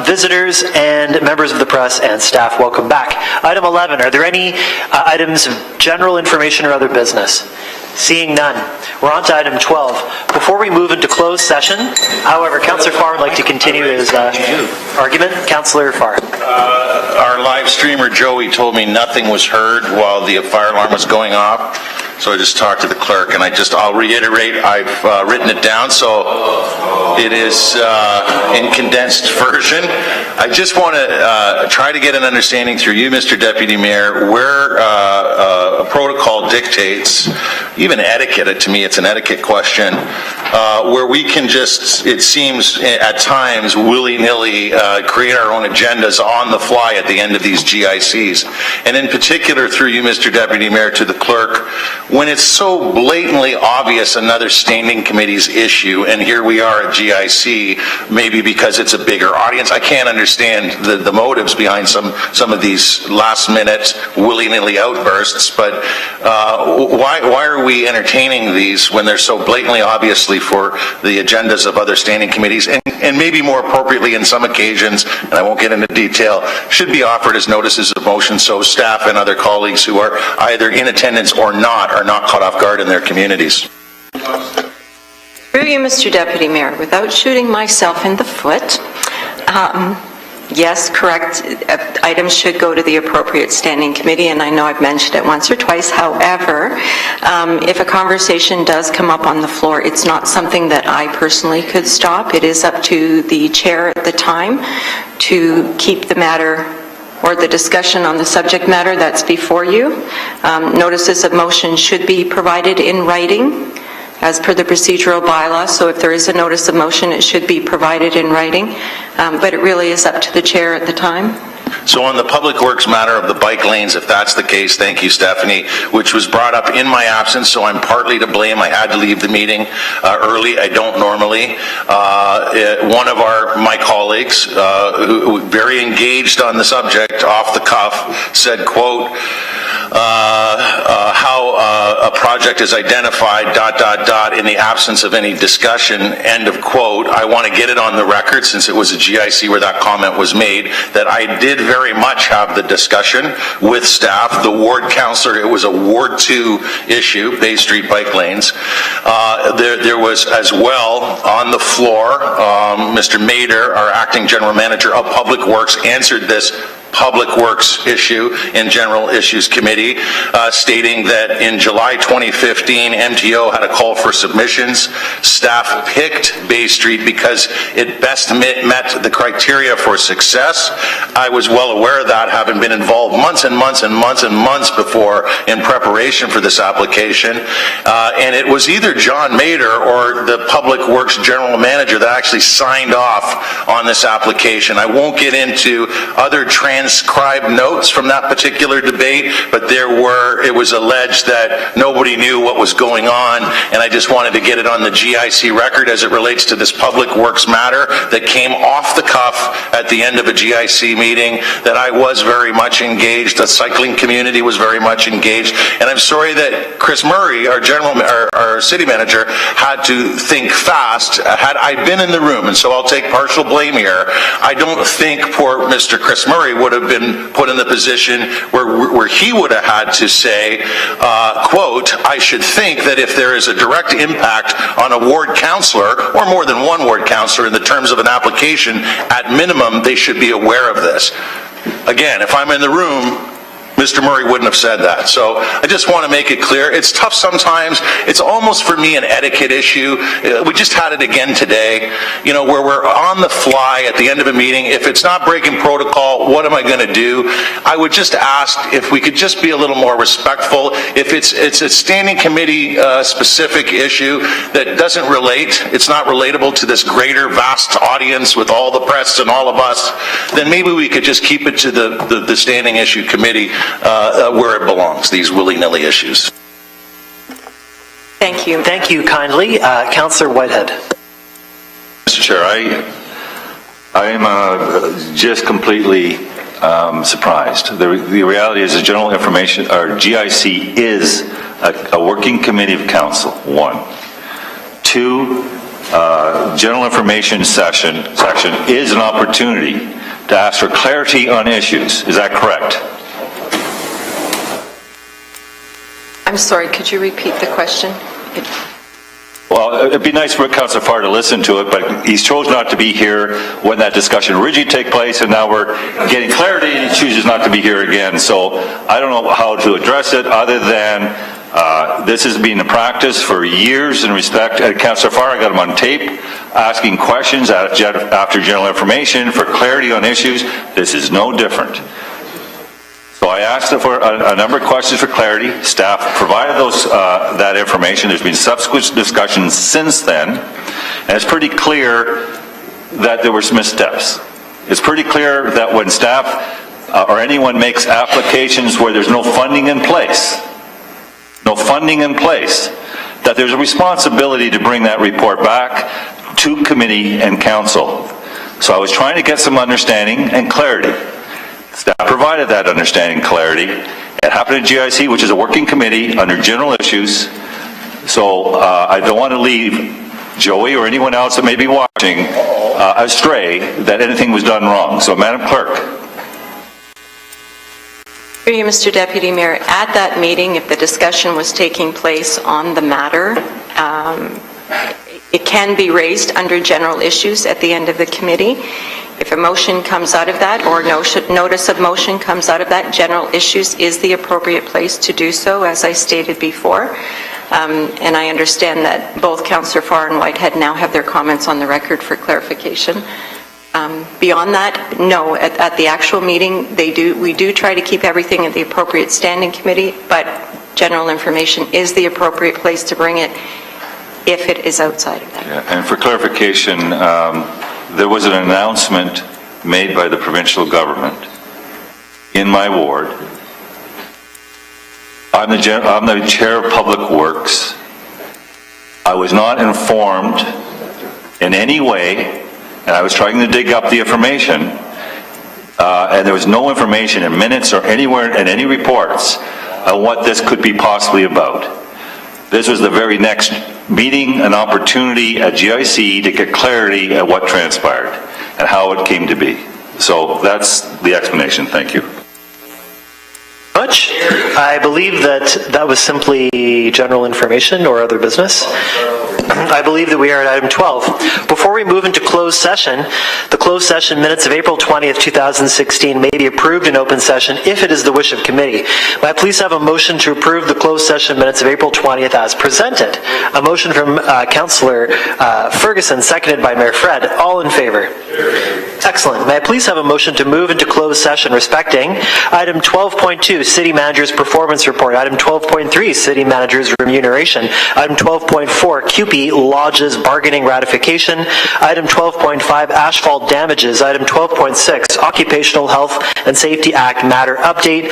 visitors and members of the press and staff. Welcome back. Item 11, are there any items of general information or other business? Seeing none, we're on to item 12. Before we move into closed session, however, Councillor Farr would like to continue his argument. Councillor Farr. Our live streamer, Joey, told me nothing was heard while the fire alarm was going off. So I just talked to the clerk, and I'll reiterate, I've written it down, so it is in condensed version. I just want to try to get an understanding through you, Mr. Deputy Mayor, where a protocol dictates, even etiquette, to me it's an etiquette question, where we can just, it seems at times, willy-nilly create our own agendas on the fly at the end of these GICs. And in particular, through you, Mr. Deputy Mayor, to the clerk, when it's so blatantly obvious another standing committee's issue, and here we are at GIC, maybe because it's a bigger audience, I can't understand the motives behind some of these last-minute, willy-nilly outbursts, but why are we entertaining these when they're so blatantly obviously for the agendas of other standing committees, and maybe more appropriately in some occasions, and I won't get into detail, should be offered as notices of motion so staff and other colleagues who are either in attendance or not are not caught off guard in their communities. Through you, Mr. Deputy Mayor, without shooting myself in the foot, yes, correct, items should go to the appropriate standing committee, and I know I've mentioned it once or twice. However, if a conversation does come up on the floor, it's not something that I personally could stop. It is up to the chair at the time to keep the matter or the discussion on the subject matter that's before you. Notices of motion should be provided in writing as per the procedural bylaw, so if there is a notice of motion, it should be provided in writing, but it really is up to the chair at the time. So on the public works matter of the bike lanes, if that's the case, thank you, Stephanie, which was brought up in my absence, so I'm partly to blame. I had to leave the meeting early. I don't normally. One of my colleagues, who very engaged on the subject off the cuff, said, quote, how a project is identified, ... in the absence of any discussion, end of quote. I want to get it on the record, since it was a GIC where that comment was made, that I did very much have the discussion with staff, the ward councillor. It was a Ward 2 issue, Bay Street bike lanes. There was as well on the floor, Mr. Mader, our acting general manager of Public Works, answered this Public Works issue in General Issues Committee, stating that in July 2015, MTO had a call for submissions. Staff picked Bay Street because it best met the criteria for success. I was well aware of that, having been involved months and months and months and months before in preparation for this application. And it was either John Mader or the Public Works General Manager that actually signed off on this application. I won't get into other transcribed notes from that particular debate, but it was alleged that nobody knew what was going on, and I just wanted to get it on the GIC record as it relates to this Public Works matter that came off the cuff at the end of a GIC meeting, that I was very much engaged, the cycling community was very much engaged, and I'm sorry that Chris Murray, our city manager, had to think fast. Had I been in the room, and so I'll take partial blame here, I don't think poor Mr. Chris Murray would have been put in the position where he would have had to say, quote, I should think that if there is a direct impact on a ward councillor, or more than one ward councillor in the terms of an application, at minimum, they should be aware of this. Again, if I'm in the room, Mr. Murray wouldn't have said that. So I just want to make it clear. It's tough sometimes. It's almost for me an etiquette issue. We just had it again today, where we're on the fly at the end of a meeting. If it's not breaking protocol, what am I going to do? I would just ask if we could just be a little more respectful. If it's a standing committee specific issue that doesn't relate, it's not relatable to this greater vast audience with all the press and all of us, then maybe we could just keep it to the standing issue committee where it belongs, these willy-nilly issues. Thank you. Thank you kindly. Councillor Whitehead. Mr. Chair, I am just completely surprised. The reality is the General Information, or GIC, is a working committee of council, 1. 2, General Information section is an opportunity to ask for clarity on issues. Is that correct? I'm sorry, could you repeat the question? Well, it'd be nice for Councillor Farr to listen to it, but he's chose not to be here when that discussion originally took place, and now we're getting clarity, and he chooses not to be here again. So I don't know how to address it other than this has been a practice for years in respect. Councillor Farr, I got him on tape asking questions after General Information for clarity on issues. This is no different. So I asked for a number of questions for clarity. Staff provided that information. There's been subsequent discussions since then, and it's pretty clear that there were missteps. It's pretty clear that when staff or anyone makes applications where there's no funding in place, that there's a responsibility to bring that report back to committee and council. So I was trying to get some understanding and clarity. Staff provided that understanding and clarity. It happened at GIC, which is a working committee under general issues. So I don't want to leave Joey or anyone else that may be watching astray that anything was done wrong. So, Madam Clerk. Through you, Mr. Deputy Mayor, at that meeting, if the discussion was taking place on the matter, it can be raised under general issues at the end of the committee. If a motion comes out of that, or notice of motion comes out of that, general issues is the appropriate place to do so, as I stated before. And I understand that both Councillor Farr and Whitehead now have their comments on the record for clarification. Beyond that, no, at the actual meeting, we do try to keep everything at the appropriate standing committee, but general information is the appropriate place to bring it if it is outside of that. Yeah, and for clarification, there was an announcement made by the provincial government in my ward. I'm the chair of Public Works. I was not informed in any way, and I was trying to dig up the information. and there was no information in minutes or anywhere in any reports on what this could be possibly about. This was the very next meeting, an opportunity at GIC to get clarity at what transpired and how it came to be. So that's the explanation. Thank you. Much. I believe that was simply general information or other business. I believe that we are at item 12. Before we move into closed session, the closed session minutes of April 20th, 2016 may be approved in open session if it is the wish of committee. May I please have a motion to approve the closed session minutes of April 20th as presented? A motion from Councillor Ferguson, seconded by Mayor Fred. All in favor? Excellent. May I please have a motion to move into closed session respecting item 12.2, City Manager's Performance Report, item 12.3, City Manager's Remuneration, item 12.4, CUPE Lodge's Bargaining Ratification, item 12.5, Asphalt Damages, item 12.6, Occupational Health and Safety Act Matter Update,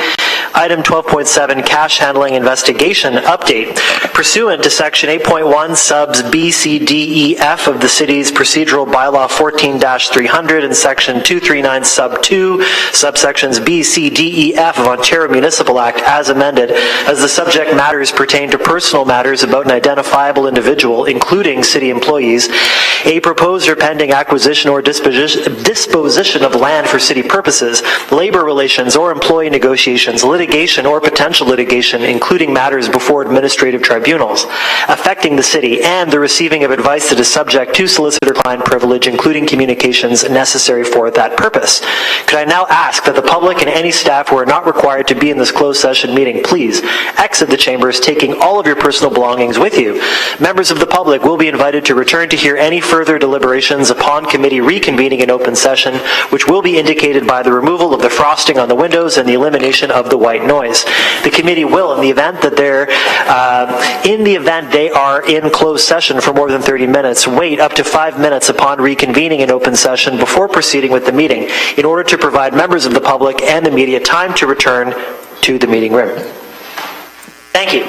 item 12.7, Cash Handling Investigation Update. Pursuant to section 8.1 subs B, C, D, E, F of the city's procedural bylaw 14-300 and section 239 sub 2, subsections B, C, D, E, F of Ontario Municipal Act as amended, as the subject matters pertain to personal matters about an identifiable individual, including city employees, a proposed or pending acquisition or disposition of land for city purposes, labor relations or employee negotiations, litigation or potential litigation, including matters before administrative tribunals, affecting the city, and the receiving of advice that is subject to solicitor-client privilege, including communications necessary for that purpose. Could I now ask that the public and any staff who are not required to be in this closed session meeting please exit the chambers, taking all of your personal belongings with you. Members of the public will be invited to return to hear any further deliberations upon committee reconvening in open session, which will be indicated by the removal of the frosting on the windows and the elimination of the white noise. The committee will, in the event that they are in closed session for more than 30 minutes, wait up to 5 minutes upon reconvening in open session before proceeding with the meeting, in order to provide members of the public and the media time to return to the meeting room. Thank you.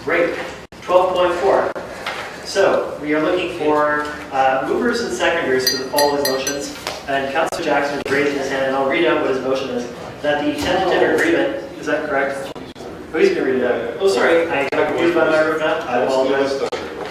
Great. 12.4. So we are looking for movers and seconders for the following motions. And Councillor Jackson is raising his hand, and I'll read out what his motion is. That the tentative agreement, is that correct? Oh, he's going to read it out. Oh, sorry, I got confused by my room now. I apologize.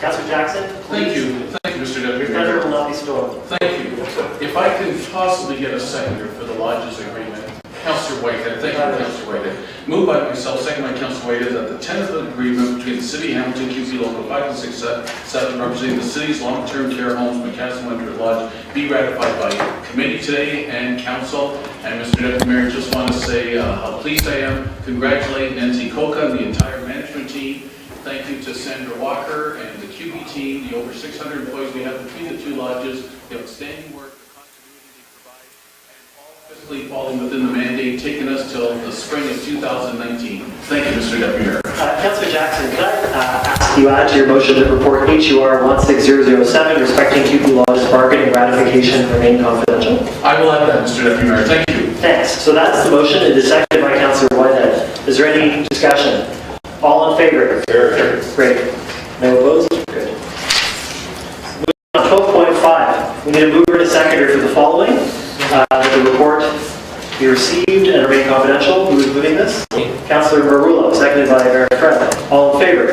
Councillor Jackson? Thank you, Mr. Deputy Your thunder Mayor. will not be stolen. Thank you. If I can possibly get a seconder for the lodges agreement, Councillor Whitehead, thank you, Councillor Whitehead. Moved by myself, second by Councillor Whitehead, that the tentative agreement between the City of Hamilton, QC Local 5667, representing the city's long-term care homes, McCaslin Winter Lodge, be ratified by committee today and council. And Mr. Deputy Mayor, just want to say how pleased I am, congratulate Nancy Coca and the entire management team. Thank you to Sandra Walker and the QB team, the over 600 employees we have between the two lodges, the outstanding work, the continuity they provide, and all fiscally falling within the mandate, taking us till the spring of 2019. Thank you, Mr. Deputy Mayor. Councillor Jackson, could I ask you add to your motion to report HUR 16007 respecting QP Lodge's bargaining ratification remain confidential? I will add that, Mr. Deputy Mayor. Thank you. Thanks. So that's the motion. It is seconded by Councillor Whitehead. Is there any discussion? All in favor? Great. No opposed? Good. Moving on, 12.5. We need a mover and a seconder for the following. That the report be received and remain confidential. Who is moving this? Councillor Marullo, seconded by Mayor Fred. All in favor?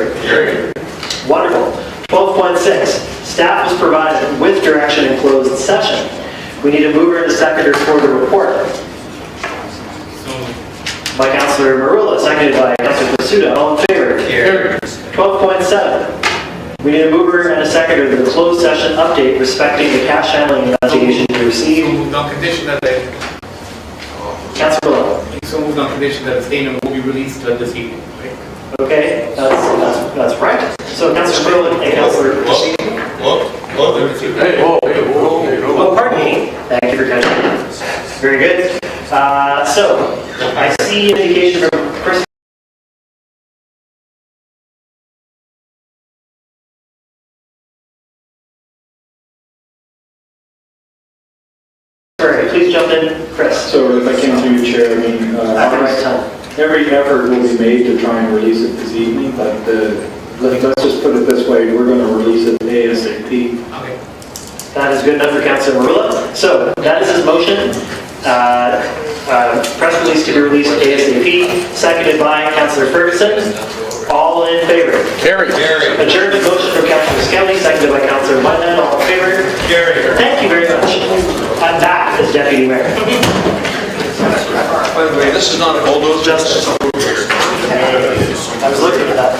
Wonderful. 12.6. Staff was provided with direction in closed session. We need a mover and a seconder for the report. By Councillor Marullo, seconded by Councillor Pasuta. All in favor? 12.7. We need a mover and a seconder for the closed session update respecting the cash handling investigation we received. So moved on condition that they, Councillor Marullo. so moved on condition that the statement will be released this evening. Okay, that's right. So Councillor Marullo and Councillor Oh, pardon me. Thank you for catching that. Very good. So, I see indication from Chris. Please jump in, Chris. So if I came through your chair, I mean, at the right time. every effort will be made to try and release it this evening, but let's just put it this way, we're going to release it ASAP. Okay. That is good enough for Councillor Marullo. So, that is his motion. Press release to be released ASAP, seconded by Councillor Ferguson. All in favor? Carried. Adjourned motion from Councillor Skelly, seconded by Councillor Whitehead. All in favor? Carried. Thank you very much. I'm back as Deputy Mayor. By the way, this is not a bulldozer. Justice. I was looking for that.